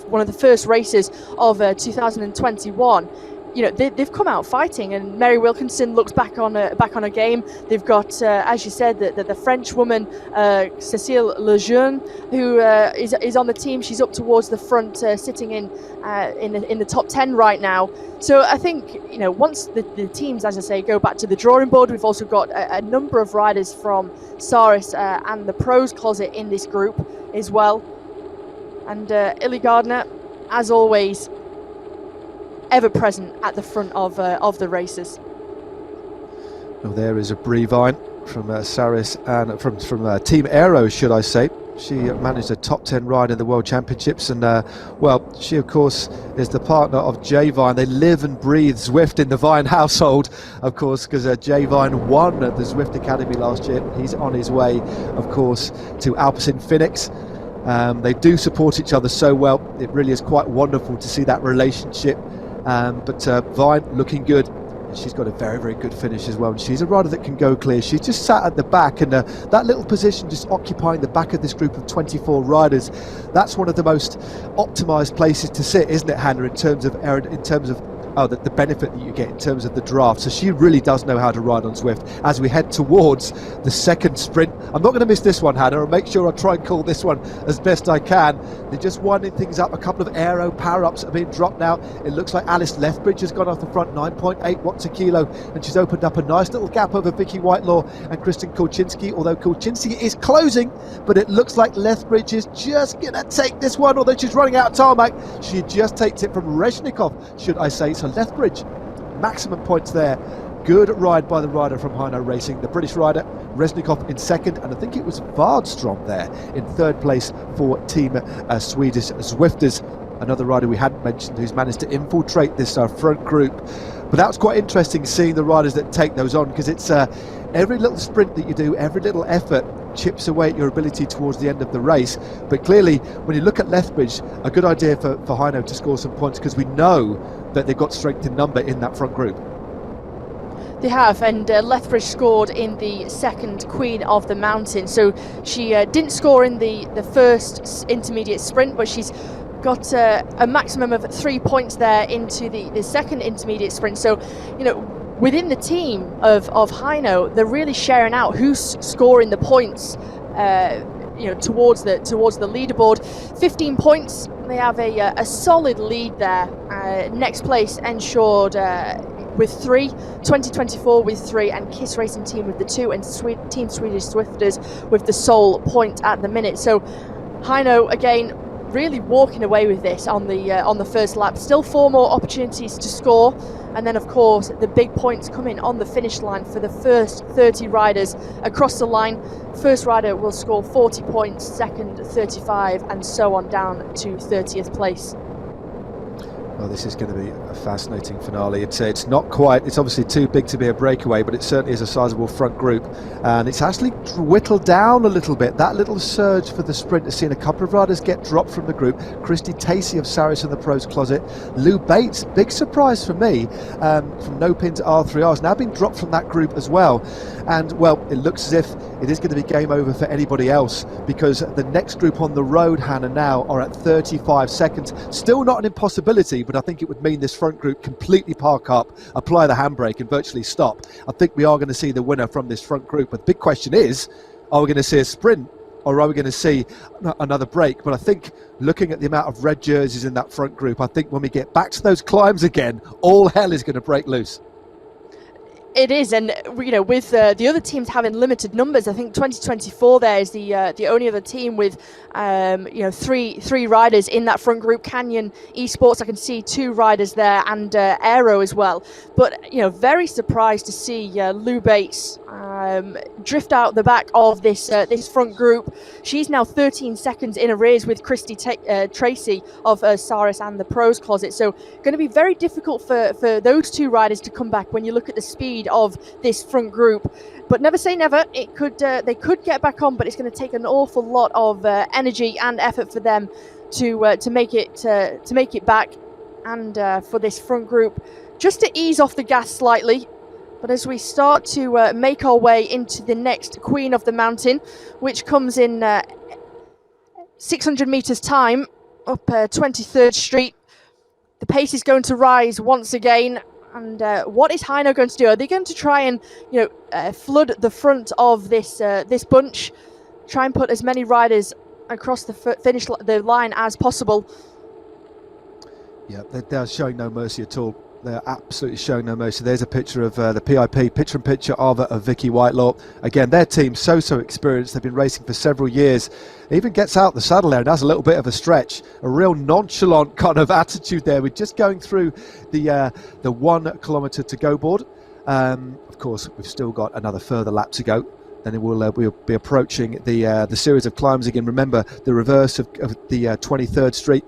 one of the first races of 2021. They've come out fighting, and Mary Wilkinson looks back on a game. They've got, as you said, the French woman Cécile Lejeune, who is on the team. She's up towards the front, sitting in the top 10 right now. So I think once the teams, as I say, go back to the drawing board, we've also got a number of riders from Saris and the pros closet in this group as well. And Illy Gardner, as always, ever present at the front of the races. Well, there is a Brevine from Saris and from Team Aero, should I say. She managed a top 10 ride in the World Championships, and she of course is the partner of Jay Vine. They live and breathe Zwift in the Vine household, of course, because Jay Vine won at the Zwift Academy last year. He's on his way, of course, to Alpecin Phoenix. They do support each other so well. It really is quite wonderful to see that relationship. But Vine looking good. She's got a very, very good finish as well, and she's a rider that can go clear. She's just sat at the back, and that little position, just occupying the back of this group of 24 riders, that's one of the most optimized places to sit, isn't it, Hannah, in terms of the benefit that you get in terms of the draft. So she really does know how to ride on Zwift. As we head towards the second sprint, I'm not going to miss this one, Hannah. I'll make sure I try and call this one as best I can. They're just winding things up. A couple of aero power-ups are being dropped now. It looks like Alice Lethbridge has gone off the front, 9.8 watts a kilo, and she's opened up a nice little gap over Vicky Whitelaw and Kristen Kulczynski, although Kulczynski is closing, but it looks like Lethbridge is just going to take this one, although she's running out of tarmac. She just takes it from Rezhnikov, should I say. So Lethbridge, maximum points there. Good ride by the rider from Hino Racing, the British rider. Rezhnikov in second, and I think it was Vardstrom there in third place for Team Swedish Zwifters. Another rider we hadn't mentioned who's managed to infiltrate this front group. But that was quite interesting, seeing the riders that take those on, because it's every little sprint that you do, every little effort chips away at your ability towards the end of the race. But clearly, when you look at Lethbridge, a good idea for Hino to score some points, because we know that they've got strength in number in that front group. They have, and Lethbridge scored in the second Queen of the Mountain. So she didn't score in the first intermediate sprint, but she's got a maximum of 3 points there into the second intermediate sprint. So, within the team of Hino, they're really sharing out who's scoring the points, towards the leaderboard. 15 points. They have a solid lead there. Next place ensured with 3, 2024 with 3, and Kiss Racing Team with the 2, and Team Swedish Zwifters with the sole point at the minute. So Hino again really walking away with this on the first lap. Still 4 more opportunities to score, and then of course the big points coming on the finish line for the first 30 riders across the line. First rider will score 40 points, second 35, and so on down to 30th place. Well, this is going to be a fascinating finale. It's not quite, it's obviously too big to be a breakaway, but it certainly is a sizable front group, and it's actually whittled down a little bit. That little surge for the sprint has seen a couple of riders get dropped from the group. Christy Tacey of Saris and the Pros Closet. Lou Bates, big surprise for me, from No Pin to R3R, has now been dropped from that group as well. And well, it looks as if it is going to be game over for anybody else, because the next group on the road, Hannah, now are at 35 seconds. Still not an impossibility, but I think it would mean this front front group completely park up, apply the handbrake and virtually stop, I think we are going to see the winner from this front group. But the big question is, are we going to see a sprint or are we going to see another break? But I think looking at the amount of red jerseys in that front group, I think when we get back to those climbs again, all hell is going to break loose. It is, and with the other teams having limited numbers, I think 2024 there is the only other team with three riders in that front group. Canyon Esports, I can see 2 riders there, and Aero as well. But very surprised to see Lou Bates drift out the back of this front group. She's now 13 seconds in arrears with Christy Tracy of Saris and the Pros Closet. So going to be very difficult for those 2 riders to come back when you look at the speed of this front group. But never say never. It could they could get back on, but it's going to take an awful lot of energy and effort for them to make it back. And for this front group, just to ease off the gas slightly. But as we start to make our way into the next Queen of the Mountain, which comes in 600 meters time up 23rd Street, the pace is going to rise once again. And what is Hino going to do? Are they going to try and flood the front of this bunch, try and put as many riders across the line as possible? Yeah, they're showing no mercy at all. They're absolutely showing no mercy. There's a picture of the PIP, picture-in-picture of Vicky Whitelaw. Again, their team's so experienced. They've been racing for several years. Even gets out the saddle there and has a little bit of a stretch. A real nonchalant kind of attitude there with just going through the 1 kilometre to go board. Of course, we've still got another further lap to go. Then we'll be approaching the series of climbs again. Remember, the reverse of the 23rd Street.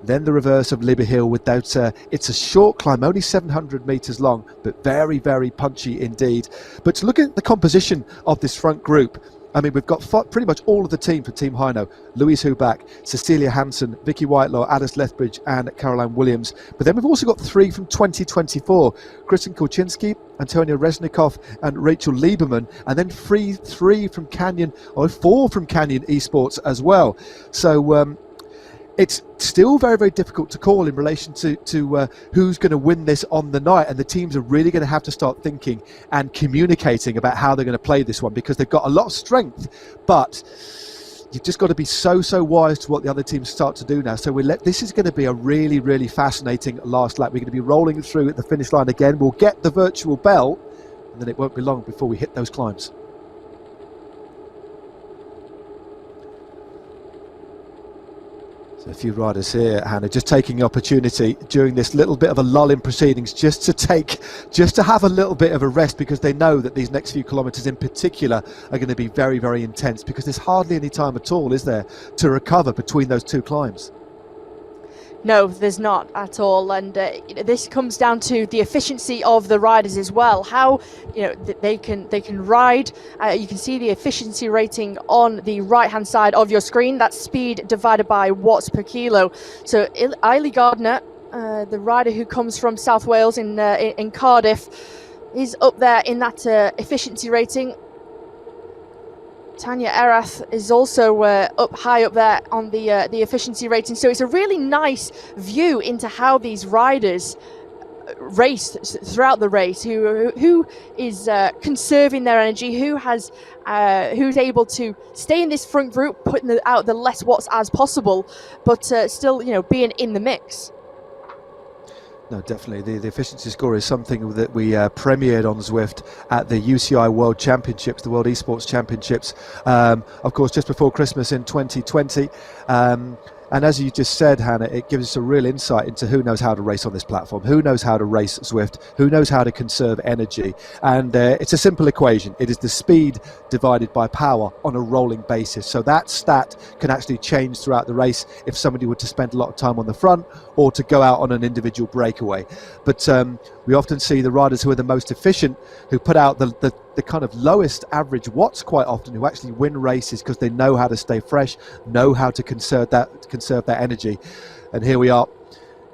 Then the reverse of Libby Hill without it's a short climb, only 700 meters long, but very punchy indeed. But to look at the composition of this front group, I mean, we've got pretty much all of the team for Team Hino: Louise Huback, Cecilia Hansen, Vicky Whitelaw, Alice Lethbridge and Caroline Williams. But then we've also got 3 from 2024, Kristen Kolczynski, Antonia Resnikov and Rachel Lieberman, and then 4 from Canyon Esports as well. So it's still very difficult to call in relation to who's going to win this on the night, and the teams are really going to have to start thinking and communicating about how they're going to play this one, because they've got a lot of strength, but you've just got to be so wise to what the other teams start to do now. So this is going to be a really fascinating last lap. We're going to be rolling through at the finish line again. We'll get the virtual bell, and then it won't be long before we hit those climbs. So a few riders here, Hannah, just taking the opportunity during this little bit of a lull in proceedings just to have a little bit of a rest, because they know that these next few kilometres in particular are going to be very intense, because there's hardly any time at all, is there, to recover between those 2 climbs. No, there's not at all, and this comes down to the efficiency of the riders as well. How they can ride. You can see the efficiency rating on the right-hand side of your screen. That's speed divided by watts per kilo. So Eilidh Gardner, the rider who comes from South Wales in Cardiff, is up there in that efficiency rating. Tanya Rarath is also high up there on the efficiency rating. So it's a really nice view into how these riders race throughout the race. Who is conserving their energy? Who's able to stay in this front group, putting out the less watts as possible, but still being in the mix. No, definitely. The efficiency score is something that we premiered on Zwift at the UCI World Championships, the World Esports Championships, of course, just before Christmas in 2020. And as you just said, Hannah, it gives us a real insight into who knows how to race on this platform, who knows how to race Zwift, who knows how to conserve energy. And it's a simple equation. It is the speed divided by power on a rolling basis. So that stat can actually change throughout the race if somebody were to spend a lot of time on the front or to go out on an individual breakaway. But we often see the riders who are the most efficient, who put out the kind of lowest average watts quite often, who actually win races because they know how to stay fresh, know how to conserve that energy. And here we are,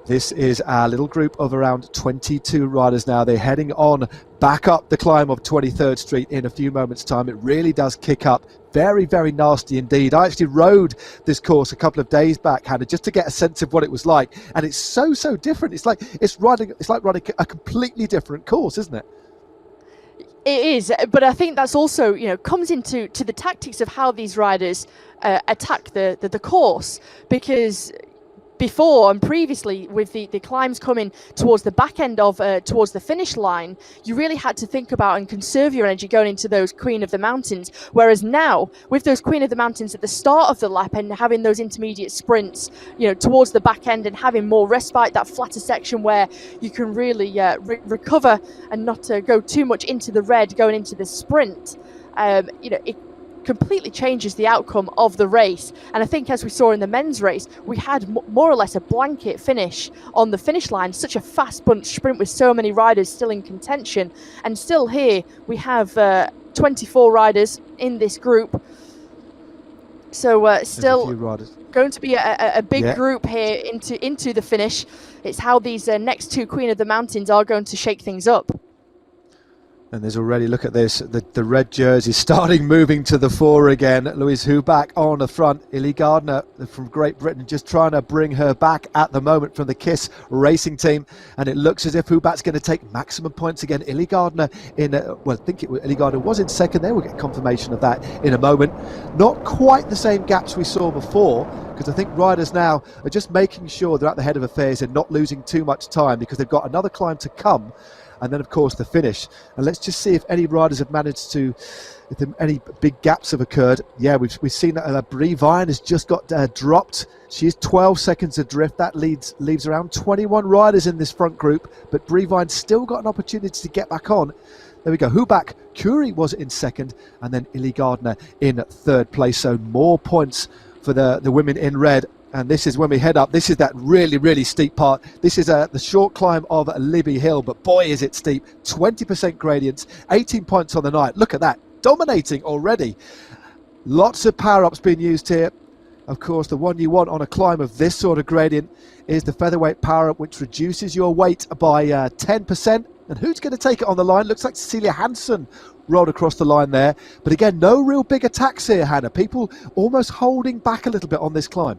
This is our little group of around 22 riders now. They're heading on back up the climb of 23rd Street in a few moments' time. It really does kick up. Very, very nasty indeed. I actually rode this course a couple of days back, Hannah, just to get a sense of what it was like. And it's so different. It's like riding a completely different course, isn't it? It is, but I think that's also, comes into the tactics of how these riders attack the course, because before and previously, with the climbs coming towards the back end of towards the finish line, you really had to think about and conserve your energy going into those Queen of the Mountains. Whereas now, with those Queen of the Mountains at the start of the lap and having those intermediate sprints, towards the back end and having more respite, that flatter section where you can really recover and not go too much into the red going into the sprint, it completely changes the outcome of the race. And I think, as we saw in the men's race, we had more or less a blanket finish on the finish line, such a fast bunch sprint with so many riders still in contention. And still here we have 24 riders in this group, so still going to be a big group here into the finish. It's how these next two Queen of the Mountains are going to shake things up. And there's already, look at this, the red jersey starting moving to the fore again. Louise Huback on the front. Illy Gardner from Great Britain just trying to bring her back at the moment from the KISS racing team. And it looks as if Huback's going to take maximum points again. Illy Gardner Illy Gardner was in second there. We'll get confirmation of that in a moment. Not quite the same gaps we saw before, because I think riders now are just making sure they're at the head of affairs and not losing too much time, because they've got another climb to come. And then, of course, the finish. And let's just see if any riders have managed to, if any big gaps have occurred. Yeah, we've seen that Brie Vine has just got dropped. She is 12 seconds adrift. That leaves around 21 riders in this front group. But Brie Vine's still got an opportunity to get back on. There we go. Huback, Curie was in second, and then Illy Gardner in third place. So more points for the women in red. And this is when we head up. This is that really, really steep part. This is the short climb of Libby Hill, but boy, is it steep. 20% gradients, 18 points on the night. Look at that, dominating already. Lots of power-ups being used here. Of course, the one you want on a climb of this sort of gradient is the featherweight power-up, which reduces your weight by 10%. And who's going to take it on the line? Looks like Cecilia Hansen rolled across the line there. But again, no real big attacks here, Hannah. People almost holding back a little bit on this climb.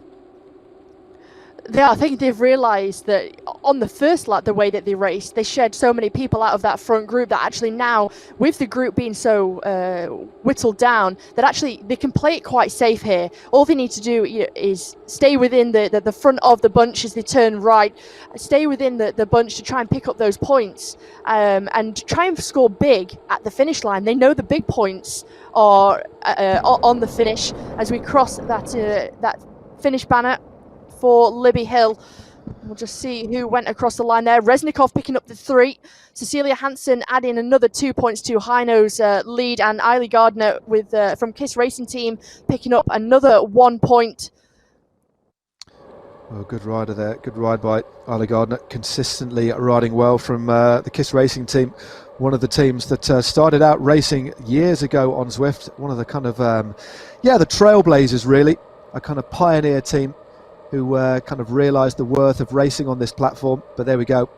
Yeah, I think they've realised that on the first lap, the way that they raced, they shed so many people out of that front group that actually now, with the group being so whittled down, that actually they can play it quite safe here. All they need to do is stay within the front of the bunch as they turn right, stay within the bunch to try and pick up those points, and try and score big at the finish line. They know the big points are on the finish as we cross that finish banner for Libby Hill. We'll just see who went across the line there. Resnikov picking up the 3. Cecilia Hansen adding another 2 points to Heino's lead, and Illy Gardner from KISS Racing Team picking up another 1 point. Well, good rider there. Good ride by Illy Gardner. Consistently riding well from the KISS Racing Team. One of the teams that started out racing years ago on Zwift. One of the kind of, the trailblazers really. A kind of pioneer team who kind of realised the worth of racing on this platform. But there we go.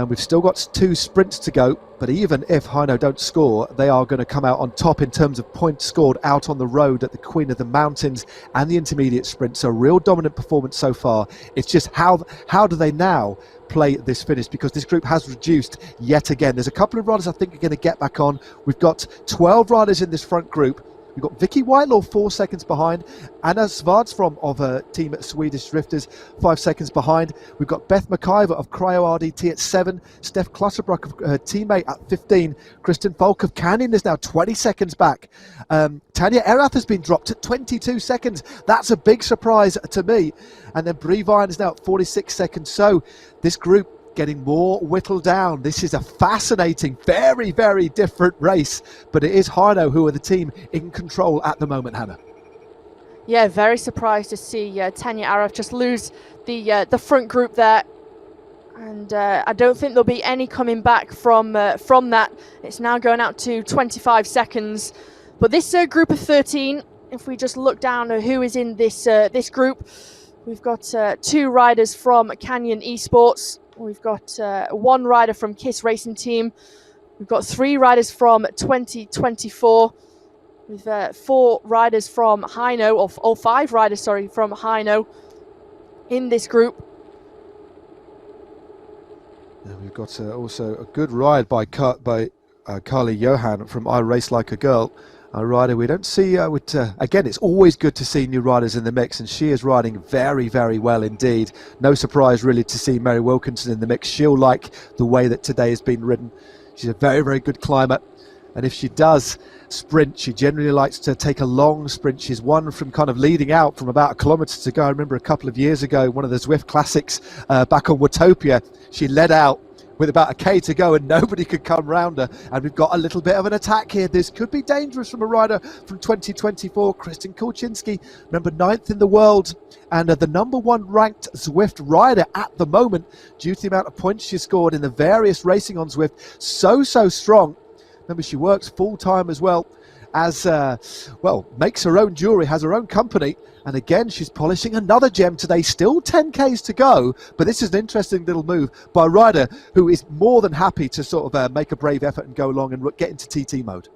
We've still got 2 sprints to go, but even if Heino don't score, they are going to come out on top in terms of points scored out on the road at the Queen of the Mountains and the intermediate sprint. So real dominant performance so far. It's just how do they now play this finish, because this group has reduced yet again. There's a couple of riders I think are going to get back on. We've got 12 riders in this front group. We've got Vicky Whitelaw 4 seconds behind. Anna Svardsfrom of Team Swedish Drifters 5 seconds behind. We've got Beth McIver of Cryo RDT at 7. Steph Clutterbrook of her teammate at 15. Kristen Falk of Canyon is now 20 seconds back. Tanya Rarath has been dropped at 22 seconds. That's a big surprise to me. And then Brie Vine is now at 46 seconds. So this group getting more whittled down. This is a fascinating, very, very different race, but it is Heino who are the team in control at the moment, Hannah. Yeah, very surprised to see Tanya Rarath just lose the front group there, and I don't think there'll be any coming back from that. It's now going out to 25 seconds, but this group of 13, if we just look down at who is in this group, We've got 2 riders from Canyon Esports. We've got 1 rider from KISS Racing Team. We've got 3 riders from 2024. We've 4 riders from Hino, or 5 riders, sorry, from Hino in this group. And we've got also a good ride by Carly Johan from I Race Like a Girl, a rider we don't see again, it's always good to see new riders in the mix, and she is riding very, very well indeed. No surprise really to see Mary Wilkinson in the mix. She'll like the way that today has been ridden. She's a very, very good climber, and if she does sprint, she generally likes to take a long sprint. She's won from kind of leading out from about a kilometre to go. I remember a couple of years ago, one of the Zwift Classics back on Watopia, she led out with about a K to go and nobody could come round her, and we've got a little bit of an attack here. This could be dangerous from a rider from 2024, Kristen Kulczynski, remember 9th in the world and the number 1 ranked Zwift rider at the moment due to the amount of points she scored in the various racing on Zwift. So strong. Remember, she works full-time as well as, makes her own jewellery, has her own company. And again, she's polishing another gem today. Still 10Ks to go. But this is an interesting little move by a rider who is more than happy to sort of make a brave effort and go along and get into TT mode.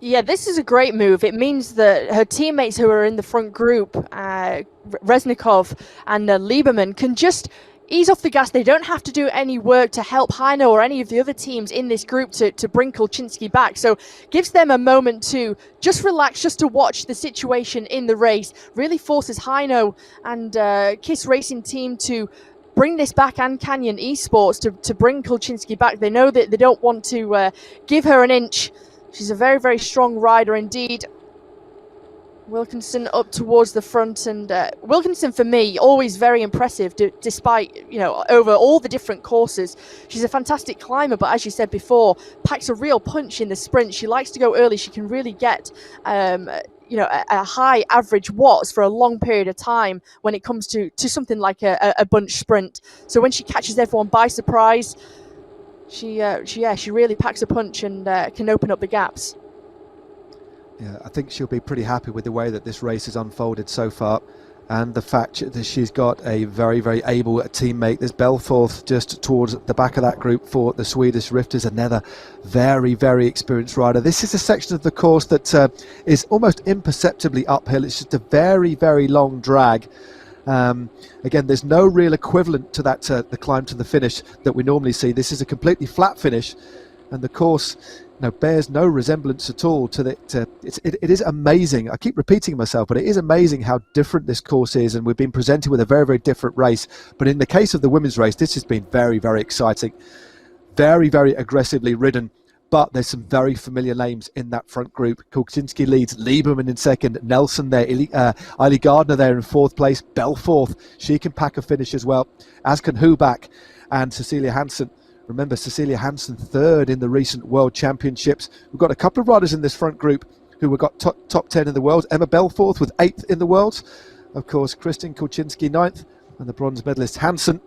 Yeah, this is a great move. It means that her teammates who are in the front group, Reznikov and Lieberman, can just ease off the gas. They don't have to do any work to help Hino or any of the other teams in this group to bring Kulczynski back. So gives them a moment to just relax, just to watch the situation in the race. Really forces Hino and KISS Racing Team to bring this back, and Canyon Esports to bring Kulczynski back. They know that they don't want to give her an inch. She's a very, very strong rider indeed. Wilkinson up towards the front, and Wilkinson for me always very impressive despite, you know, over all the different courses. She's a fantastic climber, but as you said before, packs a real punch in the sprint. She likes to go early. She can really get a high average watts for a long period of time when it comes to something like a bunch sprint. So when she catches everyone by surprise, she really packs a punch and can open up the gaps. Yeah, I think she'll be pretty happy with the way that this race has unfolded so far, and the fact that she's got a very, very able teammate. There's Belforth just towards the back of that group for the Swedish Rifters, another very, very experienced rider. This is a section of the course that is almost imperceptibly uphill. It's just a very, very long drag. Again, there's no real equivalent to that the climb to the finish that we normally see. This is a completely flat finish, and the course bears no resemblance at all to it is amazing. I keep repeating myself, but it is amazing how different this course is, and we've been presented with a very, very different race. But in the case of the women's race, this has been very, very exciting, very, very aggressively ridden. But there's some very familiar names in that front group. Kulczynski leads, Lieberman in second, Nelson there, Eiley Gardner there in 4th place, Belforth, she can pack a finish as well, as can Huback and Cecilia Hansen. Remember, Cecilia Hansen 3rd in the recent World Championships. We've got a couple of riders in this front group who have got top 10 in the world. Emma Belforth with 8th in the world. Of course, Kristen Kulczynski 9th, and the bronze medalist Hansen.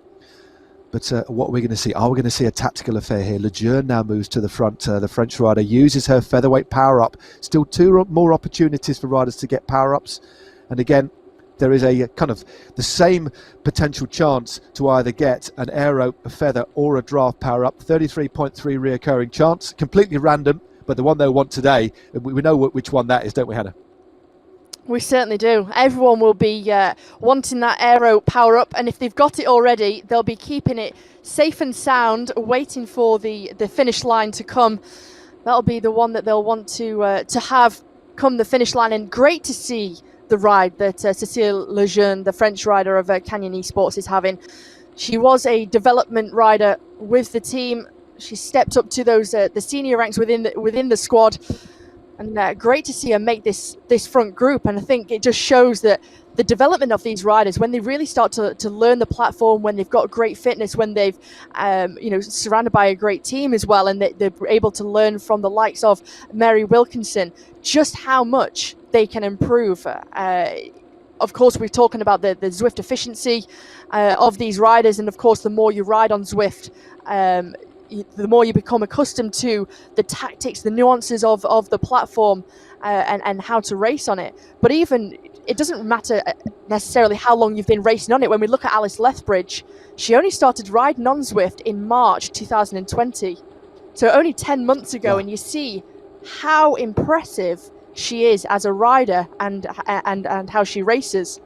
But what are we going to see? Are we going to see a tactical affair here? Lejeune now moves to the front. The French rider uses her featherweight power-up. Still 2 more opportunities for riders to get power-ups. And again, there is a kind of the same potential chance to either get an aero, a feather, or a draft power-up. 33.3 reoccurring chance. Completely random, but the one they want today, we know which one that is, don't we, Hannah? We certainly do. Everyone will be wanting that aero power up, and if they've got it already, they'll be keeping it safe and sound, waiting for the finish line to come. That'll be the one that they'll want to have come the finish line. And great to see the ride that Cécile Lejeune, the French rider of Canyon Esports, is having. She was a development rider with the team. She stepped up to those the senior ranks within the squad. And great to see her make this front group. And I think it just shows that the development of these riders, when they really start to learn the platform, when they've got great fitness, when they've surrounded by a great team as well, and they're able to learn from the likes of Mary Wilkinson, just how much they can improve. Of course, we're talking about the Zwift efficiency of these riders, and of course, the more you ride on Zwift, the more you become accustomed to the tactics, the nuances of the platform, and how to race on it. But even it doesn't matter necessarily how long you've been racing on it. When we look at Alice Lethbridge, she only started riding on Zwift in March 2020. So only 10 months ago, and you see how impressive she is as a rider and how she races.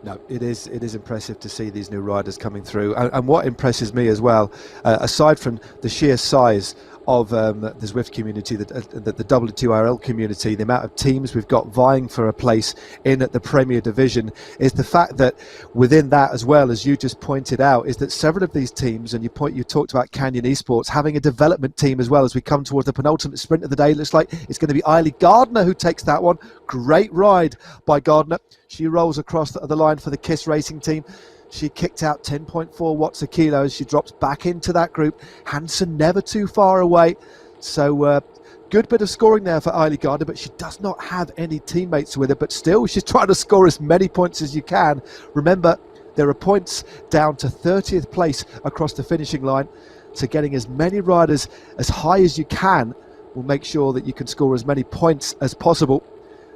No, it is impressive to see these new riders coming through, and what impresses me as well, aside from the sheer size of the Zwift community, the WTRL community, the amount of teams we've got vying for a place in the Premier Division, is the fact that within that, as well as you just pointed out, is that several of these teams, and you talked about Canyon Esports having a development team as well. As we come towards the penultimate sprint of the day, it looks like it's going to be Eiley Gardner who takes that one. Great ride by Gardner. She rolls across the line for the KISS Racing team. She kicked out 10.4 watts a kilo as she drops back into that group. Hansen never too far away. So good bit of scoring there for Eiley Gardner, but she does not have any teammates with her. But still, she's trying to score as many points as you can. Remember, there are points down to 30th place across the finishing line. So getting as many riders as high as you can will make sure that you can score as many points as possible.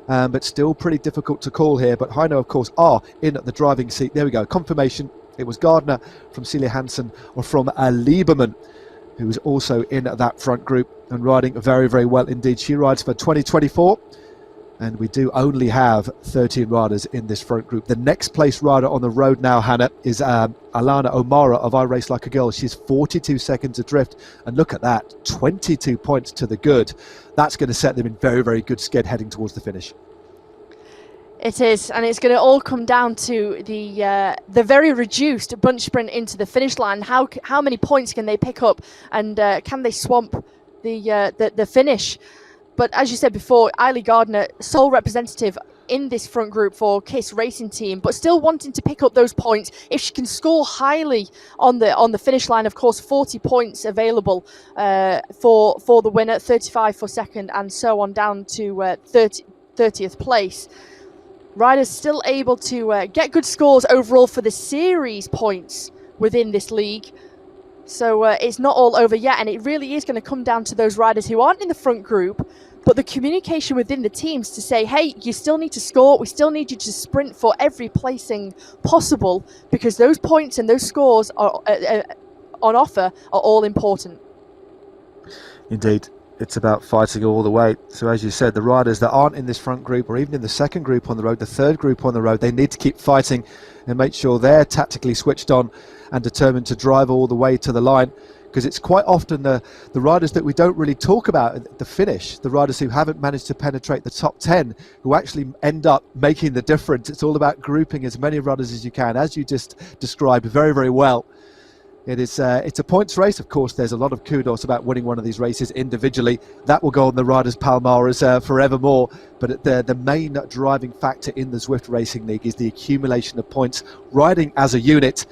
But still pretty difficult to call here. But Heino, of course, are in the driving seat. There we go. Confirmation. It was Gardner from Celia Hansen or from Lieberman, who was also in that front group and riding very, very well indeed. She rides for 2024. And we do only have 13 riders in this front group. The next place rider on the road now, Hannah, is Alana O'Mara of I Race Like a Girl. She's 42 seconds adrift. And look at that, 22 points to the good. That's going to set them in very, very good stead heading towards the finish. It is, and it's going to all come down to the very reduced bunch sprint into the finish line. How many points can they pick up, and can they swamp the finish? But as you said before, Eiley Gardner, sole representative in this front group for KISS Racing Team, but still wanting to pick up those points. If she can score highly on the finish line, of course, 40 points available for the winner, 35 for second, and so on down to 30th place. Riders still able to get good scores overall for the series points within this league. So it's not all over yet, and it really is going to come down to those riders who aren't in the front group, but the communication within the teams to say, hey, you still need to score, we still need you to sprint for every placing possible, because those points and those scores are on offer are all important. Indeed. It's about fighting all the way. So as you said, the riders that aren't in this front group or even in the second group on the road, the third group on the road, they need to keep fighting and make sure they're tactically switched on and determined to drive all the way to the line, because it's quite often the riders that we don't really talk about at the finish, the riders who haven't managed to penetrate the top 10, who actually end up making the difference. It's all about grouping as many riders as you can, as you just described very, very well. It's a points race. Of course, there's a lot of kudos about winning one of these races individually. That will go on the riders' palmares forevermore. But the main driving factor in the Zwift Racing League is the accumulation of points, riding as a unit.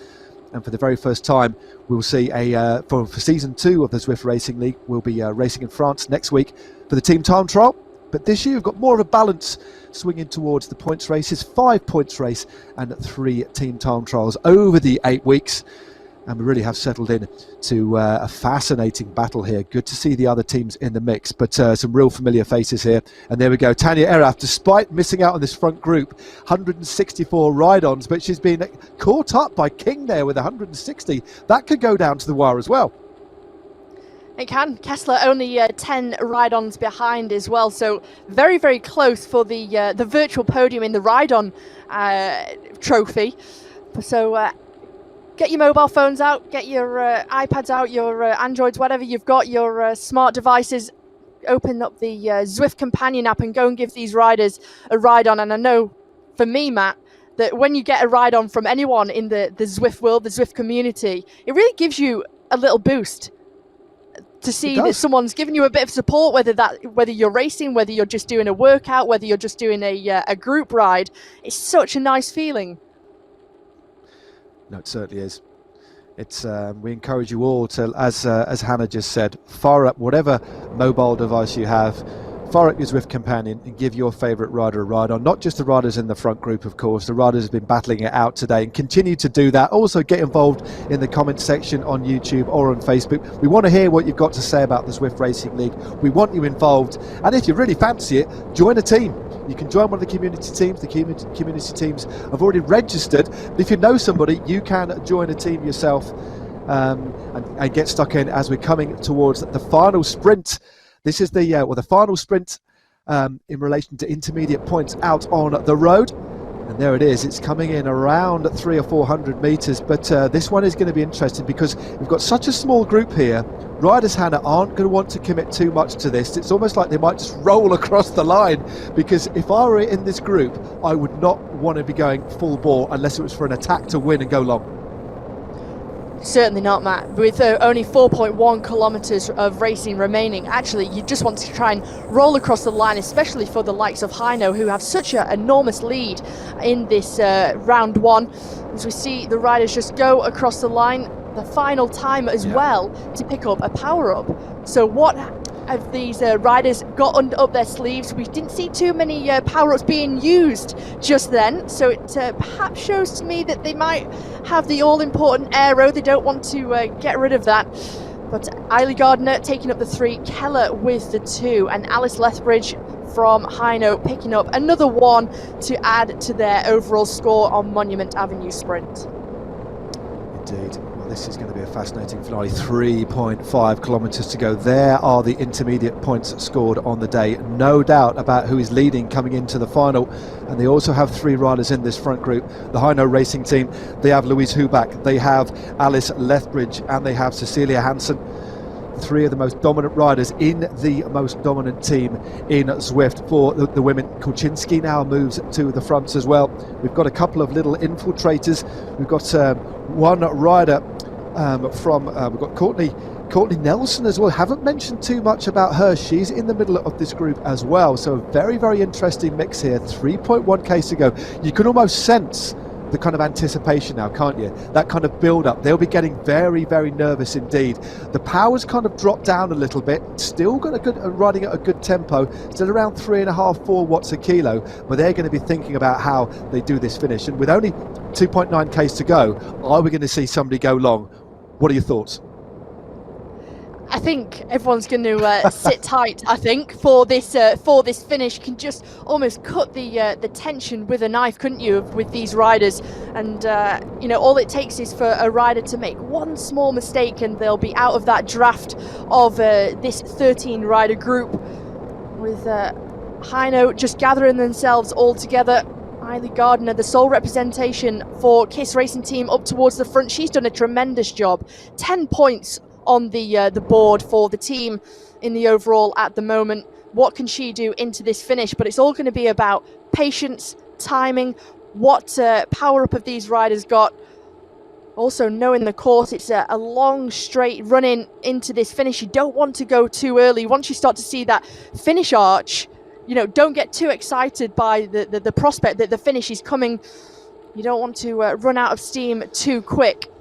And for the very first time, we'll see for season 2 of the Zwift Racing League, we'll be racing in France next week for the team time trial. But this year, we've got more of a balance swinging towards the points races, 5 points race and 3 team time trials over the 8 weeks. And we really have settled in to a fascinating battle here. Good to see the other teams in the mix, but some real familiar faces here. And there we go, Tanya Rarath, despite missing out on this front group, 164 ride-ons, but she's been caught up by King there with 160. That could go down to the wire as well. It can. Kessler only 10 ride-ons behind as well, so very, very close for the virtual podium in the ride-on trophy. So get your mobile phones out, get your iPads out, your Androids, whatever you've got, your smart devices. Open up the Zwift companion app and go and give these riders a ride on. And I know for me, Matt, that when you get a ride on from anyone in the Zwift world, the Zwift community, it really gives you a little boost to see that someone's giving you a bit of support, whether you're racing, whether you're just doing a workout, whether you're just doing a group ride. It's such a nice feeling. No, it certainly is. It's we encourage you all to, as Hannah just said, fire up whatever mobile device you have, fire up your Zwift companion and give your favourite rider a ride on. Not just the riders in the front group, of course. The riders have been battling it out today and continue to do that. Also get involved in the comment section on YouTube or on Facebook. We want to hear what you've got to say about the Zwift Racing League. We want you involved, and if you really fancy it, join a team. You can join one of the community teams. The community teams have already registered. But if you know somebody, you can join a team yourself and get stuck in as we're coming towards the final sprint. This is the final sprint in relation to intermediate points out on the road. And there it is. It's coming in around 300 or 400 meters. But this one is going to be interesting because we've got such a small group here. Riders, Hannah, aren't going to want to commit too much to this. It's almost like they might just roll across the line, because if I were in this group, I would not want to be going full bore unless it was for an attack to win and go long. Certainly not, Matt. With only 4.1 kilometres of racing remaining, actually, you just want to try and roll across the line, especially for the likes of Heino, who have such an enormous lead in this round one. As we see the riders just go across the line, the final time as well to pick up a power-up. So what have these riders got up their sleeves? We didn't see too many power-ups being used just then, so it perhaps shows to me that they might have the all-important aero. They don't want to get rid of that. But Eilidh Gardner taking up the 3, Keller with the 2, and Alice Lethbridge from Heino picking up another 1 to add to their overall score on Monument Avenue Sprint. Indeed. This is going to be a fascinating finale. 3.5 kilometres to go. There are the intermediate points scored on the day. No doubt about who is leading coming into the final. And they also have 3 riders in this front group. The Heino Racing team, they have Louise Huback, they have Alice Lethbridge, and they have Cecilia Hansen. 3 of the most dominant riders in the most dominant team in Zwift. For the women, Kulczynski now moves to the front as well. We've got a couple of little infiltrators. We've got one rider we've got Courtney Nelson as well. Haven't mentioned too much about her. She's in the middle of this group as well. So a very, very interesting mix here. 3.1k to go. You can almost sense the kind of anticipation now, can't you? That kind of build up. They'll be getting very, very nervous indeed. The power's kind of dropped down a little bit. Still got a good riding at a good tempo. Still around 3.5, 4 watts a kilo. But they're going to be thinking about how they do this finish. And with only 2.9k's to go, are we going to see somebody go long? What are your thoughts? I think everyone's going to sit tight. I think for this finish, can just almost cut the tension with a knife, couldn't you, with these riders? And all it takes is for a rider to make one small mistake, and they'll be out of that draft of this 13 rider group. With Heino just gathering themselves all together. Eilidh Gardner, the sole representation for KISS Racing Team, up towards the front. She's done a tremendous job. 10 points on the board for the team in the overall at the moment. What can she do into this finish? But it's all going to be about patience, timing, what power up of these riders got. Also knowing the course, it's a long straight running into this finish. You don't want to go too early. Once you start to see that finish arch, don't get too excited by the prospect that the finish is coming. You don't want to run out of steam too quick.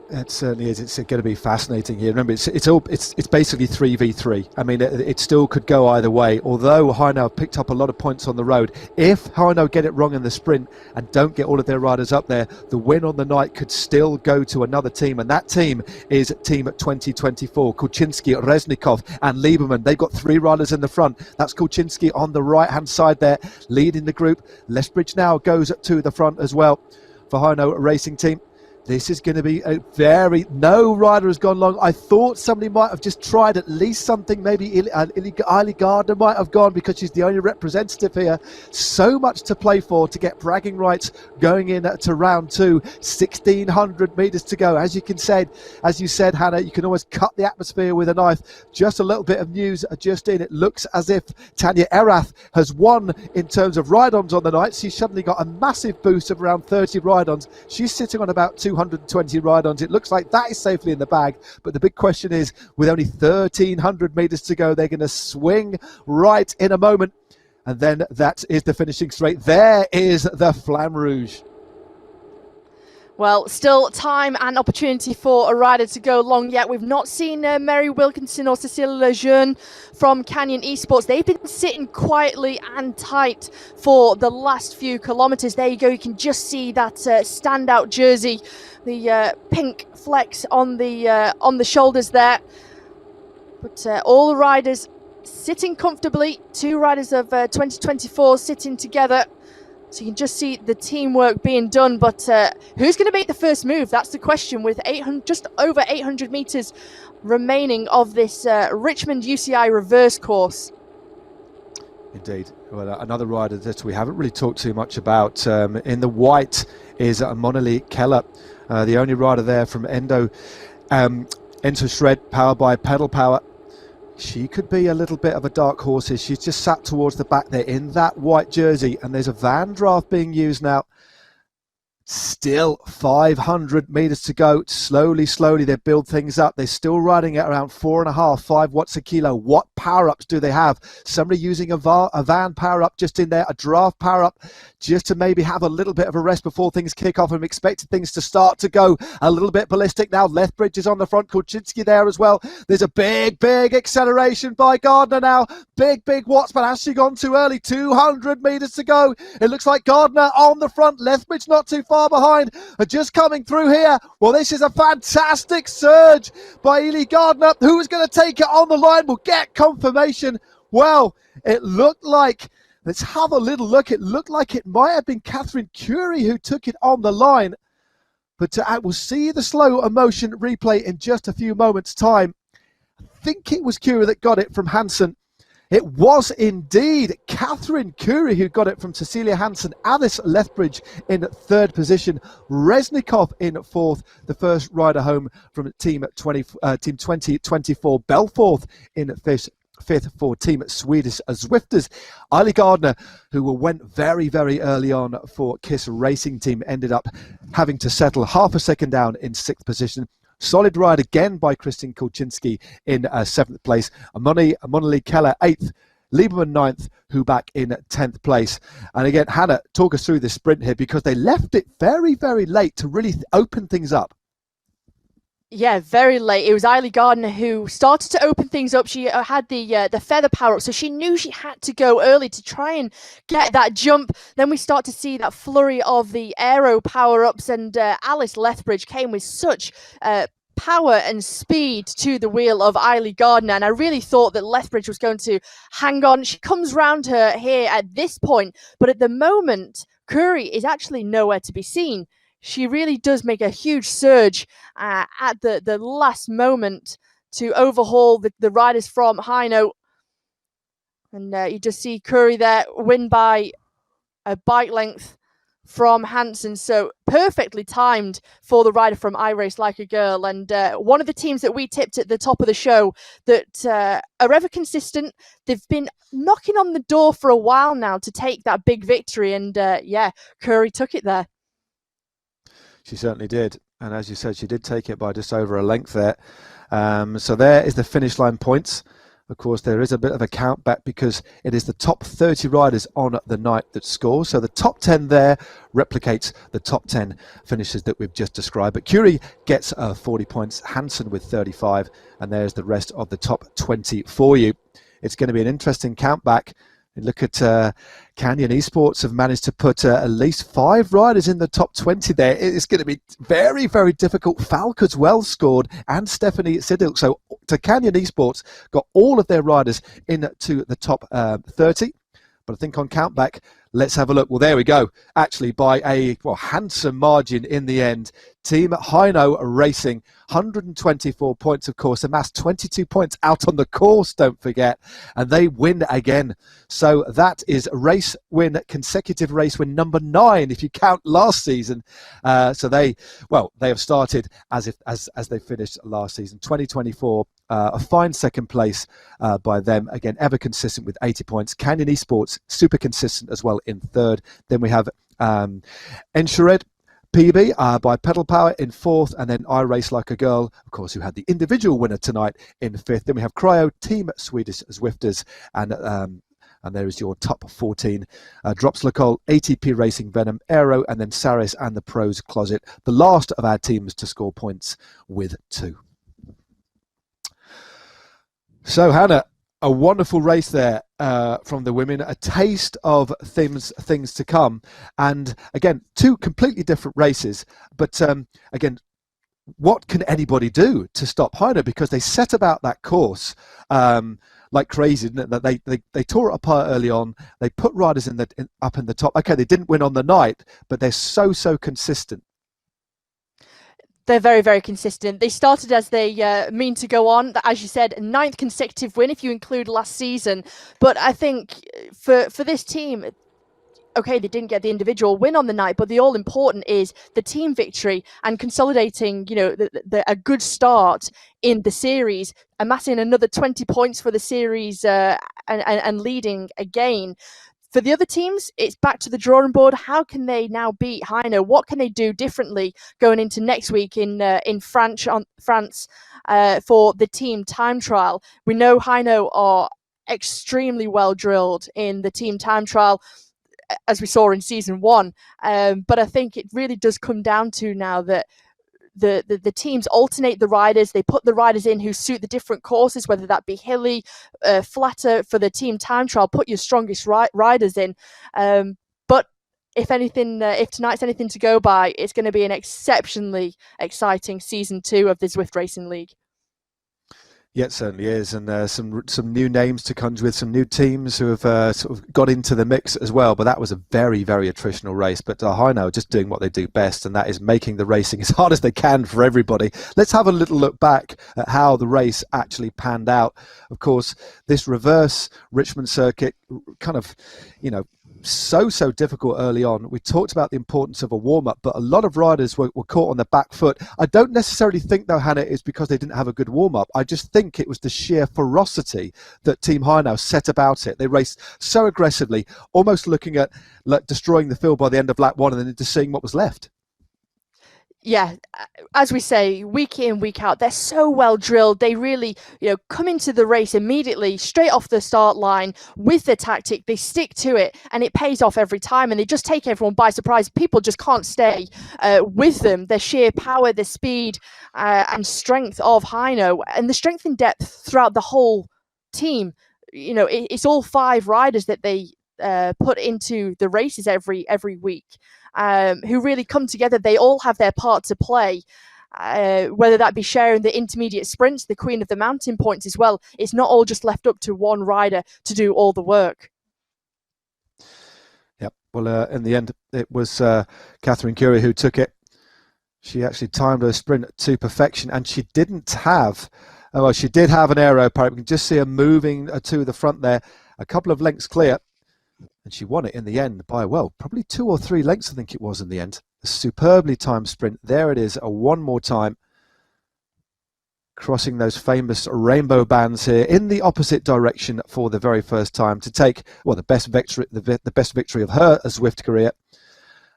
It certainly is. It's going to be fascinating here. Remember, it's basically 3v3. I mean, it still could go either way. Although Heino have picked up a lot of points on the road, if Heino get it wrong in the sprint and don't get all of their riders up there, the win on the night could still go to another team, and that team is Team 2024. Kulczynski, Reznikov, and Lieberman. They've got 3 riders in the front. That's Kulczynski on the right-hand side there, leading the group. Lethbridge now goes to the front as well for Heino Racing Team. This is going to be no rider has gone long. I thought somebody might have just tried at least something. Maybe Eilidh Gardner might have gone because she's the only representative here. So much to play for to get bragging rights going in to round 2. 1,600 meters to go. As you said, Hannah, you can almost cut the atmosphere with a knife. Just a little bit of news just in. It looks as if Tanya Rarath has won in terms of ride-ons on the night. She's suddenly got a massive boost of around 30 ride-ons. She's sitting on about 220 ride-ons. It looks like that is safely in the bag, but the big question is, with only 1,300 meters to go, they're going to swing right in a moment, and then that is the finishing straight. There is the Flamme Rouge. Well, still time and opportunity for a rider to go long yet. We've not seen Mary Wilkinson or Cecilia Lejeune from Canyon Esports. They've been sitting quietly and tight for the last few kilometres. There you go. You can just see that standout jersey, the pink flecks on the shoulders there. But all the riders sitting comfortably. Two riders of 2024 sitting together. So you can just see the teamwork being done. But who's going to make the first move? That's the question, with just over 800 meters remaining of this Richmond UCI reverse course. Indeed. Well, another rider that we haven't really talked too much about in the white is Monali Keller, the only rider there from Endo Shred, powered by Pedal Power. She could be a little bit of a dark horse. She's just sat towards the back there in that white jersey, and there's a van draft being used now. Still 500 meters to go. Slowly they build things up. They're still riding at around 4.5, 5 watts a kilo. What power-ups do they have? Somebody using a van power-up just in there, a draft power-up, just to maybe have a little bit of a rest before things kick off. I'm expecting things to start to go a little bit ballistic now. Lethbridge is on the front, Kulczynski there as well. There's a big acceleration by Gardner now. Big watts, but has she gone too early? 200 meters to go. It looks like Gardner on the front. Lethbridge not too far behind, just coming through here. Well, this is a fantastic surge by Ely Gardner. Who is going to take it on the line? We'll get confirmation. Well, it looked like, let's have a little look. It looked like it might have been Catherine Curie who took it on the line. But we'll see the slow motion replay in just a few moments' time. I think it was Curie that got it from Hansen. It was indeed Catherine Curie who got it from Cecilia Hansen. Alice Lethbridge in third position. Resnikov in fourth, the first rider home from Team 2024. Belforth in fifth for Team Swedish Zwifters. Eiley Gardner, who went very early on for KISS Racing Team, ended up having to settle half a second down in sixth position. Solid ride again by Kristin Kulczynski in seventh place. Monali Keller eighth. Lieberman ninth, who back in 10th place. And again, Hannah, talk us through this sprint here, because they left it very late to really open things up. Yeah, very late. It was Eiley Gardner who started to open things up. She had the feather power up, so she knew she had to go early to try and get that jump. Then we start to see that flurry of the aero power-ups, and Alice Lethbridge came with such power and speed to the wheel of Eiley Gardner, and I really thought that Lethbridge was going to hang on. She comes round her here at this point, but at the moment, Curie is actually nowhere to be seen. She really does make a huge surge at the last moment to overhaul the riders from Hino. And you just see Curie there win by a bike length from Hansen. So perfectly timed for the rider from I Race Like a Girl. And one of the teams that we tipped at the top of the show that are ever consistent. They've been knocking on the door for a while now to take that big victory. And yeah, Curie took it there. She certainly did. And as you said, she did take it by just over a length there. So there is the finish line points. Of course, there is a bit of a count back because it is the top 30 riders on the night that score. So the top 10 there replicates the top 10 finishes that we've just described. But Curie gets 40 points, Hansen with 35, and there's the rest of the top 20 for you. It's going to be an interesting count back. Look at Canyon Esports have managed to put at least 5 riders in the top 20 there. It's going to be very difficult. Falco's well scored, and Stephanie Siddle. So to Canyon Esports got all of their riders into the top 30. But I think on countback, let's have a look. Well, there we go. Actually, by a handsome margin in the end. Team Hino Racing, 124 points, of course, amassed 22 points out on the course, don't forget, and they win again. So that is consecutive race win number 9, if you count last season. So they have started as they finished last season. 2024, a fine second place by them. Again, ever consistent with 80 points. Canyon Esports, super consistent as well in third. Then we have Enshared PB by Pedal Power in fourth, and then I Race Like a Girl, of course, who had the individual winner tonight in fifth. Then we have Cryo, Team Swedish Zwifters, and there is your top 14. Drops Lacole, ATP Racing, Venom, Aero, and then Saris and the Pros Closet, the last of our teams to score points with 2. So, Hannah, a wonderful race there from the women, a taste of things to come, and again, 2 completely different races, but again, what can anybody do to stop Hino, because they set about that course like crazy, didn't it? That they tore it apart early on. They put riders up in the top. Okay, they didn't win on the night, but they're so consistent. They're very, very consistent. They started as they mean to go on. As you said, 9th consecutive win if you include last season. But I think for this team, okay, they didn't get the individual win on the night, but the all important is the team victory and consolidating, a good start in the series, amassing another 20 points for the series and leading again. For the other teams, it's back to the drawing board. How can they now beat Hino? What can they do differently going into next week in France for the team time trial? We know Hino are extremely well drilled in the team time trial, as we saw in season 1. But I think it really does come down to now that the teams alternate the riders. They put the riders in who suit the different courses, whether that be hilly, flatter. For the team time trial, put your strongest riders in. But if tonight's anything to go by, it's going to be an exceptionally exciting season 2 of the Zwift Racing League. Yeah, it certainly is, and some new names to conjure with, some new teams who have sort of got into the mix as well. But that was a very, very attritional race. But Hino are just doing what they do best, and that is making the racing as hard as they can for everybody. Let's have a little look back at how the race actually panned out. Of course, this reverse Richmond circuit kind of, so difficult early on. We talked about the importance of a warm-up, but a lot of riders were caught on the back foot. I don't necessarily think, though, Hannah, it's because they didn't have a good warm-up. I just think it was the sheer ferocity that Team Hino set about it. They raced so aggressively, almost looking at destroying the field by the end of lap 1 and then just seeing what was left. Yeah, as we say, week in, week out, they're so well drilled. They really, come into the race immediately, straight off the start line with the tactic. They stick to it, and it pays off every time. And they just take everyone by surprise. People just can't stay with them. The sheer power, the speed, and strength of Hino, and the strength and depth throughout the whole team. It's all 5 riders that they put into the races every week. Who really come together. They all have their part to play, whether that be sharing the intermediate sprints, the Queen of the Mountain points as well. It's not all just left up to one rider to do all the work. Yep. Well, in the end, it was Catherine Curie who took it. She actually timed her sprint to perfection, and she didn't have, she did have an aero parrot. We can just see her moving to the front there, a couple of lengths clear. And she won it in the end by, probably 2 or 3 lengths, I think it was in the end. A superbly timed sprint. There it is, one more time. Crossing those famous rainbow bands here in the opposite direction for the very first time to take, the best victory of her Zwift career.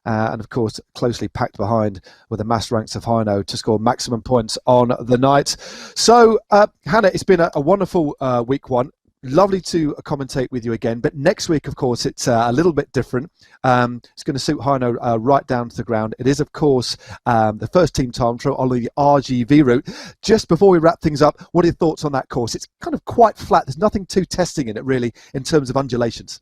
And of course, closely packed behind were the mass ranks of Hino to score maximum points on the night. So, Hannah, it's been a wonderful week 1. Lovely to commentate with you again, but next week, of course, it's a little bit different. It's going to suit Hino right down to the ground. It is, of course, the first team time trial on the RGV route. Just before we wrap things up, what are your thoughts on that course? It's kind of quite flat. There's nothing too testing in it, really, in terms of undulations.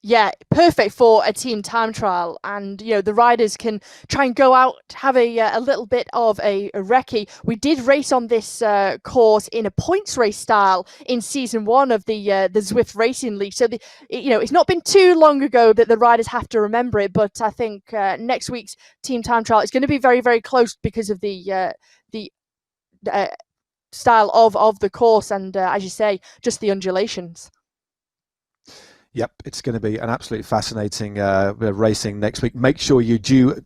Yeah, perfect for a team time trial, and the riders can try and go out, have a little bit of a recce. We did race on this course in a points race style in season 1 of the Zwift Racing League. So it's not been too long ago that the riders have to remember it. But I think next week's team time trial is going to be very, very close because of the style of the course, and as you say, just the undulations. Yep, it's going to be an absolutely fascinating racing next week. Make sure you do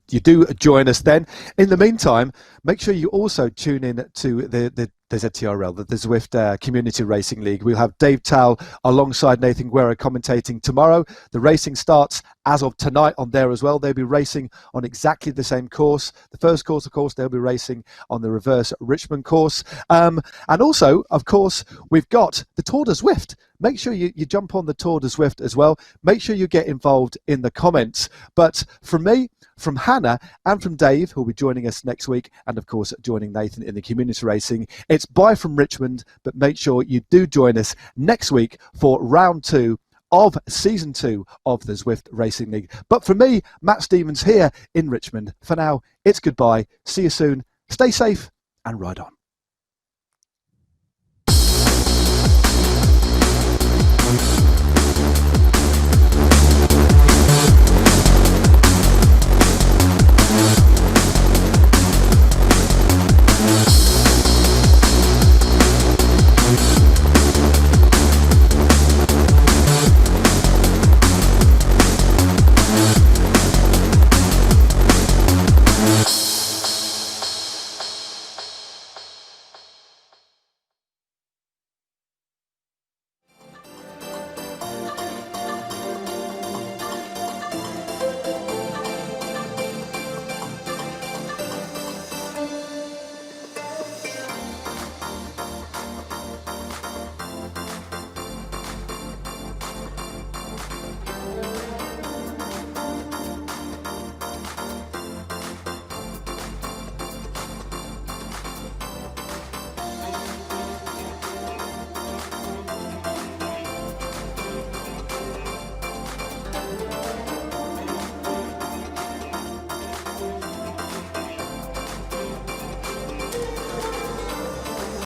join us then. In the meantime, make sure you also tune in to the ZTRL, the Zwift Community Racing League. We'll have Dave Towle alongside Nathan Guerra commentating tomorrow. The racing starts as of tonight on there as well. They'll be racing on exactly the same course. The first course, of course, they'll be racing on the reverse Richmond course. And also, of course, we've got the Tour de Zwift. Make sure you jump on the Tour de Zwift as well. Make sure you get involved in the comments. But from me, from Hannah, and from Dave, who'll be joining us next week, and of course joining Nathan in the community racing, it's bye from Richmond, but make sure you do join us next week for round 2 of season 2 of the Zwift Racing League. But for me, Matt Stevens here in Richmond, for now, it's goodbye. See you soon. Stay safe and ride on.